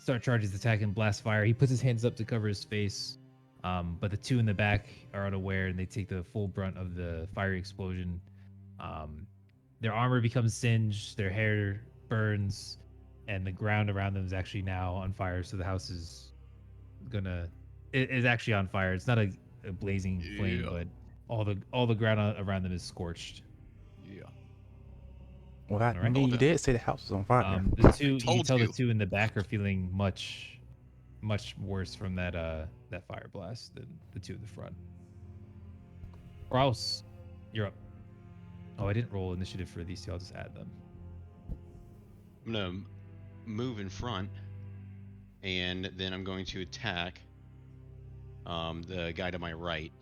[SPEAKER 1] start charges attack and blast fire. He puts his hands up to cover his face, but the two in the back are unaware, and they take the full brunt of the fiery explosion. Their armor becomes singed, their hair burns, and the ground around them is actually now on fire. So the house is it is actually on fire. It's not a blazing flame,
[SPEAKER 4] Yeah.
[SPEAKER 1] but all the ground around them is scorched.
[SPEAKER 4] Yeah.
[SPEAKER 3] Well,
[SPEAKER 1] All right.
[SPEAKER 3] you
[SPEAKER 4] Hold
[SPEAKER 3] did say the house was on fire.
[SPEAKER 1] The two you can
[SPEAKER 4] Told
[SPEAKER 1] tell
[SPEAKER 4] you.
[SPEAKER 1] the two in the back are feeling much worse from that that fire blast than the two in the front. Rouse, you're up. Oh, I didn't roll initiative for these two. I'll just add them.
[SPEAKER 6] I'm gonna move in front, and then I'm going to attack the guy to my right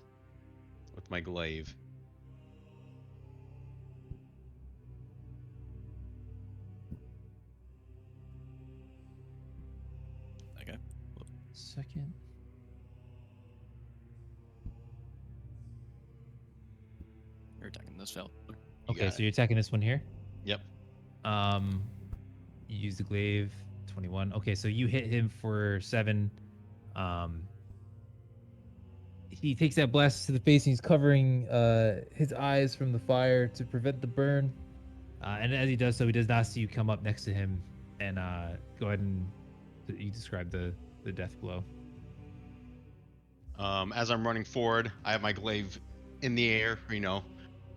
[SPEAKER 6] with my glaive.
[SPEAKER 4] Okay.
[SPEAKER 1] Second.
[SPEAKER 4] You're attacking this fella.
[SPEAKER 1] Okay,
[SPEAKER 6] got
[SPEAKER 1] so
[SPEAKER 6] it.
[SPEAKER 1] you're attacking this one here.
[SPEAKER 6] Yep.
[SPEAKER 1] You use the glaive. 21. Okay, so you hit him for 7. He takes that blast to the face, and he's covering his eyes from the fire to prevent the burn. And as he does so, he does not see you come up next to him. And go ahead and you describe the death blow.
[SPEAKER 6] As I'm running forward, I have my glaive in the air,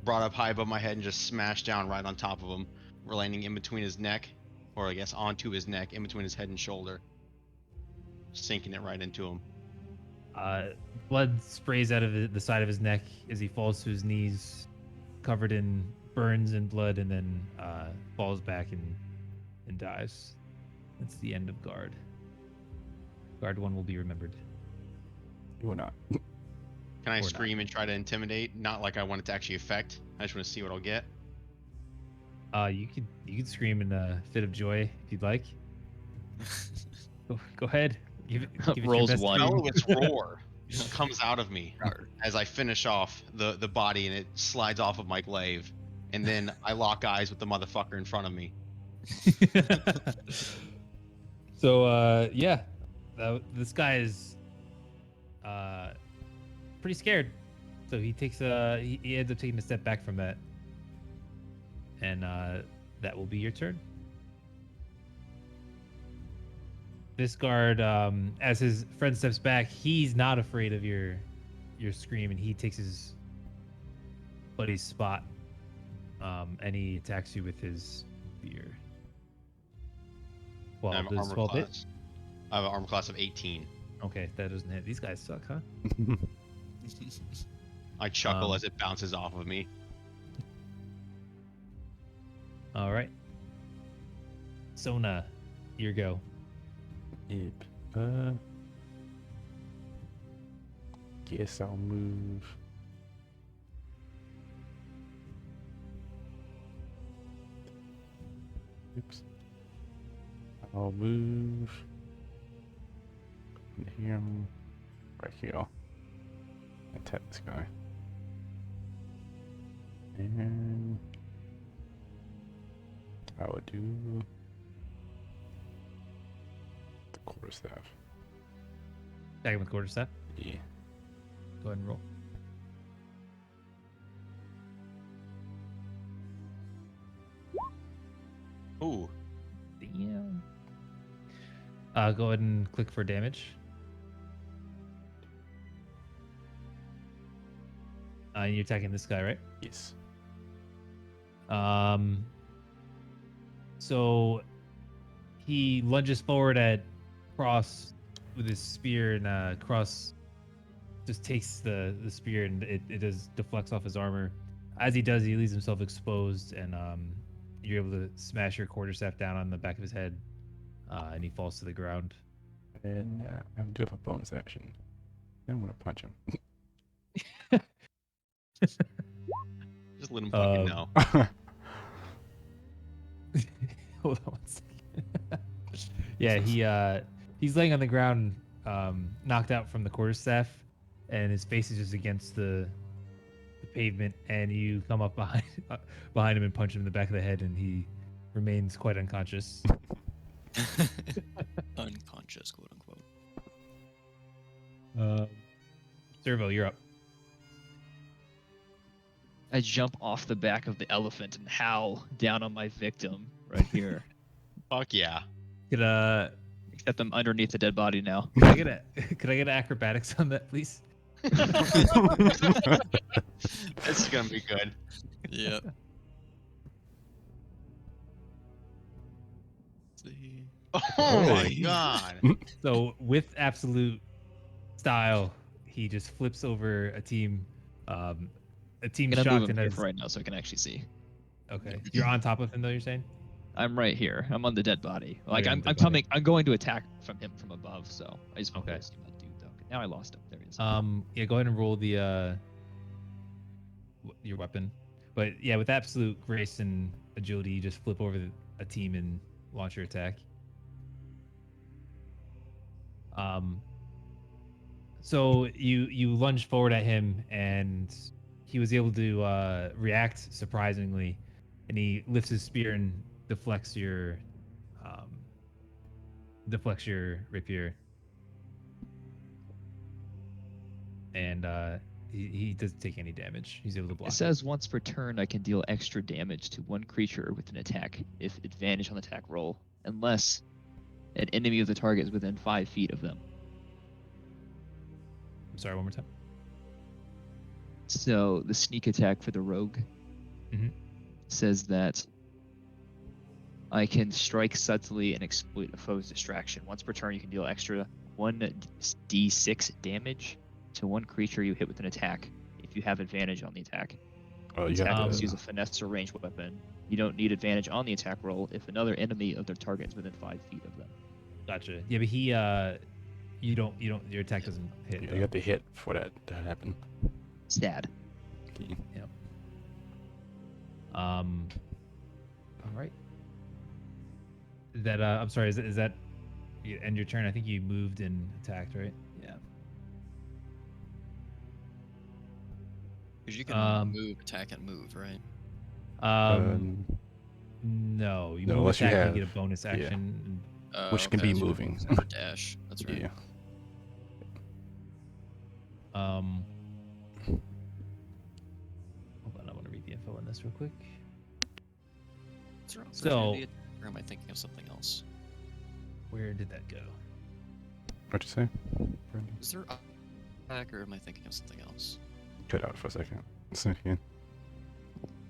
[SPEAKER 6] brought up high above my head and just smashed down right on top of him, landing in between his neck, or I guess onto his neck, in between his head and shoulder, sinking it right into him.
[SPEAKER 1] Blood sprays out of the side of his neck as he falls to his knees, covered in burns and blood, and then falls back and dies. That's the end of guard. Guard 1 will be remembered.
[SPEAKER 3] You will not.
[SPEAKER 6] Can I
[SPEAKER 1] Or not.
[SPEAKER 6] scream and try to intimidate? Not like I want it to actually affect. I just want to see what I'll get.
[SPEAKER 1] You could scream in a fit of joy if you'd like. Go ahead. Give it your
[SPEAKER 4] Rolls
[SPEAKER 1] best
[SPEAKER 4] one.
[SPEAKER 1] scream.
[SPEAKER 6] Its roar comes out of me as I finish off the body, and it slides off of my glaive, and then I lock eyes with the motherfucker in front of me.
[SPEAKER 1] So yeah, this guy is pretty scared. So he takes he ends up taking a step back from that, and that will be your turn. This guard, as his friend steps back, he's not afraid of your scream, and he takes his buddy's spot, and he attacks you with his spear. Well,
[SPEAKER 6] I'm
[SPEAKER 1] does
[SPEAKER 6] armor
[SPEAKER 1] 12 hit?
[SPEAKER 6] class. I have an armor class of 18.
[SPEAKER 1] Okay, that doesn't hit. These guys suck, huh?
[SPEAKER 6] I chuckle as it bounces off of me.
[SPEAKER 1] All right. Sona, your go.
[SPEAKER 3] Yep. Guess I'll move. Oops. I'll move here, right here. Attack this guy. And I would do the quarterstaff.
[SPEAKER 1] Attack him with quarterstaff.
[SPEAKER 3] Yeah.
[SPEAKER 1] Go ahead and roll.
[SPEAKER 6] Ooh.
[SPEAKER 1] Damn. Go ahead and click for damage. You're attacking this guy, right?
[SPEAKER 3] Yes.
[SPEAKER 1] So he lunges forward at Cross with his spear, and Cross just takes the spear, and it does deflects off his armor. As he does, he leaves himself exposed, and you're able to smash your quarterstaff down on the back of his head, and he falls to the ground.
[SPEAKER 3] And I do have a bonus action. I'm gonna punch him.
[SPEAKER 6] Just Just let him fucking
[SPEAKER 1] Um,
[SPEAKER 6] know.
[SPEAKER 1] Hold on one second. Yeah, he's laying on the ground, knocked out from the quarterstaff, and his face is just against the pavement. And you come up behind him and punch him in the back of the head, and he remains quite unconscious.
[SPEAKER 4] Unconscious, quote unquote.
[SPEAKER 1] Servo, you're up.
[SPEAKER 7] I jump off the back of the elephant and howl down on my victim right here.
[SPEAKER 6] Fuck yeah.
[SPEAKER 1] Could
[SPEAKER 7] Except I'm underneath the dead body now.
[SPEAKER 1] could I get acrobatics on that, please?
[SPEAKER 6] This is gonna be good.
[SPEAKER 4] Yep. See.
[SPEAKER 6] Oh my
[SPEAKER 3] Hey.
[SPEAKER 6] god.
[SPEAKER 1] So with absolute style, he just flips over a team. A team
[SPEAKER 7] I'm gonna
[SPEAKER 1] shocked
[SPEAKER 7] move him
[SPEAKER 1] and
[SPEAKER 7] here
[SPEAKER 1] has.
[SPEAKER 7] for right now so I can actually see.
[SPEAKER 1] Okay, you're on top of him though. You're saying?
[SPEAKER 7] I'm right here. I'm on the dead body.
[SPEAKER 1] Oh,
[SPEAKER 7] Like
[SPEAKER 1] you're on
[SPEAKER 7] I'm,
[SPEAKER 1] the
[SPEAKER 7] I'm
[SPEAKER 1] dead body.
[SPEAKER 7] coming. I'm going to attack from him from above. So I just want
[SPEAKER 1] Okay.
[SPEAKER 7] to see my dude though. Now I lost him. There he is.
[SPEAKER 1] Yeah, go ahead and roll the your weapon. But yeah, with absolute grace and agility, you just flip over a team and launch your attack. So you lunge forward at him, and he was able to react surprisingly, and he lifts his spear and deflects your rapier, and he doesn't take any damage. He's able to block
[SPEAKER 7] It says once per turn I can deal extra damage to one creature with an attack if advantage on the attack roll, unless an enemy of the target is within 5 feet of them.
[SPEAKER 1] I'm sorry, one more time.
[SPEAKER 7] So the sneak attack for the rogue
[SPEAKER 1] Mhm.
[SPEAKER 7] says that I can strike subtly and exploit a foe's distraction. Once per turn, you can deal extra 1d6 damage to one creature you hit with an attack if you have advantage on the attack.
[SPEAKER 3] Oh,
[SPEAKER 7] The
[SPEAKER 3] you
[SPEAKER 7] attack
[SPEAKER 3] have
[SPEAKER 7] must
[SPEAKER 3] to.
[SPEAKER 7] use a finesse or ranged weapon. You don't need advantage on the attack roll if another enemy of their target is within 5 feet of them.
[SPEAKER 1] Gotcha. Yeah, but you don't, your attack doesn't hit.
[SPEAKER 3] You
[SPEAKER 1] though.
[SPEAKER 3] got to hit for that to happen.
[SPEAKER 7] Sad.
[SPEAKER 3] Okay.
[SPEAKER 1] All right. Is that I'm sorry. Is that you end your turn? I think you moved and attacked, right? Yeah.
[SPEAKER 4] Because you can move, attack, and move, right?
[SPEAKER 1] No, you
[SPEAKER 3] no,
[SPEAKER 1] move
[SPEAKER 3] unless you
[SPEAKER 1] attack, you get a
[SPEAKER 3] have-
[SPEAKER 1] bonus
[SPEAKER 3] yeah.
[SPEAKER 1] action.
[SPEAKER 3] Which can
[SPEAKER 4] Okay,
[SPEAKER 3] be
[SPEAKER 4] that's right.
[SPEAKER 3] moving.
[SPEAKER 4] Except for dash. That's right.
[SPEAKER 3] Yeah.
[SPEAKER 1] Hold on, I want to read the info on this real quick.
[SPEAKER 4] Is there
[SPEAKER 1] So-
[SPEAKER 4] opportunity attack, or am I thinking of something else?
[SPEAKER 1] Where did that go?
[SPEAKER 3] What'd you say?
[SPEAKER 4] Is there attack, or am I thinking of something else?
[SPEAKER 3] Cut out for a second. Say it again.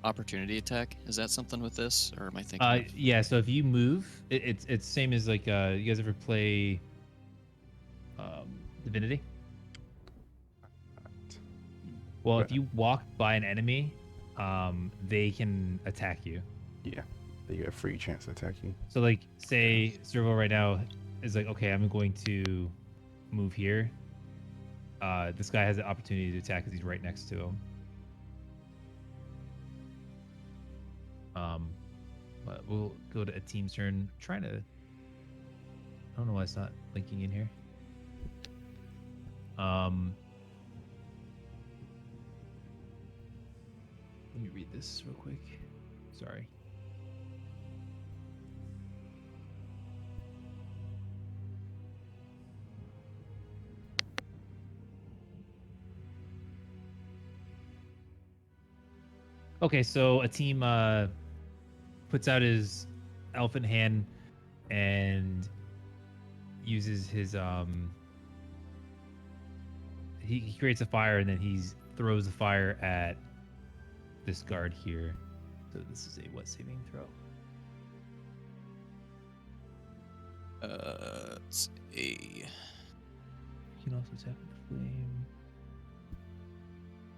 [SPEAKER 4] Opportunity attack, is that something with this, or am I thinking of...
[SPEAKER 1] Yeah. So if you move, it's same as like you guys ever play Divinity? Well, if you walk by an enemy, they can attack you.
[SPEAKER 3] Yeah. You got a free chance to attack you.
[SPEAKER 1] So like, say Servo right now is like, okay, I'm going to move here. This guy has the opportunity to attack because he's right next to him. But we'll go to a team's turn. I'm trying to. I don't know why it's not linking in here. Let me read this real quick. Sorry. Okay, so a team puts out his elephant hand and uses his he creates a fire, and then he throws the fire at this guard here. So this is a what saving throw?
[SPEAKER 4] It's a...
[SPEAKER 1] You can also tap into flame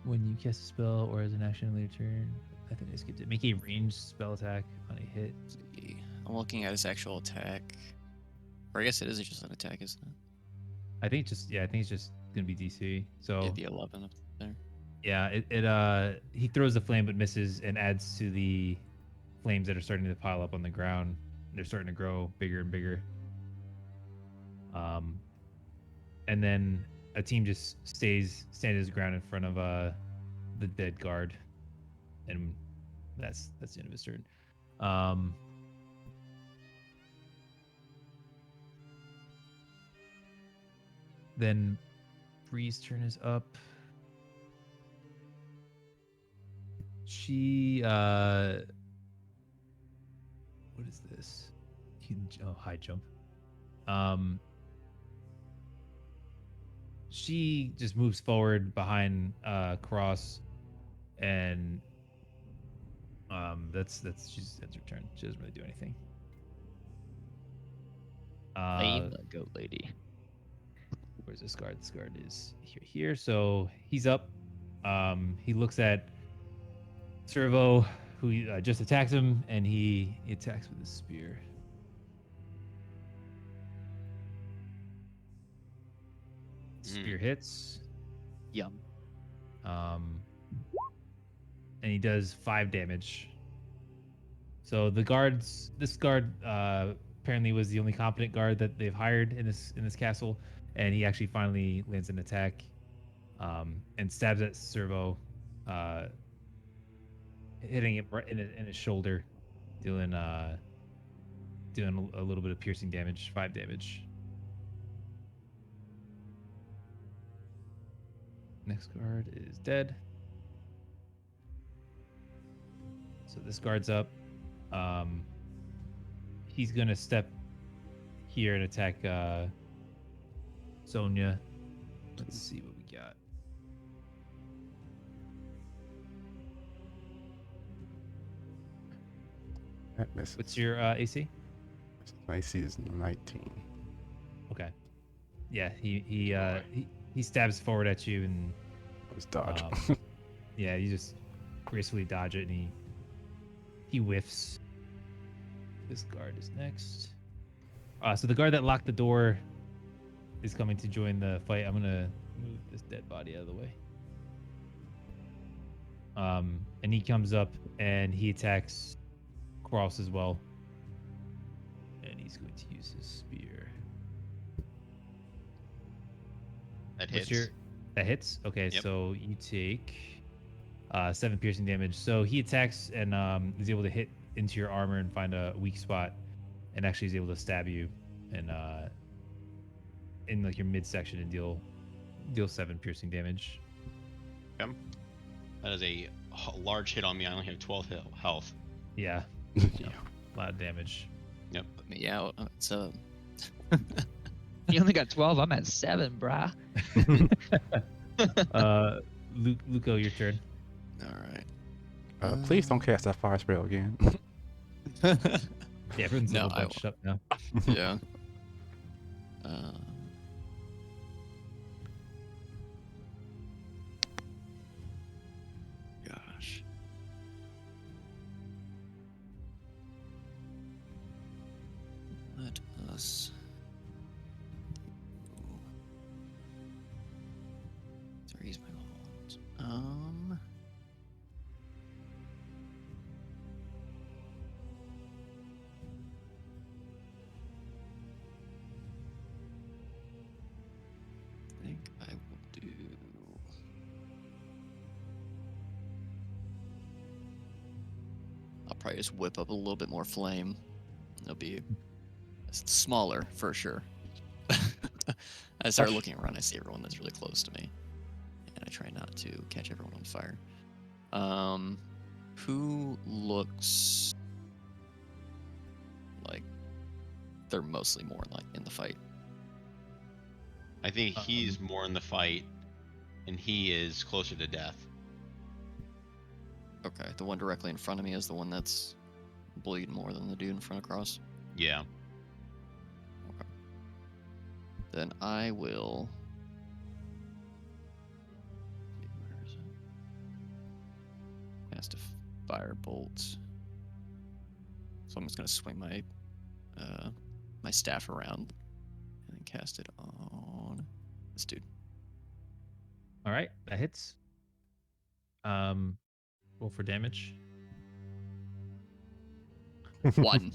[SPEAKER 1] when you cast a spell or as an action later turn. I think I skipped it. Make a ranged spell attack on a hit.
[SPEAKER 4] I'm looking at his actual attack. Or I guess it isn't just an attack, isn't it?
[SPEAKER 1] I think it's just gonna be DC. So
[SPEAKER 4] Yeah, the 11 up there.
[SPEAKER 1] Yeah, he throws the flame but misses and adds to the flames that are starting to pile up on the ground. They're starting to grow bigger and bigger. And then a team just stands his ground in front of the dead guard, and that's the end of his turn. Then Bree's turn is up. She what is this? You can high jump. She just moves forward behind Cross, and that's her turn. She doesn't really do anything.
[SPEAKER 7] Lame goat lady.
[SPEAKER 1] Where's this guard? This guard is here. So he's up. He looks at Servo, who just attacks him, and he attacks with his spear. Spear hits.
[SPEAKER 7] Yum.
[SPEAKER 1] And he does 5 damage. So this guard apparently was the only competent guard that they've hired in this castle, and he actually finally lands an attack, and stabs at Servo, hitting it right in his shoulder, doing a little bit of piercing damage, 5 damage. Next guard is dead. So this guard's up. He's gonna step here and attack Sonya. Let's see what we got.
[SPEAKER 3] That misses.
[SPEAKER 1] What's your AC?
[SPEAKER 3] AC is 19.
[SPEAKER 1] Okay. Yeah, he stabs forward at you, and
[SPEAKER 3] Just dodge.
[SPEAKER 1] yeah, you just gracefully dodge it, and he whiffs. This guard is next. So the guard that locked the door is coming to join the fight. I'm gonna move this dead body out of the way. And he comes up and he attacks Cross as well. And he's going to use his spear.
[SPEAKER 6] That hits.
[SPEAKER 1] That hits? Okay,
[SPEAKER 6] Yep.
[SPEAKER 1] so you take 7 piercing damage. So he attacks and is able to hit into your armor and find a weak spot, and actually is able to stab you and in like your midsection and deal 7 piercing damage.
[SPEAKER 6] That is a large hit on me. I only have 12 health.
[SPEAKER 1] Yeah.
[SPEAKER 3] Yeah.
[SPEAKER 1] A lot of damage.
[SPEAKER 4] Put me out. It's
[SPEAKER 7] You only got 12. I'm at 7, brah.
[SPEAKER 1] Luco, your turn.
[SPEAKER 4] all right.
[SPEAKER 3] Please don't cast that fire spell again.
[SPEAKER 1] Yeah, everyone's
[SPEAKER 4] No,
[SPEAKER 1] a little bunched up now.
[SPEAKER 4] Yeah. Gosh. Let us. Sorry, use my ones. I think I will do. I'll probably just whip up a little bit more flame. It'll be smaller for sure. I start looking around, I see everyone that's really close to me, and I try not to catch everyone on fire. Who looks like they're mostly more like in the fight?
[SPEAKER 6] I think he's more in the fight, and he is closer to death.
[SPEAKER 4] Okay, the one directly in front of me is the one that's bleeding more than the dude in front of Cross.
[SPEAKER 6] Yeah.
[SPEAKER 4] Then I will. Where is it? Cast a firebolt. So I'm just gonna swing my my staff around and then cast it on this dude.
[SPEAKER 1] All right, that hits. Roll for damage.
[SPEAKER 4] 1.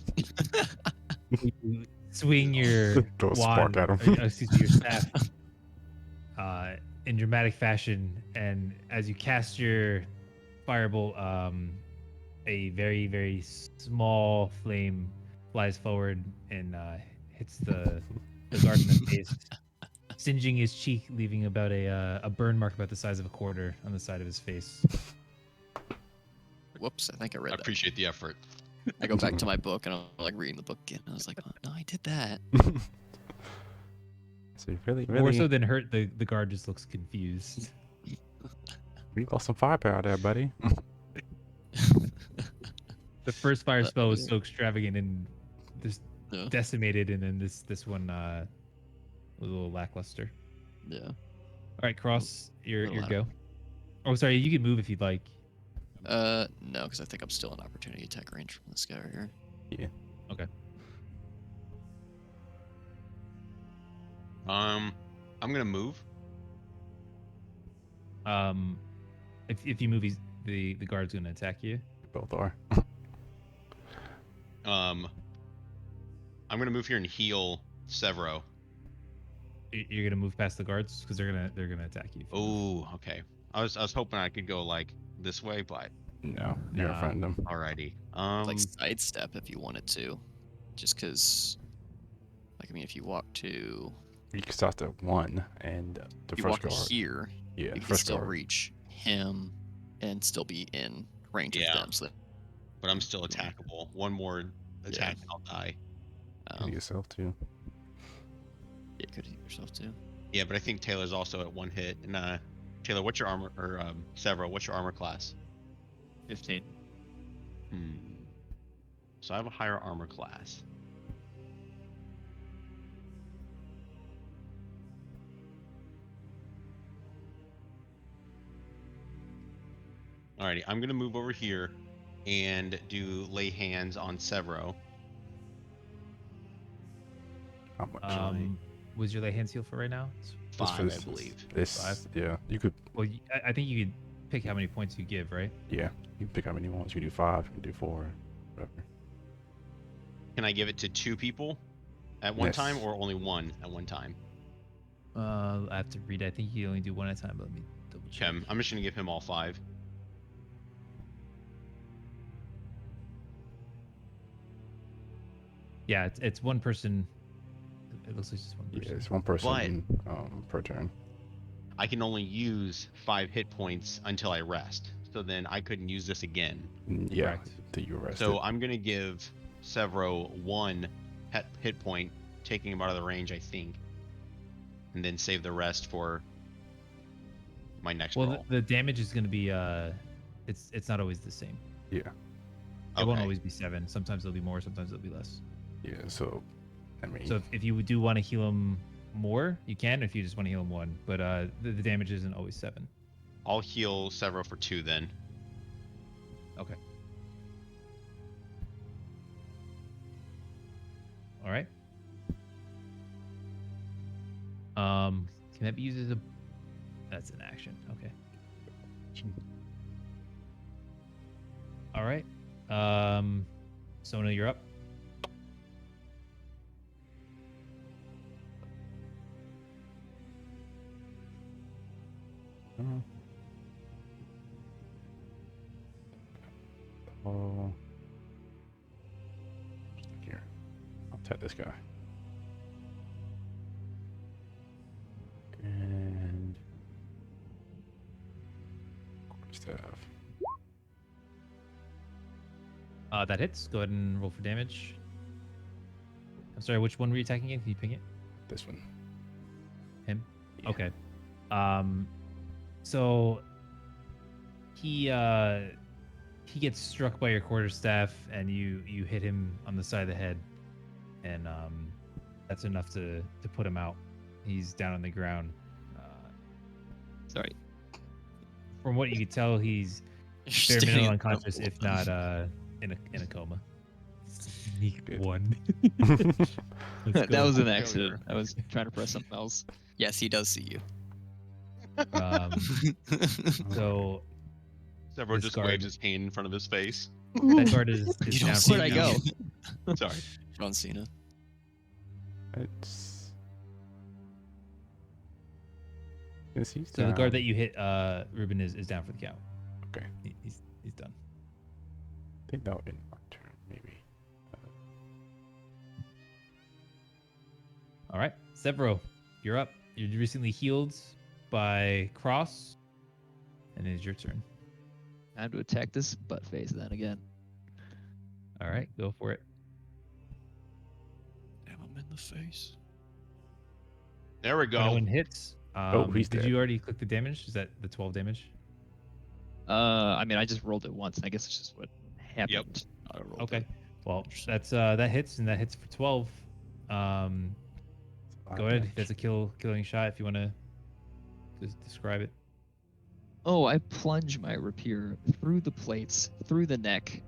[SPEAKER 1] You swing your
[SPEAKER 3] Throw a spark
[SPEAKER 1] wand,
[SPEAKER 3] at him.
[SPEAKER 1] excuse me, your staff, in dramatic fashion, and as you cast your firebolt, a very, very small flame flies forward and hits the guard in the face, singeing his cheek, leaving about a burn mark about the size of a quarter on the side of his face.
[SPEAKER 4] Whoops, I think I read
[SPEAKER 6] I
[SPEAKER 4] that.
[SPEAKER 6] appreciate the effort.
[SPEAKER 4] I go back to my book and I'm like reading the book again. I was like, oh, no, I did that.
[SPEAKER 3] So you really,
[SPEAKER 1] More
[SPEAKER 3] really,
[SPEAKER 1] so than hurt, the guard just looks confused.
[SPEAKER 3] you lost some firepower there, buddy.
[SPEAKER 1] The first fire spell was so extravagant and just
[SPEAKER 4] Yeah.
[SPEAKER 1] decimated, and then this one was a little lackluster.
[SPEAKER 4] Yeah.
[SPEAKER 1] All right, Cross, your
[SPEAKER 4] Little
[SPEAKER 1] go. Oh, sorry, you can move if you'd like.
[SPEAKER 4] No, because I think I'm still in opportunity attack range from this guy right here.
[SPEAKER 3] Yeah.
[SPEAKER 1] Okay.
[SPEAKER 6] I'm gonna move.
[SPEAKER 1] If you move, the guard's gonna attack you.
[SPEAKER 3] Both are.
[SPEAKER 6] I'm gonna move here and heal Severo.
[SPEAKER 1] You're gonna move past the guards because they're gonna attack you.
[SPEAKER 6] Oh, okay. I was hoping I could go like this way, but
[SPEAKER 3] No, you're in
[SPEAKER 1] Nah.
[SPEAKER 3] front of them.
[SPEAKER 6] alrighty.
[SPEAKER 4] Like sidestep if you wanted to, just because. Like I mean, if you walk to,
[SPEAKER 3] You can start at 1 and the
[SPEAKER 4] you
[SPEAKER 3] first
[SPEAKER 4] walk
[SPEAKER 3] guard.
[SPEAKER 4] here,
[SPEAKER 3] Yeah,
[SPEAKER 4] you
[SPEAKER 3] the
[SPEAKER 4] can
[SPEAKER 3] first
[SPEAKER 4] still
[SPEAKER 3] guard.
[SPEAKER 4] reach him, and still be in range
[SPEAKER 6] Yeah.
[SPEAKER 4] of them. So
[SPEAKER 6] but I'm still attackable. One more attack and I'll die.
[SPEAKER 3] Kill yourself too.
[SPEAKER 4] you could hit yourself too.
[SPEAKER 6] Yeah, but I think Taylor's also at 1 hit. And Taylor, what's your armor or Severo, what's your armor class?
[SPEAKER 7] 15.
[SPEAKER 6] So I have a higher armor class. Alrighty, I'm gonna move over here and do lay hands on Severo.
[SPEAKER 3] How much?
[SPEAKER 1] Was your lay hands heal for right now? It's-
[SPEAKER 3] Just
[SPEAKER 6] 5, I believe.
[SPEAKER 3] This,
[SPEAKER 1] 5?
[SPEAKER 3] yeah, you could,
[SPEAKER 1] Well, I think you could pick how many points you give, right?
[SPEAKER 3] yeah, you can pick how many you want. You can do 5, you can do 4, whatever.
[SPEAKER 6] Can I give it to 2 people at one
[SPEAKER 3] Yes.
[SPEAKER 6] time or only 1 at one time?
[SPEAKER 1] I have to read. I think you only do one at a time. But let me double check.
[SPEAKER 6] Okay, I'm just gonna give him all 5.
[SPEAKER 1] Yeah, it's one person. It looks like just one
[SPEAKER 3] Yeah,
[SPEAKER 1] person.
[SPEAKER 3] it's one person per turn.
[SPEAKER 6] I can only use 5 hit points until I rest. So then I couldn't use this again.
[SPEAKER 3] Yeah,
[SPEAKER 1] Correct.
[SPEAKER 3] till you rest.
[SPEAKER 6] So I'm gonna give Severo 1 hit point, taking him out of the range, I think, and then save the rest for my next
[SPEAKER 1] Well,
[SPEAKER 6] roll.
[SPEAKER 1] the damage is going to be it's not always the same.
[SPEAKER 3] Yeah,
[SPEAKER 1] It won't
[SPEAKER 6] Okay.
[SPEAKER 1] always be 7. Sometimes it'll be more. Sometimes it'll be less.
[SPEAKER 3] yeah. So, I mean,
[SPEAKER 1] So if you do want to heal him more, you can. If you just want to heal him 1, but the damage isn't always 7.
[SPEAKER 6] I'll heal Severo for 2 then.
[SPEAKER 1] Okay. All right. Can that be used as a? That's an action. Okay. All right. Sona, you're up.
[SPEAKER 3] oh, here, I'll tap this guy. And staff.
[SPEAKER 1] That hits. Go ahead and roll for damage. I'm sorry. Which one were you attacking again? Can you ping it?
[SPEAKER 3] This one.
[SPEAKER 1] Him.
[SPEAKER 3] Yeah.
[SPEAKER 1] Okay. So he gets struck by your quarterstaff, and you hit him on the side of the head, and that's enough to put him out. He's down on the ground.
[SPEAKER 7] Sorry.
[SPEAKER 1] From what you could tell, he's
[SPEAKER 4] You're
[SPEAKER 1] bare
[SPEAKER 4] standing
[SPEAKER 1] minimum
[SPEAKER 4] up.
[SPEAKER 1] unconscious, if not in a coma. Sneak
[SPEAKER 3] Good.
[SPEAKER 1] 1.
[SPEAKER 7] That was an accident. I was trying to press something else.
[SPEAKER 4] Yes, he does see you.
[SPEAKER 1] So
[SPEAKER 6] Several
[SPEAKER 1] This
[SPEAKER 6] just
[SPEAKER 1] guard-
[SPEAKER 6] waves his hand in front of his face.
[SPEAKER 1] That guard is
[SPEAKER 4] You don't
[SPEAKER 1] down
[SPEAKER 4] see
[SPEAKER 1] for
[SPEAKER 7] Where'd I
[SPEAKER 1] the
[SPEAKER 7] go?
[SPEAKER 1] count.
[SPEAKER 6] Sorry.
[SPEAKER 4] John Cena.
[SPEAKER 3] It's. Yes, he's
[SPEAKER 1] So the guard
[SPEAKER 3] down.
[SPEAKER 1] that you hit, Ruben, is down for the count.
[SPEAKER 3] Okay.
[SPEAKER 1] He's done.
[SPEAKER 3] I think that would be my turn, maybe.
[SPEAKER 1] All right, Severo, you're up. You're recently healed by Cross, and it is your turn.
[SPEAKER 7] Time to attack this butt face then again.
[SPEAKER 1] All right, go for it.
[SPEAKER 4] Damn, I'm in the face.
[SPEAKER 6] There we go.
[SPEAKER 1] 21 hits.
[SPEAKER 3] He's
[SPEAKER 1] did
[SPEAKER 3] dead.
[SPEAKER 1] you already click the damage? Is that the 12 damage?
[SPEAKER 7] I mean, I just rolled it once, and I guess it's just what happened.
[SPEAKER 4] I rolled
[SPEAKER 1] Okay.
[SPEAKER 4] it.
[SPEAKER 1] Well, that's that hits, and that hits for 12. Go ahead. That's a killing shot if you want to just describe it.
[SPEAKER 7] Oh, I plunge my rapier through the plates, through the neck,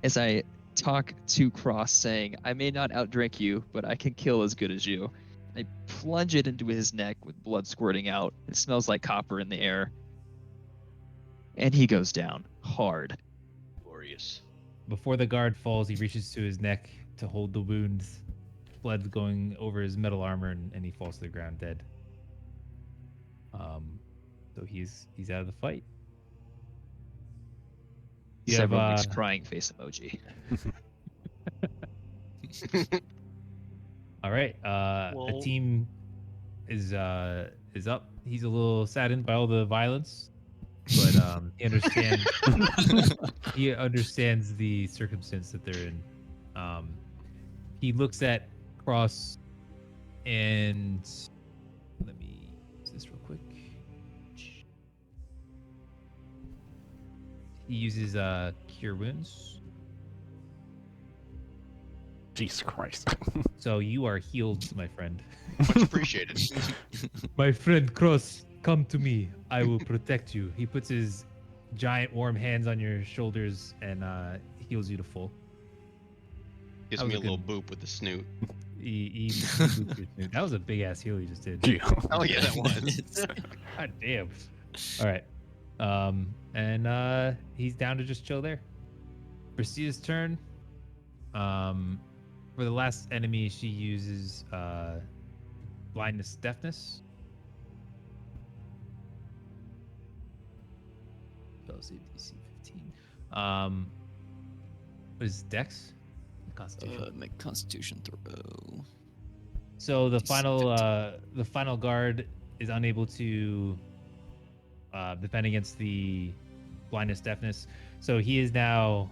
[SPEAKER 7] as I talk to Cross, saying, "I may not outdrink you, but I can kill as good as you." I plunge it into his neck with blood squirting out. It smells like copper in the air. And he goes down hard.
[SPEAKER 5] Glorious.
[SPEAKER 1] Before the guard falls, he reaches to his neck to hold the wounds. Blood's going over his metal armor, and he falls to the ground dead. So he's out of the fight. You have,
[SPEAKER 7] Several makes crying face emoji.
[SPEAKER 1] all right. The
[SPEAKER 5] Well-
[SPEAKER 1] team is up. He's a little saddened by all the violence, but he understands he understands the circumstance that they're in. He looks at Cross, and let me use this real quick. He uses Cure Wounds,
[SPEAKER 3] Jesus Christ.
[SPEAKER 1] so you are healed, my friend.
[SPEAKER 6] Much appreciated.
[SPEAKER 1] My friend Cross, come to me. I will protect you. He puts his giant warm hands on your shoulders and heals you to full.
[SPEAKER 6] Gives
[SPEAKER 1] That was
[SPEAKER 6] me
[SPEAKER 1] a
[SPEAKER 6] a little
[SPEAKER 1] good-
[SPEAKER 6] boop with the snoot.
[SPEAKER 1] That was a big ass heal you just did.
[SPEAKER 3] Gee.
[SPEAKER 6] Oh yeah, that was.
[SPEAKER 1] God damn. All right. And he's down to just chill there. Brisea's turn. For the last enemy, she uses blindness, deafness. Spell save DC 15. What is Dex? Constitution.
[SPEAKER 4] Make Constitution throw.
[SPEAKER 1] So the
[SPEAKER 4] DC
[SPEAKER 1] final guard is unable to defend against the blindness, deafness. So he is now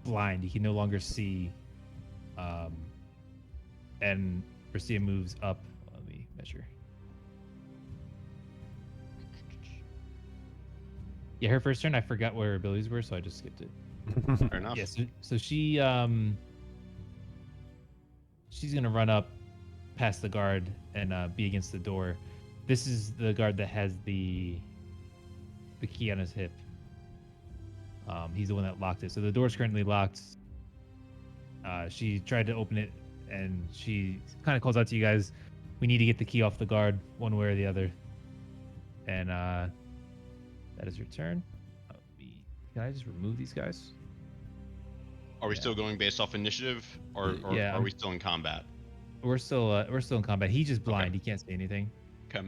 [SPEAKER 1] blind. He can no longer see. And Brisea moves up. Let me measure. Yeah, her first turn, I forgot what her abilities were, so I just skipped it.
[SPEAKER 6] Fair enough.
[SPEAKER 1] Yeah, so she's gonna run up past the guard and be against the door. This is the guard that has the key on his hip. He's the one that locked it. So the door's currently locked. She tried to open it, and she kind of calls out to you guys, "We need to get the key off the guard, one way or the other." And that is your turn. Can I just remove these guys?
[SPEAKER 6] Are we
[SPEAKER 1] Yeah.
[SPEAKER 6] still going based off initiative, or
[SPEAKER 1] Yeah,
[SPEAKER 6] are we still in combat?
[SPEAKER 1] We're still in combat. He's just blind. He can't see anything.
[SPEAKER 6] Okay.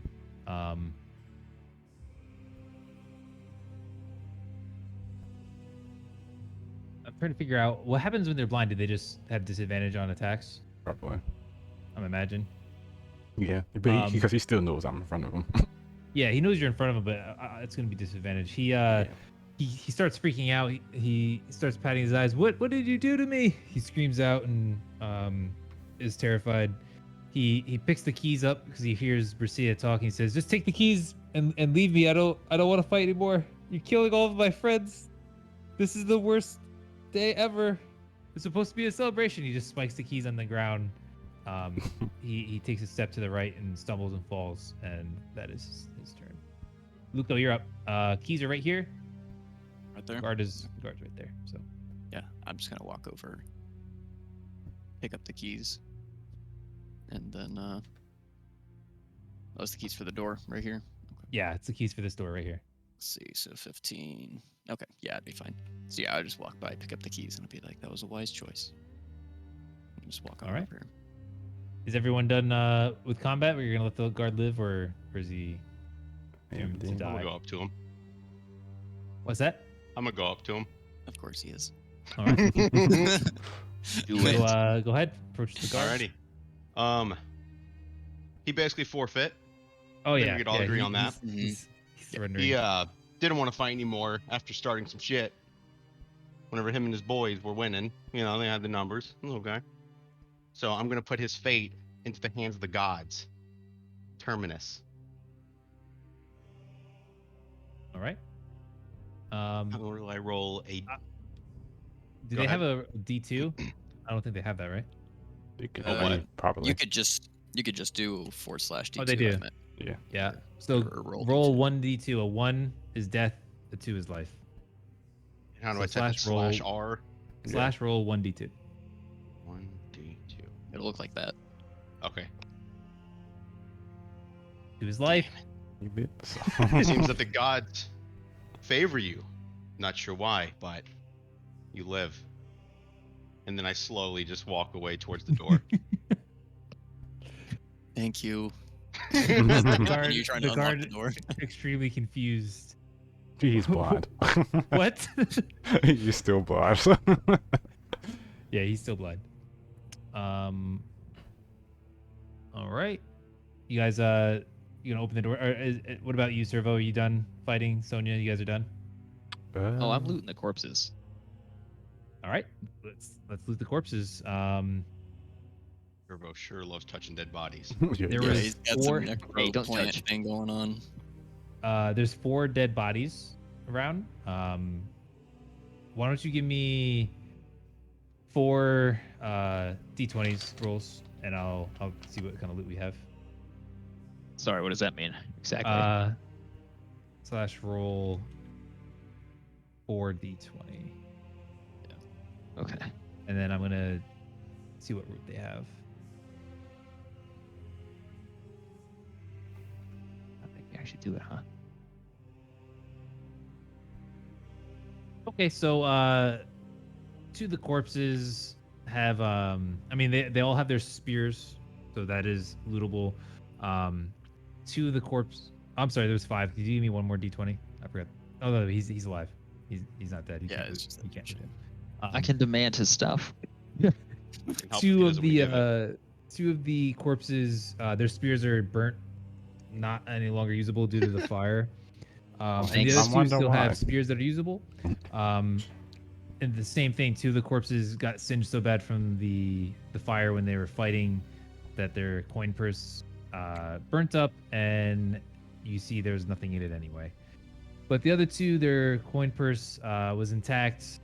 [SPEAKER 1] I'm trying to figure out what happens when they're blind. Do they just have disadvantage on attacks?
[SPEAKER 3] Probably.
[SPEAKER 1] I'm imagine.
[SPEAKER 3] Yeah, but
[SPEAKER 1] Um,
[SPEAKER 3] because he still knows I'm in front of him.
[SPEAKER 1] Yeah, he knows you're in front of him, but it's gonna be disadvantage. He starts freaking out. He starts patting his eyes. What did you do to me? He screams out and is terrified. He picks the keys up because he hears Brisea talking. He says, "Just take the keys and leave me. I don't want to fight anymore. You're killing all of my friends. This is the worst day ever. It's supposed to be a celebration." He just spikes the keys on the ground. He takes a step to the right and stumbles and falls, and that is his turn. Luco, you're up. Keys are right here.
[SPEAKER 4] Right there.
[SPEAKER 1] Guard's right there. So
[SPEAKER 4] Yeah, I'm just gonna walk over, pick up the keys, and then that's the keys for the door right here.
[SPEAKER 1] yeah, it's the keys for this door right here.
[SPEAKER 4] Let's see, so 15. Okay, yeah, it'd be fine. So yeah, I'll just walk by, pick up the keys, and I'll be like, that was a wise choice. And just walk on
[SPEAKER 1] All right.
[SPEAKER 4] over here.
[SPEAKER 1] Is everyone done with combat? Or you're gonna let the guard live, or is he doomed to
[SPEAKER 3] Everything.
[SPEAKER 6] I'm
[SPEAKER 1] die?
[SPEAKER 6] gonna go up to him.
[SPEAKER 1] What's that?
[SPEAKER 6] I'm gonna go up to him.
[SPEAKER 4] Of course he is.
[SPEAKER 1] All right.
[SPEAKER 7] Do
[SPEAKER 1] So
[SPEAKER 7] it.
[SPEAKER 1] go ahead, approach the guard.
[SPEAKER 6] Alrighty. He basically forfeit.
[SPEAKER 1] Oh
[SPEAKER 6] I think
[SPEAKER 1] yeah,
[SPEAKER 6] we could all
[SPEAKER 1] yeah,
[SPEAKER 6] agree on that.
[SPEAKER 1] He's surrendering.
[SPEAKER 6] He didn't want to fight anymore after starting some shit. Whenever him and his boys were winning, you know, they had the numbers. It was okay. So I'm gonna put his fate into the hands of the gods. Terminus.
[SPEAKER 1] All right.
[SPEAKER 6] How will I roll a?
[SPEAKER 1] Do
[SPEAKER 6] Go
[SPEAKER 1] they have
[SPEAKER 6] ahead.
[SPEAKER 1] a D2? I don't think they have that, right?
[SPEAKER 3] It could
[SPEAKER 6] Oh,
[SPEAKER 3] be, probably.
[SPEAKER 4] You could just do /D2.
[SPEAKER 1] Oh, they do.
[SPEAKER 4] I meant.
[SPEAKER 3] Yeah.
[SPEAKER 1] Yeah. So
[SPEAKER 4] Or roll
[SPEAKER 1] roll
[SPEAKER 4] D2.
[SPEAKER 1] 1d2. A 1 is death. A 2 is life.
[SPEAKER 6] How do
[SPEAKER 1] So
[SPEAKER 6] I type it?
[SPEAKER 1] slash
[SPEAKER 6] Slash R.
[SPEAKER 3] Yeah.
[SPEAKER 1] Slash roll 1d2.
[SPEAKER 6] 1d2.
[SPEAKER 4] It'll look like that.
[SPEAKER 6] Okay.
[SPEAKER 1] 2 is life.
[SPEAKER 3] You bit.
[SPEAKER 6] It seems that the gods favor you. Not sure why, but you live. And then I slowly just walk away towards the door.
[SPEAKER 4] Thank you.
[SPEAKER 1] The
[SPEAKER 4] And you trying to unlock the door.
[SPEAKER 1] extremely confused.
[SPEAKER 3] He's blind.
[SPEAKER 1] What?
[SPEAKER 3] You're still blind.
[SPEAKER 1] Yeah, he's still blind. All right. You guys, you gonna open the door? Or what about you, Servo? Are you done fighting? Sonia, you guys are done?
[SPEAKER 7] Oh, I'm looting the corpses.
[SPEAKER 1] All right. Let's loot the corpses.
[SPEAKER 6] Turbo sure loves touching dead bodies.
[SPEAKER 1] There
[SPEAKER 4] Yeah,
[SPEAKER 1] was
[SPEAKER 4] he's got
[SPEAKER 1] four-
[SPEAKER 4] some
[SPEAKER 7] Hey, don't
[SPEAKER 4] necroplant
[SPEAKER 7] touch.
[SPEAKER 4] thing going on.
[SPEAKER 1] There's 4 dead bodies around. Why don't you give me 4 d20s rolls, and I'll see what kind of loot we have.
[SPEAKER 7] Sorry, what does that mean exactly?
[SPEAKER 1] Slash roll 4 d20,
[SPEAKER 7] Okay.
[SPEAKER 1] and then I'm gonna see what route they have.
[SPEAKER 7] I think you actually do it, huh?
[SPEAKER 1] Okay, so 2 of the corpses have I mean they all have their spears, so that is lootable. 2 of the corpse. I'm sorry, there's 5. Could you give me one more d20? I forgot. Oh no, he's alive. He's not dead. He
[SPEAKER 4] Yeah,
[SPEAKER 1] can't
[SPEAKER 4] it's
[SPEAKER 1] loot-
[SPEAKER 4] just
[SPEAKER 1] he can't loot him.
[SPEAKER 7] I can demand his stuff.
[SPEAKER 6] Help if he
[SPEAKER 1] 2 of
[SPEAKER 6] doesn't give it.
[SPEAKER 1] the 2 of the corpses, their spears are burnt, not any longer usable due to the fire. And the
[SPEAKER 7] Thanks.
[SPEAKER 1] other
[SPEAKER 3] I
[SPEAKER 1] 2
[SPEAKER 3] wonder
[SPEAKER 1] still
[SPEAKER 3] why.
[SPEAKER 1] have spears that are usable. And the same thing, 2 of the corpses got singed so bad from the fire when they were fighting that their coin purse burnt up, and you see there's nothing in it anyway. But the other 2, their coin purse was intact.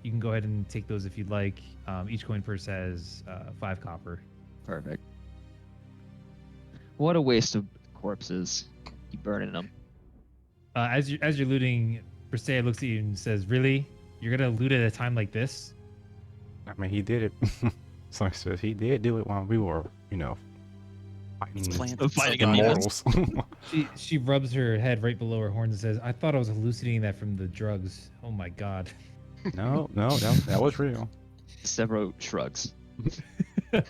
[SPEAKER 1] You can go ahead and take those if you'd like. Each coin purse has 5 copper.
[SPEAKER 7] Perfect. What a waste of corpses. Keep burning them.
[SPEAKER 1] As you're looting, Briseya looks at you and says, "Really? You're gonna loot at a time like this?"
[SPEAKER 3] I mean, he did it. So he says he did do it while we were, you know, fighting
[SPEAKER 4] Fighting
[SPEAKER 3] the
[SPEAKER 4] a demon.
[SPEAKER 3] mortals.
[SPEAKER 1] She rubs her head right below her horns and says, "I thought I was hallucinating that from the drugs. Oh my god."
[SPEAKER 3] No, that was real.
[SPEAKER 7] Severo shrugs.
[SPEAKER 4] He'll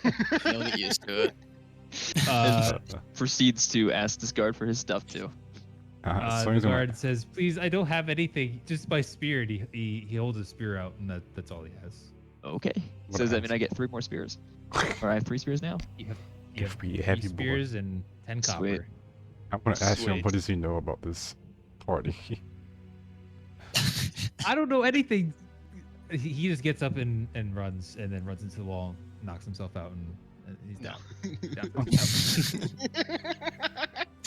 [SPEAKER 4] get used to it.
[SPEAKER 7] Proceeds to ask this guard for his stuff too.
[SPEAKER 3] So
[SPEAKER 1] The
[SPEAKER 3] he's gonna-
[SPEAKER 1] guard says, "Please, I don't have anything. Just my spear." And he holds his spear out, and that's all he has.
[SPEAKER 7] Okay.
[SPEAKER 3] What
[SPEAKER 7] So does that
[SPEAKER 3] happens?
[SPEAKER 7] mean I get 3 more spears? Or I have 3 spears now?
[SPEAKER 1] You have
[SPEAKER 3] Good for you,
[SPEAKER 1] 3
[SPEAKER 3] heavy boy.
[SPEAKER 1] spears and 10
[SPEAKER 7] Sweet.
[SPEAKER 1] copper.
[SPEAKER 3] I'm gonna ask him,
[SPEAKER 6] Sweet.
[SPEAKER 3] what does he know about this party?
[SPEAKER 1] I don't know anything. He just gets up and runs, and then runs into the wall, knocks himself out, and he's down.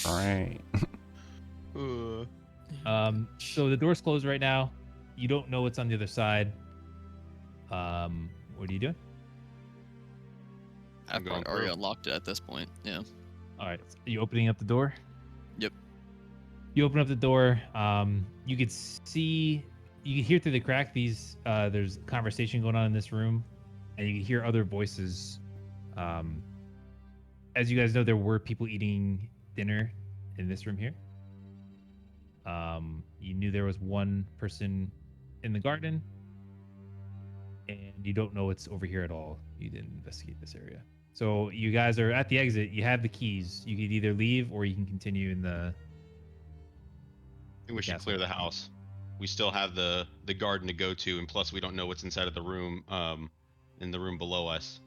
[SPEAKER 3] Right.
[SPEAKER 1] So the door's closed right now. You don't know what's on the other side. What are you doing?
[SPEAKER 6] I'm
[SPEAKER 4] I've
[SPEAKER 6] going
[SPEAKER 4] already
[SPEAKER 6] through.
[SPEAKER 4] unlocked it at this point. Yeah.
[SPEAKER 1] All right. Are you opening up the door?
[SPEAKER 4] Yep.
[SPEAKER 1] You open up the door. You could see, you can hear through the crack these. There's conversation going on in this room, and you can hear other voices. As you guys know, there were people eating dinner in this room here. You knew there was one person in the garden, and you don't know what's over here at all. You didn't investigate this area. So you guys are at the exit. You have the keys. You could either leave or you can continue in the.
[SPEAKER 6] I think we should clear the house. We still have the garden to go to, and plus we don't know what's inside of the room, in the room below us.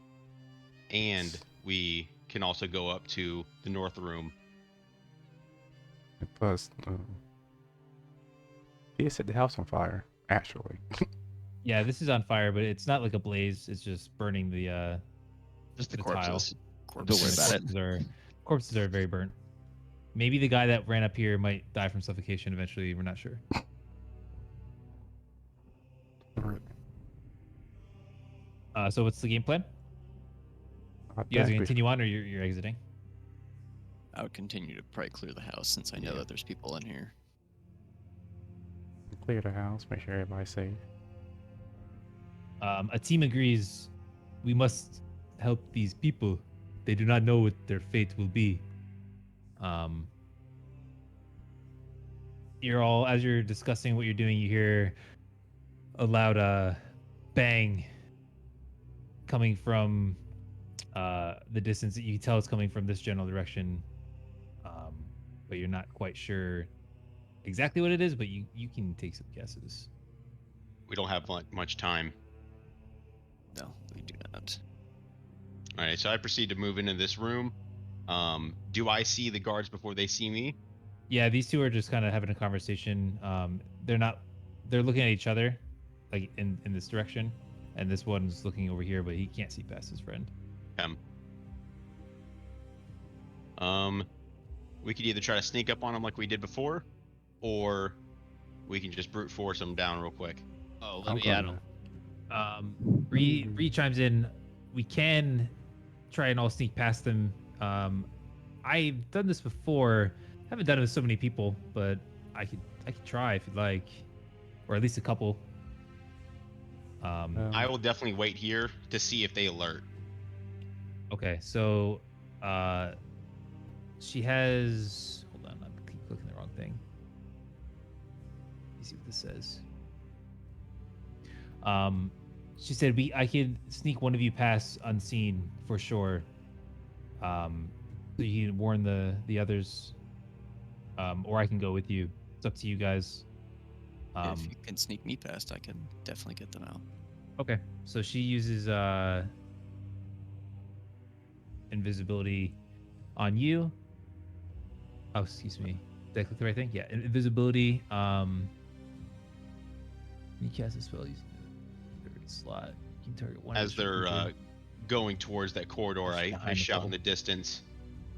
[SPEAKER 6] And we can also go up to the north room.
[SPEAKER 3] And plus, he set the house on fire. Actually,
[SPEAKER 1] Yeah, this is on fire, but it's not like a blaze. It's just burning the
[SPEAKER 7] Just the
[SPEAKER 1] the tile.
[SPEAKER 7] corpses.
[SPEAKER 1] And
[SPEAKER 7] Don't worry
[SPEAKER 1] the
[SPEAKER 7] about it.
[SPEAKER 1] corpses are very burnt. Maybe the guy that ran up here might die from suffocation eventually. We're not sure. So what's the game plan? You guys are gonna continue on, or you're exiting?
[SPEAKER 4] I would continue to probably clear the house since I know that there's people in here.
[SPEAKER 3] Clear the house, make sure everybody's safe.
[SPEAKER 1] A team agrees. We must help these people. They do not know what their fate will be. You're all, as you're discussing what you're doing, you hear a loud bang coming from the distance. You can tell it's coming from this general direction, but you're not quite sure exactly what it is, but you can take some guesses.
[SPEAKER 6] We don't have much time.
[SPEAKER 4] No, we do not.
[SPEAKER 6] All right, so I proceed to move into this room. Do I see the guards before they see me?
[SPEAKER 1] Yeah, these two are just kind of having a conversation. They're looking at each other, like in this direction, and this one's looking over here, but he can't see past his friend.
[SPEAKER 6] We could either try to sneak up on them like we did before, or we can just brute force them down real quick.
[SPEAKER 5] Oh,
[SPEAKER 3] I'm
[SPEAKER 5] let me add
[SPEAKER 3] gonna-
[SPEAKER 5] them.
[SPEAKER 1] Bree chimes in. We can try and all sneak past them. I've done this before. Haven't done it with so many people, but I could try if you'd like, or at least a couple.
[SPEAKER 6] I will definitely wait here to see if they alert.
[SPEAKER 1] Okay, so she has. Hold on, I'm keep clicking the wrong thing. Let me see what this says. She said I could sneak one of you past unseen for sure. So you can warn the others, or I can go with you. It's up to you guys.
[SPEAKER 4] If you can sneak me past, I can definitely get them out.
[SPEAKER 1] Okay, so she uses invisibility on you. Oh, excuse me. Did I click the right thing? Yeah, invisibility. You cast a spell using the third slot. You can target one.
[SPEAKER 6] As they're going towards that corridor,
[SPEAKER 1] Push
[SPEAKER 6] I
[SPEAKER 1] behind the
[SPEAKER 6] shout in
[SPEAKER 1] pole.
[SPEAKER 6] the distance,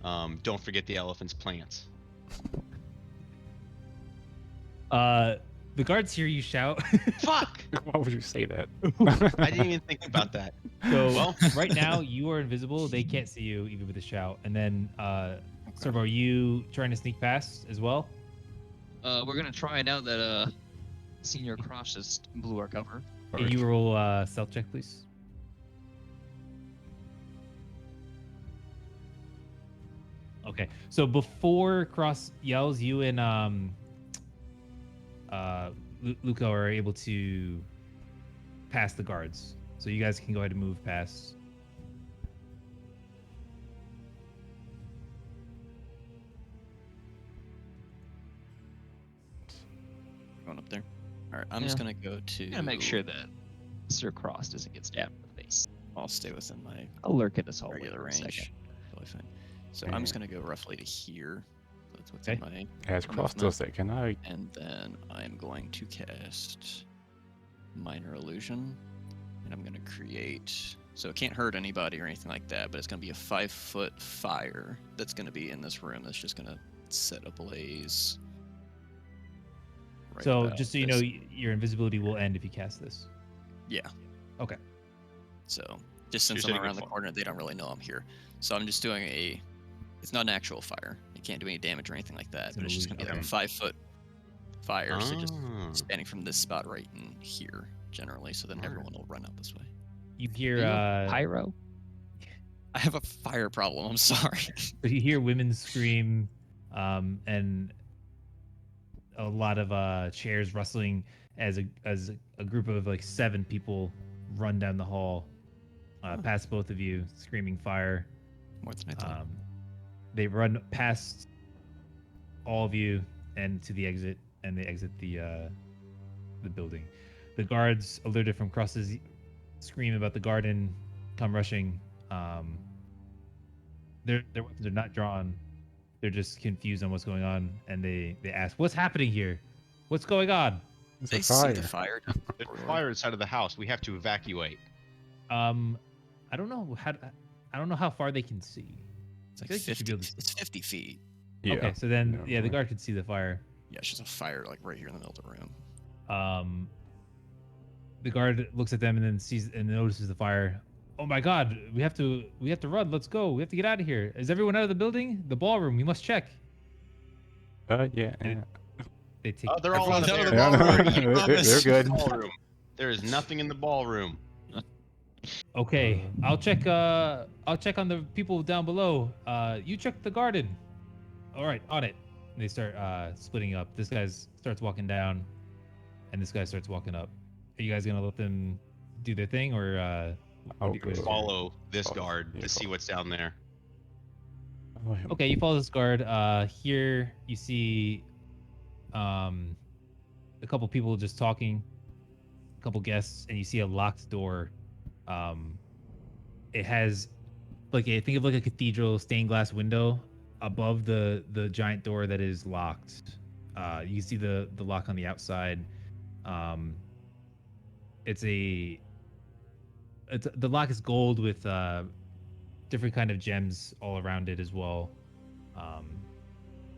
[SPEAKER 6] don't forget the elephant's plants.
[SPEAKER 1] The guards hear you shout.
[SPEAKER 6] Fuck!
[SPEAKER 3] Why would you say that?
[SPEAKER 6] I didn't even think about that.
[SPEAKER 1] So
[SPEAKER 6] Well-
[SPEAKER 1] right now you are invisible. They can't see you even with a shout. And then, Servo, are you trying to sneak past as well?
[SPEAKER 7] We're gonna try now that Senior Cross just blew our cover.
[SPEAKER 1] Can you roll stealth check, please? Okay. So before Cross yells, you and Luca are able to pass the guards. So you guys can go ahead and move past.
[SPEAKER 4] Going up there. All right, I'm just gonna go to.
[SPEAKER 7] I'm gonna make sure that Sir Cross doesn't get stabbed in the face.
[SPEAKER 4] I'll stay within my
[SPEAKER 7] I'll lurk in this hallway
[SPEAKER 4] regular
[SPEAKER 7] for a
[SPEAKER 4] range.
[SPEAKER 7] second.
[SPEAKER 4] Totally fine. So I'm just gonna go roughly to here. That's what's
[SPEAKER 1] Okay.
[SPEAKER 4] in my.
[SPEAKER 3] As Cross does that, can I?
[SPEAKER 4] And then I'm going to cast Minor Illusion, and I'm gonna create. So it can't hurt anybody or anything like that, but it's gonna be a 5-foot fire that's gonna be in this room. That's just gonna set ablaze. right
[SPEAKER 1] So
[SPEAKER 4] about
[SPEAKER 1] just so you
[SPEAKER 4] this.
[SPEAKER 1] know, your invisibility will end if you cast this.
[SPEAKER 4] Yeah.
[SPEAKER 1] Okay.
[SPEAKER 4] So just since
[SPEAKER 6] You're
[SPEAKER 4] I'm
[SPEAKER 6] setting
[SPEAKER 4] around
[SPEAKER 6] it
[SPEAKER 4] the
[SPEAKER 6] for-
[SPEAKER 4] corner, they don't really know I'm here. So I'm just doing a. It's not an actual fire. It can't do any damage or anything like that.
[SPEAKER 1] It's
[SPEAKER 4] But
[SPEAKER 1] an
[SPEAKER 4] it's just gonna be like a
[SPEAKER 6] illusion.
[SPEAKER 4] 5-foot fire. So just
[SPEAKER 6] Ah.
[SPEAKER 4] standing from this spot right in here, generally, so then
[SPEAKER 6] Alright.
[SPEAKER 4] everyone will run out this way.
[SPEAKER 1] You hear
[SPEAKER 7] Do you have pyro?
[SPEAKER 4] I have a fire problem. I'm sorry.
[SPEAKER 1] you hear women scream, and a lot of chairs rustling as a group of like 7 people run down the hall, past both of you, screaming fire.
[SPEAKER 4] More than I thought.
[SPEAKER 1] They run past all of you and to the exit, and they exit the building. The guards, alerted from crosses, scream about the garden, come rushing. Their weapons are not drawn. They're just confused on what's going on, and they ask, "What's happening here? What's going on?"
[SPEAKER 3] It's
[SPEAKER 4] They
[SPEAKER 3] a
[SPEAKER 4] see
[SPEAKER 3] fire.
[SPEAKER 4] the fire. down the
[SPEAKER 6] There's
[SPEAKER 4] corridor.
[SPEAKER 6] fire inside of the house. We have to evacuate.
[SPEAKER 1] I don't know how far they can see.
[SPEAKER 4] It's like
[SPEAKER 1] feel like you should
[SPEAKER 4] 50.
[SPEAKER 1] be able to-
[SPEAKER 4] It's 50 feet.
[SPEAKER 3] Yeah.
[SPEAKER 1] Okay, so then
[SPEAKER 3] Never
[SPEAKER 1] yeah, the
[SPEAKER 3] mind.
[SPEAKER 1] guard could see the fire.
[SPEAKER 4] Yeah, it's just a fire like right here in the middle of the room.
[SPEAKER 1] The guard looks at them and then sees and notices the fire. Oh my God, we have to run. Let's go. We have to get out of here. Is everyone out of the building? The ballroom. We must check.
[SPEAKER 3] Yeah.
[SPEAKER 1] They take.
[SPEAKER 6] Oh, they're all out
[SPEAKER 4] Everyone's
[SPEAKER 6] of
[SPEAKER 4] out
[SPEAKER 6] there.
[SPEAKER 4] of the
[SPEAKER 3] Yeah,
[SPEAKER 6] Don't worry,
[SPEAKER 4] ballroom.
[SPEAKER 6] you
[SPEAKER 3] they're
[SPEAKER 6] promised.
[SPEAKER 3] good.
[SPEAKER 6] Ballroom. There is nothing in the ballroom.
[SPEAKER 1] Okay, I'll check on the people down below. You check the garden. All right, on it. And they start splitting up. This guy starts walking down, and this guy starts walking up. Are you guys gonna let them do their thing, or
[SPEAKER 3] I'll
[SPEAKER 1] what do you guys do?
[SPEAKER 6] Follow this
[SPEAKER 3] Follow.
[SPEAKER 6] guard
[SPEAKER 3] Yeah,
[SPEAKER 6] to see
[SPEAKER 3] follow.
[SPEAKER 6] what's down there.
[SPEAKER 3] Oh, him.
[SPEAKER 1] Okay, you follow this guard. Here you see a couple people just talking, a couple guests, and you see a locked door. It has think of like a cathedral stained glass window above the giant door that is locked. You can see the lock on the outside. The lock is gold with different kind of gems all around it as well.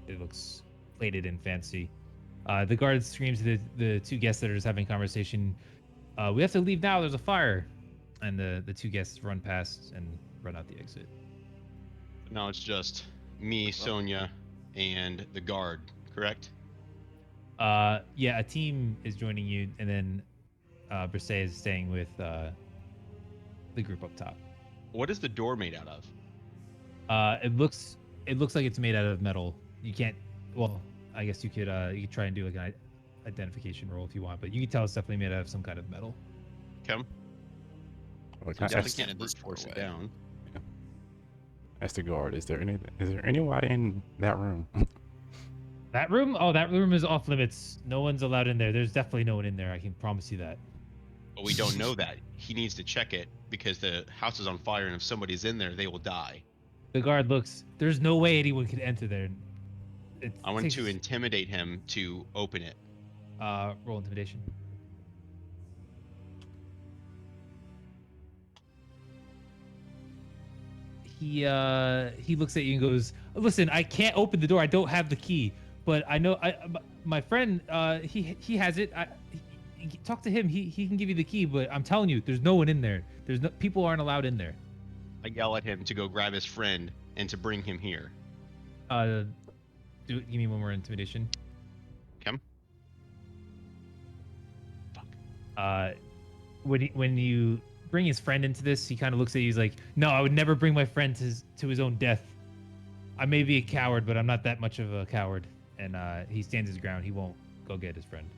[SPEAKER 1] It looks plated and fancy. The guard screams to the 2 guests that are just having a conversation. We have to leave now. There's a fire. And the 2 guests run past and run out the exit.
[SPEAKER 6] Now it's just me, Sonia, and the guard, correct?
[SPEAKER 1] Yeah, a team is joining you, and then Brisset is staying with the group up top.
[SPEAKER 6] What is the door made out of?
[SPEAKER 1] It looks like it's made out of metal. You can't. Well, I guess you could try and do like an identification roll if you want, but you can tell it's definitely made out of some kind of metal.
[SPEAKER 6] Come.
[SPEAKER 3] Well,
[SPEAKER 6] So
[SPEAKER 3] can I
[SPEAKER 6] definitely
[SPEAKER 3] ask,
[SPEAKER 6] can't
[SPEAKER 4] Stand
[SPEAKER 6] brute
[SPEAKER 4] this
[SPEAKER 6] force it
[SPEAKER 4] doorway.
[SPEAKER 6] down.
[SPEAKER 3] ask the guard, is there anybody in that room?
[SPEAKER 1] That room? Oh, that room is off limits. No one's allowed in there. There's definitely no one in there. I can promise you that.
[SPEAKER 6] But we don't know that. He needs to check it because the house is on fire, and if somebody's in there, they will die.
[SPEAKER 1] The guard looks. There's no way anyone could enter there.
[SPEAKER 6] I want to intimidate him to open it.
[SPEAKER 1] Roll intimidation. He looks at you and goes, "Listen, I can't open the door. I don't have the key, but I know my friend he has it. Talk to him. He can give you the key, but I'm telling you, there's no one in there. People aren't allowed in there."
[SPEAKER 6] I yell at him to go grab his friend and to bring him here.
[SPEAKER 1] Give me one more intimidation.
[SPEAKER 6] Come.
[SPEAKER 1] When you bring his friend into this, he kind of looks at you. He's like, "No, I would never bring my friend to his own death. I may be a coward, but I'm not that much of a coward." And he stands his ground. He won't go get his friend.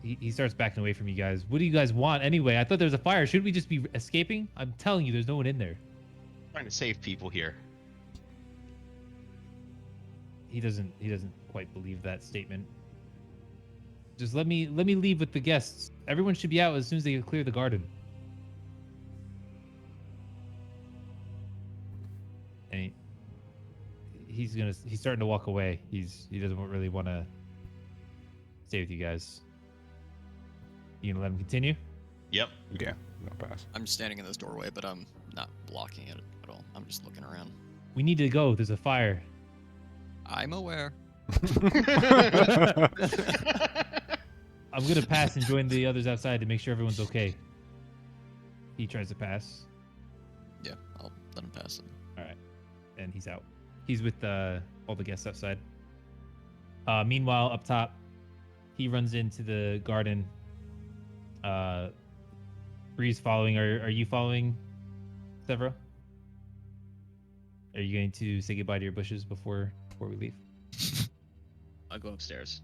[SPEAKER 1] He starts backing away from you guys. What do you guys want anyway? I thought there was a fire. Should we just be escaping? I'm telling you, there's no one in there.
[SPEAKER 6] Trying to save people here.
[SPEAKER 1] He doesn't quite believe that statement. Just let me leave with the guests. Everyone should be out as soon as they clear the garden. And he's starting to walk away. He doesn't really want to stay with you guys. You gonna let him continue?
[SPEAKER 6] Yep.
[SPEAKER 3] Yeah, no pass.
[SPEAKER 4] I'm standing in this doorway, but I'm not blocking it at all. I'm just looking around.
[SPEAKER 1] We need to go. There's a fire.
[SPEAKER 4] I'm aware.
[SPEAKER 1] I'm gonna pass and join the others outside to make sure everyone's okay. He tries to pass.
[SPEAKER 4] Yeah, I'll let him pass it.
[SPEAKER 1] All right, and he's out. He's with all the guests outside. Meanwhile, up top, he runs into the garden. Bree's following. Are you following, Severo? Are you going to say goodbye to your bushes before we leave?
[SPEAKER 7] I'll go upstairs.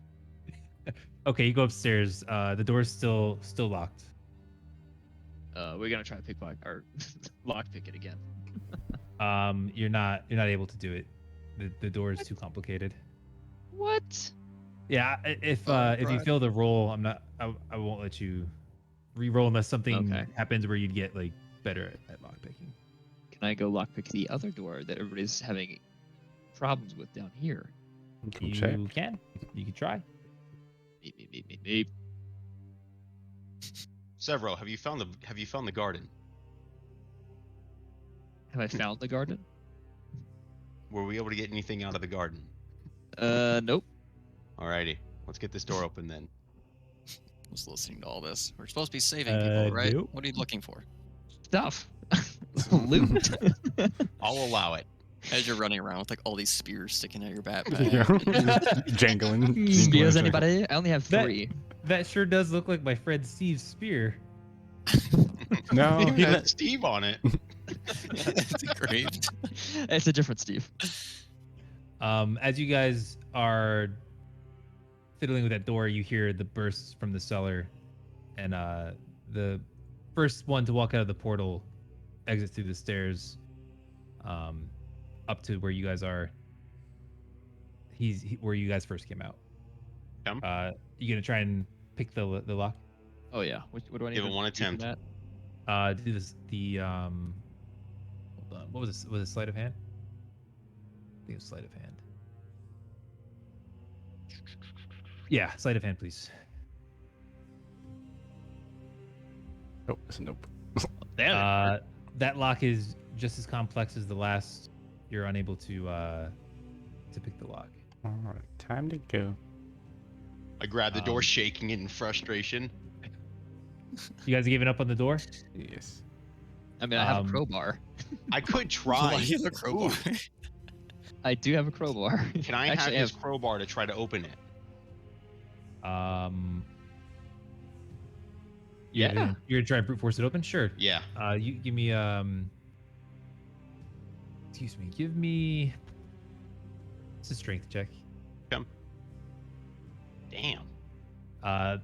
[SPEAKER 1] Okay, you go upstairs. The door's still locked.
[SPEAKER 7] We're gonna try to pickpocket or lockpick it again.
[SPEAKER 1] You're not able to do it. The door is too complicated.
[SPEAKER 7] What?
[SPEAKER 1] Yeah, if you
[SPEAKER 4] crap.
[SPEAKER 1] fail the roll, I won't let you re-roll unless something
[SPEAKER 7] Okay.
[SPEAKER 1] happens where you'd get like better at lockpicking.
[SPEAKER 7] Can I go lockpick the other door that everybody's having problems with down here?
[SPEAKER 3] Come check.
[SPEAKER 1] You can. You can try.
[SPEAKER 7] Beep, beep, beep, beep, beep.
[SPEAKER 6] Severo, have you found the garden?
[SPEAKER 7] Have I found the garden?
[SPEAKER 6] Were we able to get anything out of the garden?
[SPEAKER 7] Nope.
[SPEAKER 6] Alrighty, let's get this door open then.
[SPEAKER 4] I was listening to all this. We're supposed to be saving people, right?
[SPEAKER 1] Nope.
[SPEAKER 4] What are you looking for?
[SPEAKER 7] Stuff. Loot.
[SPEAKER 6] I'll allow it.
[SPEAKER 4] As you're running around with like all these spears sticking out your
[SPEAKER 3] Yeah.
[SPEAKER 4] backpack.
[SPEAKER 3] Jangling.
[SPEAKER 7] Spears,
[SPEAKER 3] jangling.
[SPEAKER 7] anybody? I only have
[SPEAKER 1] That-
[SPEAKER 7] 3.
[SPEAKER 1] That sure does look like my friend Steve's spear.
[SPEAKER 3] No,
[SPEAKER 6] Even
[SPEAKER 3] he
[SPEAKER 6] has
[SPEAKER 3] let-
[SPEAKER 6] Steve on it.
[SPEAKER 4] It's engraved.
[SPEAKER 7] It's a different Steve.
[SPEAKER 1] As you guys are fiddling with that door, you hear the bursts from the cellar, and the first one to walk out of the portal exits through the stairs, up to where you guys are. Where you guys first came out. You gonna try and pick the lock?
[SPEAKER 7] Oh yeah. What do I need
[SPEAKER 6] Give
[SPEAKER 7] to
[SPEAKER 6] it one
[SPEAKER 7] do for
[SPEAKER 6] attempt.
[SPEAKER 7] that?
[SPEAKER 1] Do this. Hold on. What was this? Was it sleight of hand? I think it was sleight of hand. Yeah, sleight of hand, please.
[SPEAKER 3] Nope, it's a nope.
[SPEAKER 1] That lock is just as complex as the last. You're unable to pick the lock.
[SPEAKER 3] All right, time to go.
[SPEAKER 6] I grabbed the door,
[SPEAKER 1] Um,
[SPEAKER 6] shaking it in frustration.
[SPEAKER 1] You guys giving up on the door?
[SPEAKER 3] Yes.
[SPEAKER 7] I mean, I have a
[SPEAKER 1] Um,
[SPEAKER 7] crowbar.
[SPEAKER 6] I could
[SPEAKER 4] Why
[SPEAKER 6] try.
[SPEAKER 4] do you have a crowbar?
[SPEAKER 6] Ooh,
[SPEAKER 7] I do have a crowbar.
[SPEAKER 6] can I
[SPEAKER 7] Actually,
[SPEAKER 6] have his crowbar to try to open it?
[SPEAKER 7] Yeah.
[SPEAKER 1] You're gonna try and brute force it open? Sure.
[SPEAKER 6] Yeah.
[SPEAKER 1] You give me excuse me. Give me. It's a strength check.
[SPEAKER 6] Damn.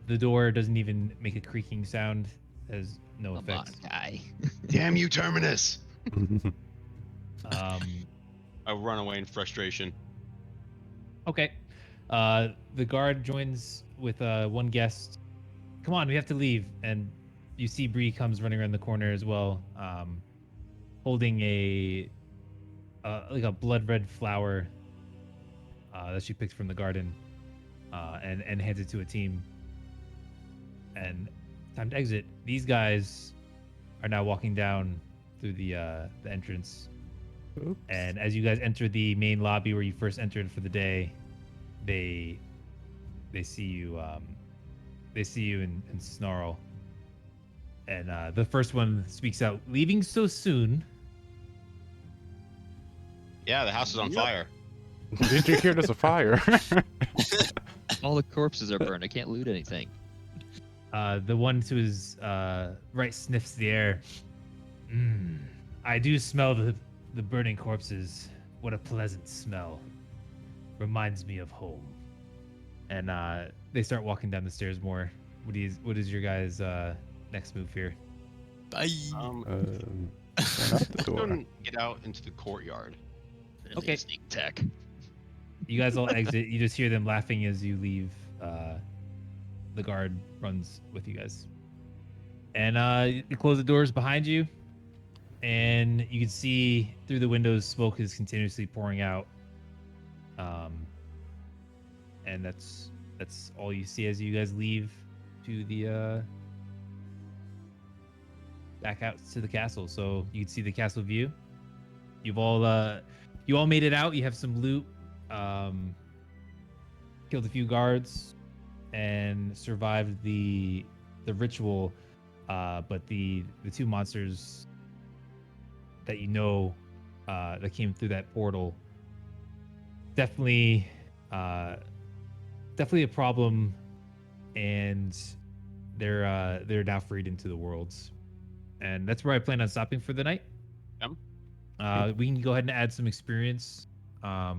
[SPEAKER 1] The door doesn't even make a creaking sound. Has no
[SPEAKER 7] Come on,
[SPEAKER 1] effects.
[SPEAKER 7] guy.
[SPEAKER 6] Damn you, Terminus.
[SPEAKER 1] Um,
[SPEAKER 6] I run away in frustration.
[SPEAKER 1] okay. The guard joins with one guest. Come on, we have to leave. And you see Bree comes running around the corner as well, holding a like a blood red flower that she picked from the garden, and hands it to a team. And time to exit. These guys are now walking down through the entrance.
[SPEAKER 3] Oops.
[SPEAKER 1] And as you guys enter the main lobby where you first entered for the day, they see you. They see you and snarl. And the first one speaks out, "Leaving so soon."
[SPEAKER 6] Yeah, the house is on fire.
[SPEAKER 3] Did you hear there's a fire?
[SPEAKER 7] All the corpses are burned. I can't loot anything.
[SPEAKER 1] The one to his right sniffs the air. I do smell the burning corpses. What a pleasant smell. Reminds me of home. And they start walking down the stairs more. What is your guys' next move here?
[SPEAKER 4] Bye.
[SPEAKER 3] Turn out the door.
[SPEAKER 6] Don't get out into the courtyard.
[SPEAKER 1] Okay.
[SPEAKER 7] Sneak attack.
[SPEAKER 1] You guys all exit. You just hear them laughing as you leave. The guard runs with you guys. And you close the doors behind you. And you can see through the windows, smoke is continuously pouring out. And that's all you see as you guys leave to the back out to the castle. So you can see the castle view. You all made it out. You have some loot. Killed a few guards and survived the ritual. But the two monsters that that came through that portal definitely a problem, and they're now freed into the worlds, and that's where I plan on stopping for the night. We can go ahead and add some experience. I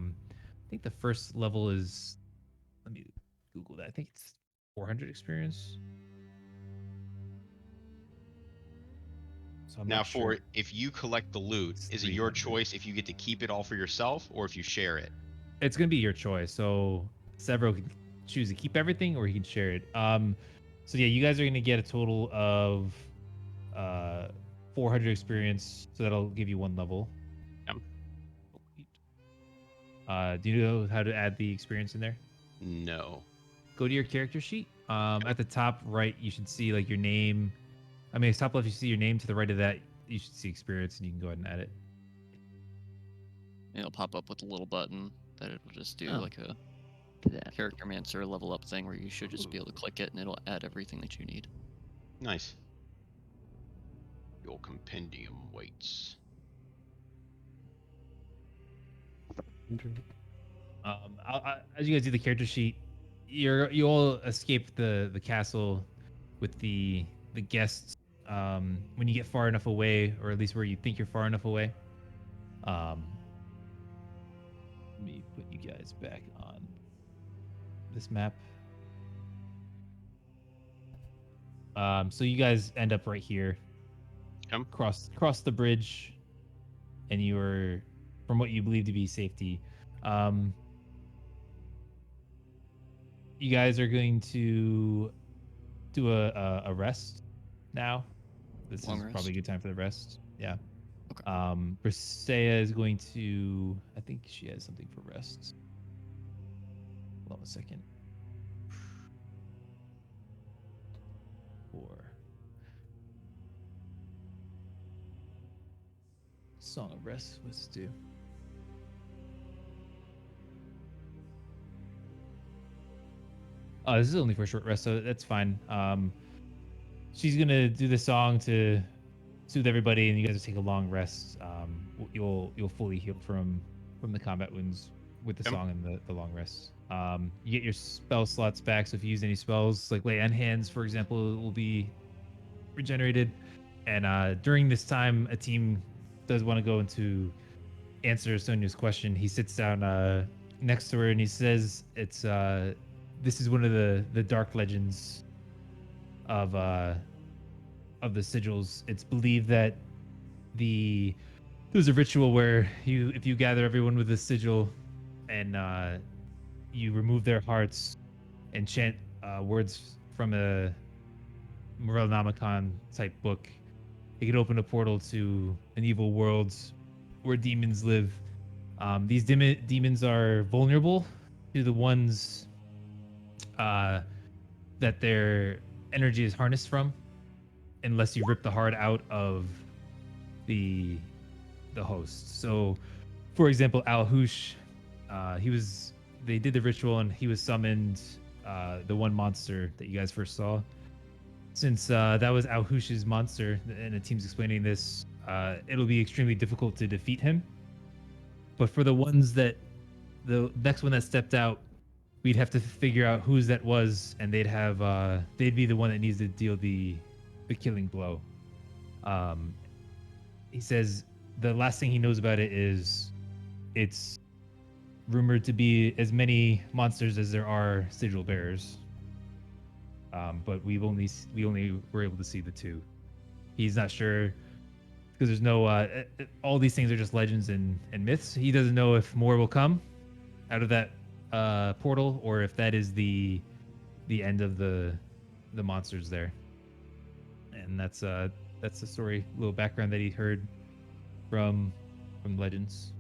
[SPEAKER 1] think think the first level is. Let me Google that. I think it's 400 experience. So I'm
[SPEAKER 6] Now,
[SPEAKER 1] not sure.
[SPEAKER 6] if you collect the loot,
[SPEAKER 1] It's
[SPEAKER 6] is it your
[SPEAKER 1] 300.
[SPEAKER 6] choice if you get to keep it all for yourself or if you share it?
[SPEAKER 1] It's gonna be your choice. So Severo can choose to keep everything or he can share it. So yeah, you guys are gonna get a total of 400 experience. So that'll give you one level.
[SPEAKER 6] Yep.
[SPEAKER 1] Do you know how to add the experience in there?
[SPEAKER 6] No.
[SPEAKER 1] Go to your character sheet. At the top right, you should see like your name. I mean, top left, you see your name. To the right of that, you should see experience, and you can go ahead and add it.
[SPEAKER 4] It'll pop up with a little button that it'll just do
[SPEAKER 1] Oh.
[SPEAKER 4] like a
[SPEAKER 7] To that.
[SPEAKER 4] character mancer level up thing where you should just be able to click it and it'll add everything that you need.
[SPEAKER 6] Nice. Your compendium waits.
[SPEAKER 1] As you guys do the character sheet, you all escape the castle with the guests. When you get far enough away, or at least where you think you're far enough away. Let me put you guys back on this map. So you guys end up right here.
[SPEAKER 6] Come.
[SPEAKER 1] Cross the bridge, and you are from what you believe to be safety. You guys are going to do a rest now. This
[SPEAKER 4] Long
[SPEAKER 1] is probably a
[SPEAKER 4] rest.
[SPEAKER 1] good time for the rest. Yeah.
[SPEAKER 4] Okay.
[SPEAKER 1] Briseia is going to. I think she has something for rest. Hold on a second. 4. Song of Rest. What's it do? This is only for a short rest, so that's fine. She's gonna do the song to soothe everybody, and you guys will take a long rest. You'll fully heal from the combat wounds with the
[SPEAKER 6] Yep.
[SPEAKER 1] song and the long rest. You get your spell slots back, so if you use any spells like lay on hands, for example, it will be regenerated. And during this time, a team does want to go into answer Sonia's question. He sits down next to her and he says, "It's this is one of the dark legends of the sigils. It's believed that there's a ritual where if you gather everyone with a sigil and you remove their hearts and chant words from a Morellamicon type book, it can open a portal to an evil world where demons live. These demons are vulnerable to the ones that their energy is harnessed from, unless you rip the heart out of the host. So, for example, Al Hush, they did the ritual and he was summoned, the one monster that you guys first saw. Since that was Al Hush's monster, and the team's explaining this, it'll be extremely difficult to defeat him. But for the the next one that stepped out, we'd have to figure out whose that was, and they'd be the one that needs to deal the killing blow. He says the last thing he knows about it is it's rumored to be as many monsters as there are sigil bearers. But we only were able to see the 2. He's not sure because there's no all these things are just legends and myths. He doesn't know if more will come out of that portal or if that is the end of the monsters there. And that's the story, little background that he heard from legends.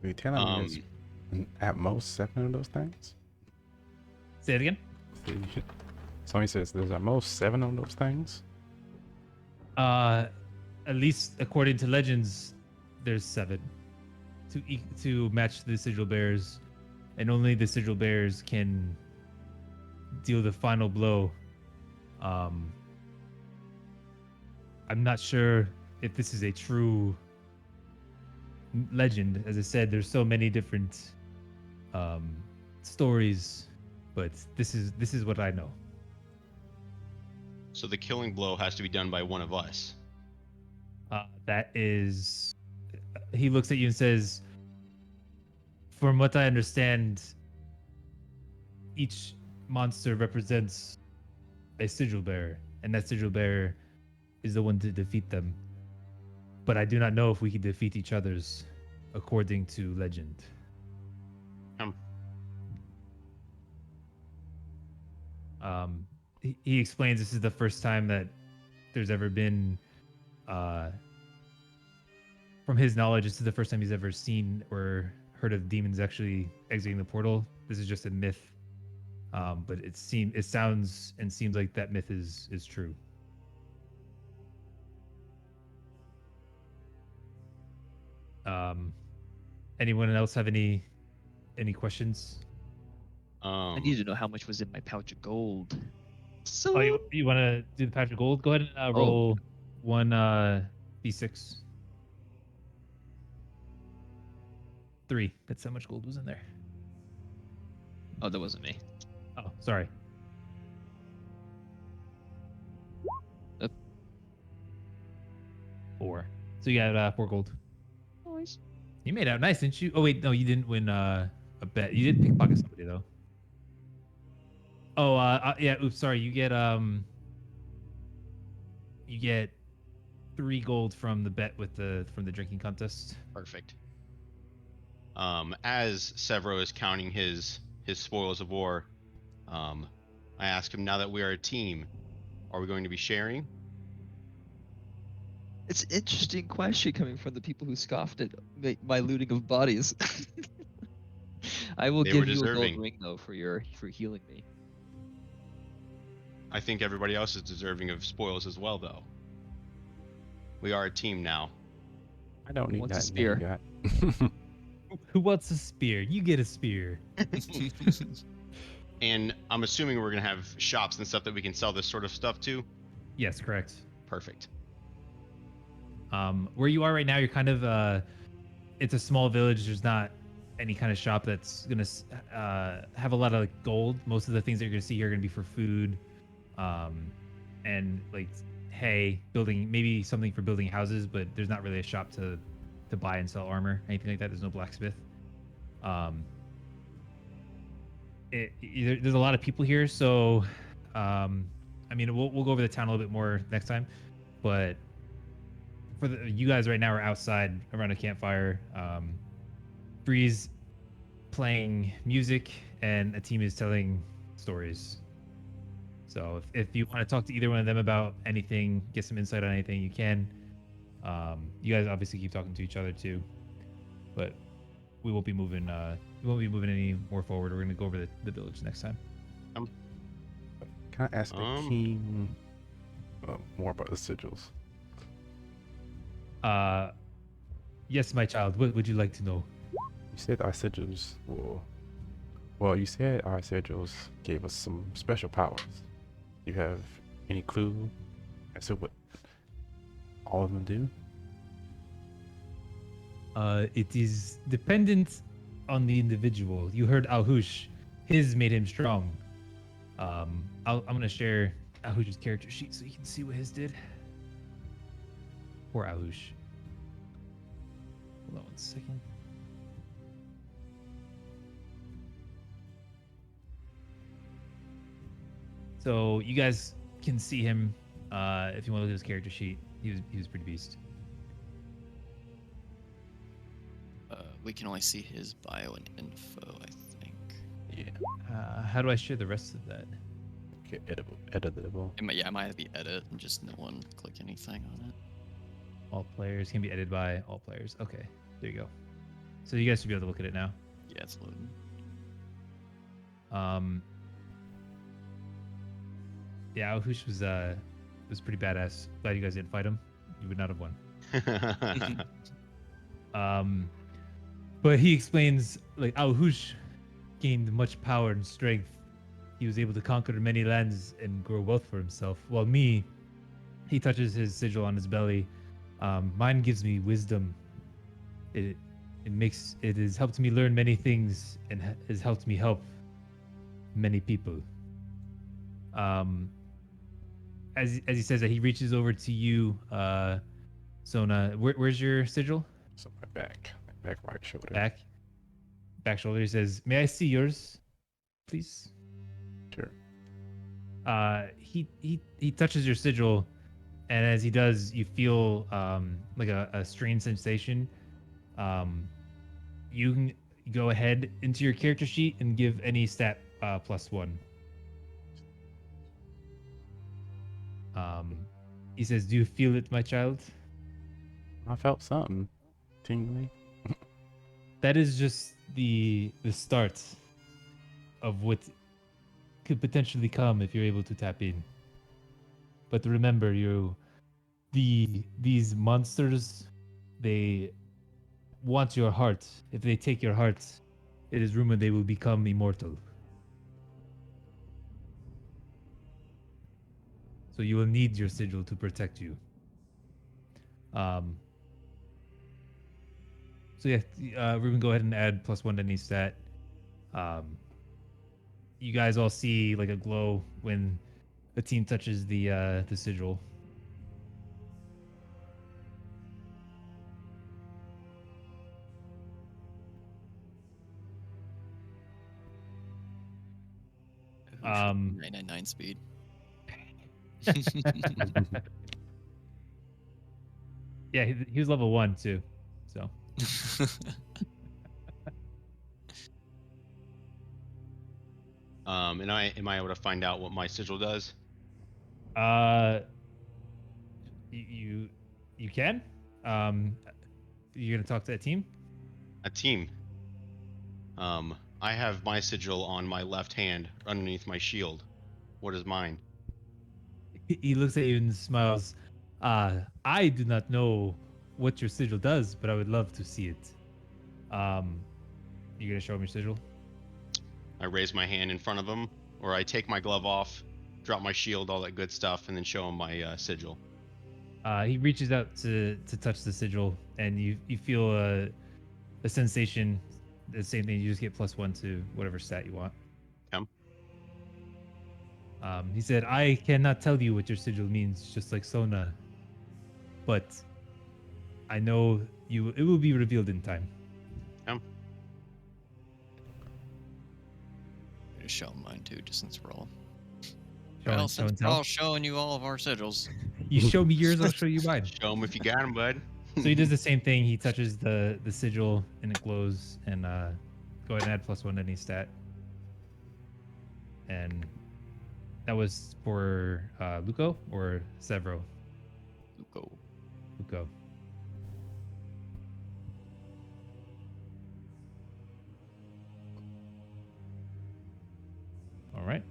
[SPEAKER 3] Are you telling me there's at most 7 of those things?
[SPEAKER 1] Say it again.
[SPEAKER 3] Somebody says there's at most 7 of those things.
[SPEAKER 1] At least according to legends, there's 7 to match the sigil bearers, and only the sigil bearers can deal the final blow. I'm not sure if this is a true legend. As I said, there's so many different stories, but this is what I know.
[SPEAKER 6] So the killing blow has to be done by one of us.
[SPEAKER 1] That is he looks at you and says, "From what I understand, each monster represents a sigil bearer, and that sigil bearer is the one to defeat them. But I do not know if we can defeat each other's, according to legend."
[SPEAKER 6] Um,
[SPEAKER 1] He explains this is the first time that there's ever been, from his knowledge, this is the first time he's ever seen or heard of demons actually exiting the portal. This is just a myth, but it sounds and seems like that myth is true. Anyone else have any questions?
[SPEAKER 7] I need to know how much was in my pouch of gold.
[SPEAKER 1] Oh, you want to do the patch of gold? Go ahead and roll one d6. 3. That's how much gold was in there.
[SPEAKER 7] Oh, that wasn't me.
[SPEAKER 1] Oh, sorry.
[SPEAKER 7] Up.
[SPEAKER 1] 4. So you got 4 gold.
[SPEAKER 7] Nice.
[SPEAKER 1] You made out nice, didn't you? Oh wait, no, you didn't win a bet. You did pickpocket somebody though. Oh, yeah. Oops, sorry. You get 3 gold from the bet with from the drinking contest.
[SPEAKER 6] Perfect. As Severo is counting his spoils of war, I ask him, now that we are a team, are we going to be sharing?
[SPEAKER 7] It's an interesting question coming from the people who scoffed at my looting of bodies. I will
[SPEAKER 6] They were
[SPEAKER 7] give you a gold
[SPEAKER 6] deserving.
[SPEAKER 7] ring though for healing me.
[SPEAKER 6] I think everybody else is deserving of spoils as well, though. We are a team now.
[SPEAKER 3] I don't need
[SPEAKER 7] What's a
[SPEAKER 3] that
[SPEAKER 7] spear?
[SPEAKER 3] name, God.
[SPEAKER 1] Who wants a spear? You get a spear.
[SPEAKER 6] And I'm assuming we're gonna have shops and stuff that we can sell this sort of stuff to.
[SPEAKER 1] Yes, correct.
[SPEAKER 6] Perfect.
[SPEAKER 1] Where you are right now, you're kind of it's a small village. There's not any kind of shop that's gonna have a lot of gold. Most of the things that you're gonna see here are gonna be for food, and like hay, building, maybe something for building houses. But there's not really a shop to buy and sell armor, anything like that. There's no blacksmith. There's a lot of people here, so I mean, we'll go over the town a little bit more next time, but for you guys right now are outside around a campfire. Bree's playing music and a team is telling stories. So if you want to talk to either one of them about anything, get some insight on anything, you can. You guys obviously keep talking to each other too, but we won't be moving. We won't be moving any more forward. We're gonna go over the village next time.
[SPEAKER 3] Can I ask the king more about the sigils?
[SPEAKER 1] Yes, my child. What would you like to know?
[SPEAKER 3] You said our sigils well, you said our sigils gave us some special powers. Do you have any clue as to what all of them do?
[SPEAKER 1] It is dependent on the individual. You heard Alhush. His made him strong. I'm gonna share Alhush's character sheet so you can see what his did. Poor Alhush. Hold on 1 second. So you guys can see him if you want to look at his character sheet. He was pretty beast.
[SPEAKER 4] We can only see his bio and info, I think.
[SPEAKER 3] Yeah.
[SPEAKER 1] How do I share the rest of that?
[SPEAKER 3] Okay, editable.
[SPEAKER 4] It might have to be edit and just no one click anything on it.
[SPEAKER 1] All players can be edited by all players. Okay, there you go. So you guys should be able to look at it now.
[SPEAKER 4] Yeah, it's loading.
[SPEAKER 1] Yeah, Alhush was pretty badass. Glad you guys didn't fight him. You would not have won. But he explains, like, Alhush gained much power and strength. He was able to conquer many lands and grow wealth for himself. While me, he touches his sigil on his belly. Mine gives me wisdom. It has helped me learn many things and has helped me help many people. As he says that, he reaches over to you, Sona. Where's your sigil?
[SPEAKER 3] So my back right shoulder.
[SPEAKER 1] Back shoulder. He says, "May I see yours, please?"
[SPEAKER 3] Sure.
[SPEAKER 1] He touches your sigil, and as he does, you feel like a strange sensation. You can go ahead into your character sheet and give any stat +1. He says, "Do you feel it, my child?"
[SPEAKER 3] I felt something tingly.
[SPEAKER 1] That is just the start of what could potentially come if you're able to tap in. But remember, these monsters, they want your heart. If they take your heart, it is rumored they will become immortal. So you will need your sigil to protect you. So yeah, Ruben, go ahead and add +1 to any stat. You guys all see like a glow when the team touches the sigil.
[SPEAKER 4] Who should 999 speed.
[SPEAKER 1] Yeah, he was level 1 too. So
[SPEAKER 6] And am I able to find out what my sigil does?
[SPEAKER 1] you can. You're gonna talk to a team.
[SPEAKER 6] A team. I have my sigil on my left hand underneath my shield. What is mine?
[SPEAKER 1] He looks at you and smiles. I do not know what your sigil does, but I would love to see it. You gonna show him your sigil?
[SPEAKER 6] I raise my hand in front of him, or I take my glove off, drop my shield, all that good stuff, and then show him my sigil.
[SPEAKER 1] He reaches out to touch the sigil, and you feel a sensation. The same thing. You just get +1 to whatever stat you want.
[SPEAKER 6] Come.
[SPEAKER 1] He said, "I cannot tell you what your sigil means, just like Sona, but I know you. It will be revealed in time."
[SPEAKER 6] Come.
[SPEAKER 4] Just show mine too, just since we're all.
[SPEAKER 1] Show and
[SPEAKER 4] Since we're
[SPEAKER 1] tell.
[SPEAKER 4] all showing you all of our sigils.
[SPEAKER 1] You show me yours, I'll show you mine.
[SPEAKER 6] Show him if you got him, bud.
[SPEAKER 1] So he does the same thing. He touches the sigil and it glows. And go ahead and add +1 to any stat. And that was for Luco or Severo? Luco. All right.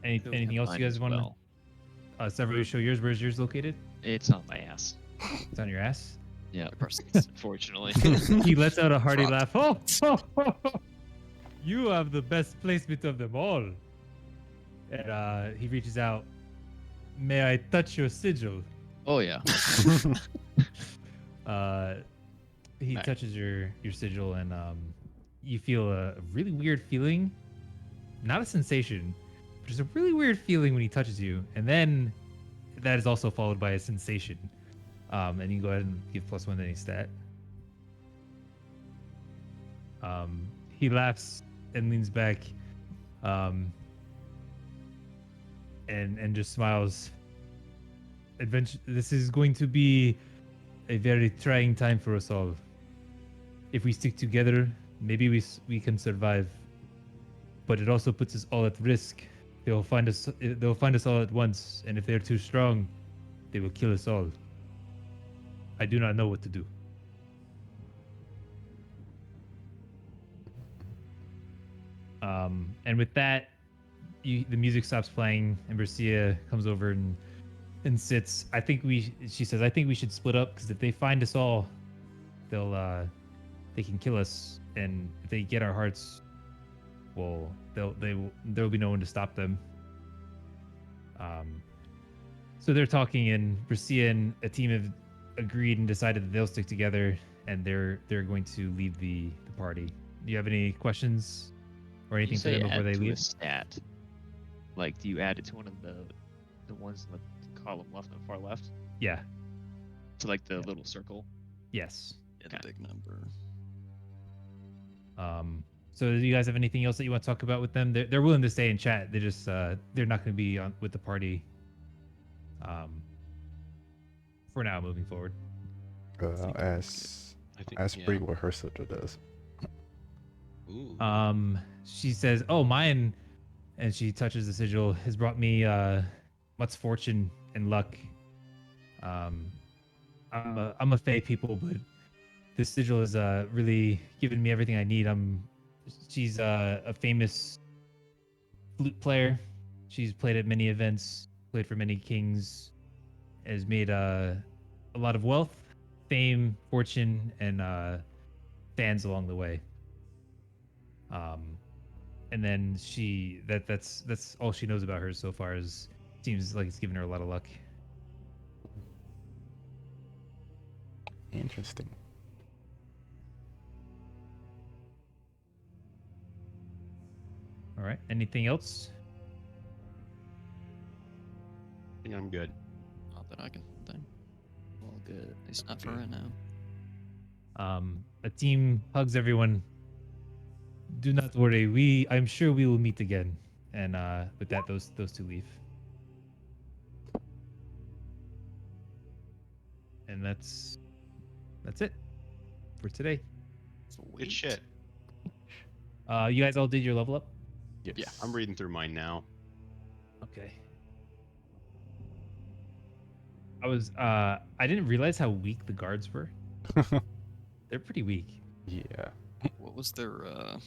[SPEAKER 1] Anything else you guys want to? Severo, you show yours. Where's yours located?
[SPEAKER 7] It's on my ass.
[SPEAKER 1] It's on your ass.
[SPEAKER 7] Yeah,
[SPEAKER 4] Person's.
[SPEAKER 7] unfortunately.
[SPEAKER 1] He lets out a hearty
[SPEAKER 4] Dropped.
[SPEAKER 1] laugh. Oh, you have the best placement of them all. And he reaches out. May I touch your sigil?
[SPEAKER 7] Oh yeah.
[SPEAKER 1] He
[SPEAKER 4] Nice.
[SPEAKER 1] touches your sigil, and you feel a really weird feeling. Not a sensation, but just a really weird feeling when he touches you. And then that is also followed by a sensation. And you can go ahead and give +1 to any stat. He laughs and leans back, and just smiles. This is going to be a very trying time for us all. If we stick together, maybe we can survive. But it also puts us all at risk. They'll find us all at once, and if they're too strong, they will kill us all. I do not know what to do. And with that, the music stops playing, and Bercia comes over and sits. She says, I think we should split up, because if they find us all, they can kill us, and if they get our hearts, well, there will be no one to stop them. So they're talking, and Bercia and a team have agreed and decided that they'll stick together, and they're going to leave the party. Do you have any questions or anything for them before they leave?
[SPEAKER 7] A stat. Like, do you add it to one of the ones in the column left and far left?
[SPEAKER 1] Yeah.
[SPEAKER 7] To like the little circle.
[SPEAKER 1] Yes.
[SPEAKER 4] Yeah, the big number.
[SPEAKER 1] So do you guys have anything else that you want to talk about with them? They're willing to stay and chat. They just they're not going to be on with the party. For now, moving forward.
[SPEAKER 3] I'll
[SPEAKER 4] think I'm
[SPEAKER 3] ask
[SPEAKER 6] yeah.
[SPEAKER 3] Brie what her sigil does.
[SPEAKER 6] Ooh.
[SPEAKER 1] She says, "Oh, mine," and she touches the sigil. Has brought me much fortune and luck. I'm a Fae people, but this sigil has really given me everything I need. She's a famous flute player. She's played at many events, played for many kings, has made a lot of wealth, fame, fortune, and fans along the way. And then that's all she knows about her so far. Is seems like it's given her a lot of luck.
[SPEAKER 3] Interesting.
[SPEAKER 1] All right. Anything else?
[SPEAKER 6] I think I'm good.
[SPEAKER 4] Not that I can think. All good. At least not for right now.
[SPEAKER 1] A team hugs everyone. Do not worry. I'm sure we will meet again. And with that, those two leave. And that's it for today.
[SPEAKER 6] Good shit.
[SPEAKER 1] You guys all did your level up?
[SPEAKER 3] Yes.
[SPEAKER 4] Yeah,
[SPEAKER 6] I'm reading through mine now.
[SPEAKER 1] Okay. I didn't realize how weak the guards were. They're pretty weak.
[SPEAKER 3] Yeah.
[SPEAKER 4] What was their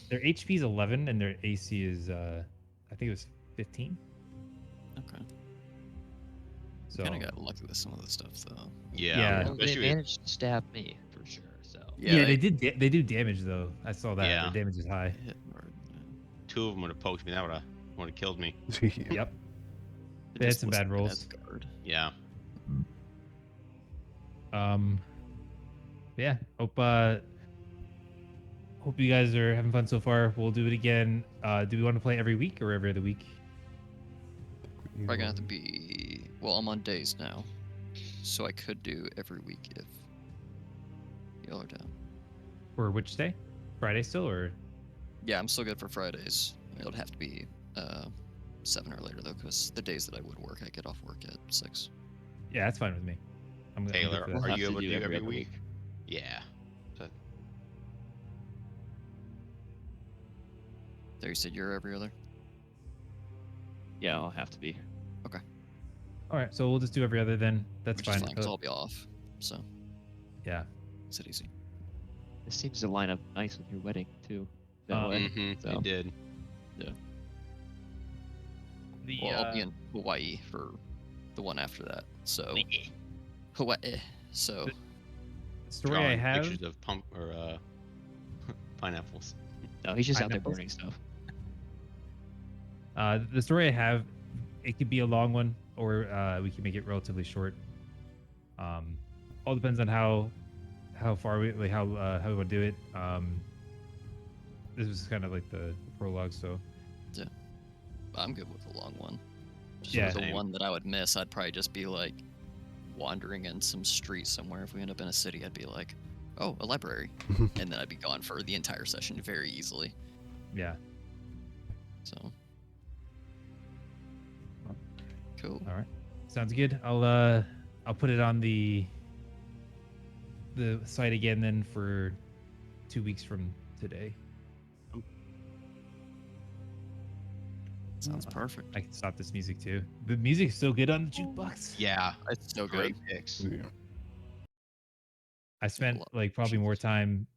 [SPEAKER 1] Their HP is 11 and their AC is I think it was 15.
[SPEAKER 4] okay.
[SPEAKER 1] So
[SPEAKER 4] Kinda got lucky with some of the stuff though.
[SPEAKER 1] Yeah.
[SPEAKER 7] Well, they
[SPEAKER 6] Especially with,
[SPEAKER 7] managed to stab me for sure. So
[SPEAKER 1] yeah, they do damage though. I saw that.
[SPEAKER 6] Yeah.
[SPEAKER 1] Their damage is high.
[SPEAKER 4] hit hard.
[SPEAKER 6] two of them would have poked me. That would have killed me.
[SPEAKER 1] Yep. They had some bad rolls.
[SPEAKER 6] Yeah.
[SPEAKER 1] Yeah. Hope you guys are having fun so far. We'll do it again. Do we want to play every week or every other week?
[SPEAKER 4] Probably gonna have to be. Well, I'm on days now, so I could do every week if y'all are down.
[SPEAKER 1] For which day? Friday still or?
[SPEAKER 4] Yeah, I'm still good for Fridays. It would have to be 7 or later though, because the days that I would work, I get off work at 6.
[SPEAKER 1] Yeah, that's fine with me. I'm good
[SPEAKER 6] Taylor,
[SPEAKER 1] for that.
[SPEAKER 6] are
[SPEAKER 7] have
[SPEAKER 6] you
[SPEAKER 7] to
[SPEAKER 6] able to
[SPEAKER 7] do
[SPEAKER 6] do
[SPEAKER 7] every
[SPEAKER 6] every
[SPEAKER 7] other
[SPEAKER 6] week? Yeah. So,
[SPEAKER 4] There, you said you're every other.
[SPEAKER 7] yeah, I'll have to be.
[SPEAKER 1] All right, so we'll just do every other then. That's
[SPEAKER 4] Which
[SPEAKER 1] fine.
[SPEAKER 4] is fine, 'cause I'll be off. So
[SPEAKER 1] Yeah.
[SPEAKER 4] makes it easy.
[SPEAKER 7] This seems to line up nice with your wedding too. That way.
[SPEAKER 6] mm-hmm,
[SPEAKER 7] So
[SPEAKER 6] it did.
[SPEAKER 4] Well, I'll be in Hawaii for the one after that. So Hawaii. So
[SPEAKER 1] the story I
[SPEAKER 6] Drawing
[SPEAKER 1] have.
[SPEAKER 6] pictures of pineapples.
[SPEAKER 7] no, he's just out there
[SPEAKER 1] Pineapples?
[SPEAKER 7] burning stuff.
[SPEAKER 1] The story I have, it could be a long one, or we can make it relatively short. All depends on how far we like how we want to do it. This was kind of like the prologue, so
[SPEAKER 4] I'm good with a long one. Just
[SPEAKER 1] Yeah.
[SPEAKER 4] for the
[SPEAKER 6] Same.
[SPEAKER 4] one that I would miss, I'd probably just be like wandering in some street somewhere. If we end up in a city, I'd be like, oh, a library. And then I'd be gone for the entire session very easily.
[SPEAKER 1] yeah.
[SPEAKER 4] So cool.
[SPEAKER 1] All right, sounds good. I'll put it on the site again then for 2 weeks from today.
[SPEAKER 4] Sounds perfect.
[SPEAKER 1] I can stop this music too. The music's so good on the jukebox.
[SPEAKER 6] Yeah.
[SPEAKER 4] It's so
[SPEAKER 6] Great
[SPEAKER 4] good.
[SPEAKER 6] picks.
[SPEAKER 3] Yeah.
[SPEAKER 1] I spent
[SPEAKER 4] lot
[SPEAKER 1] like probably more time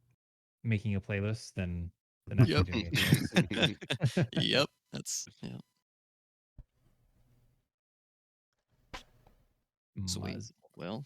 [SPEAKER 1] making a playlist than actually
[SPEAKER 4] Yep.
[SPEAKER 1] doing anything else.
[SPEAKER 4] Yep. That's yeah. Sweet.
[SPEAKER 1] Muzz.
[SPEAKER 4] Well,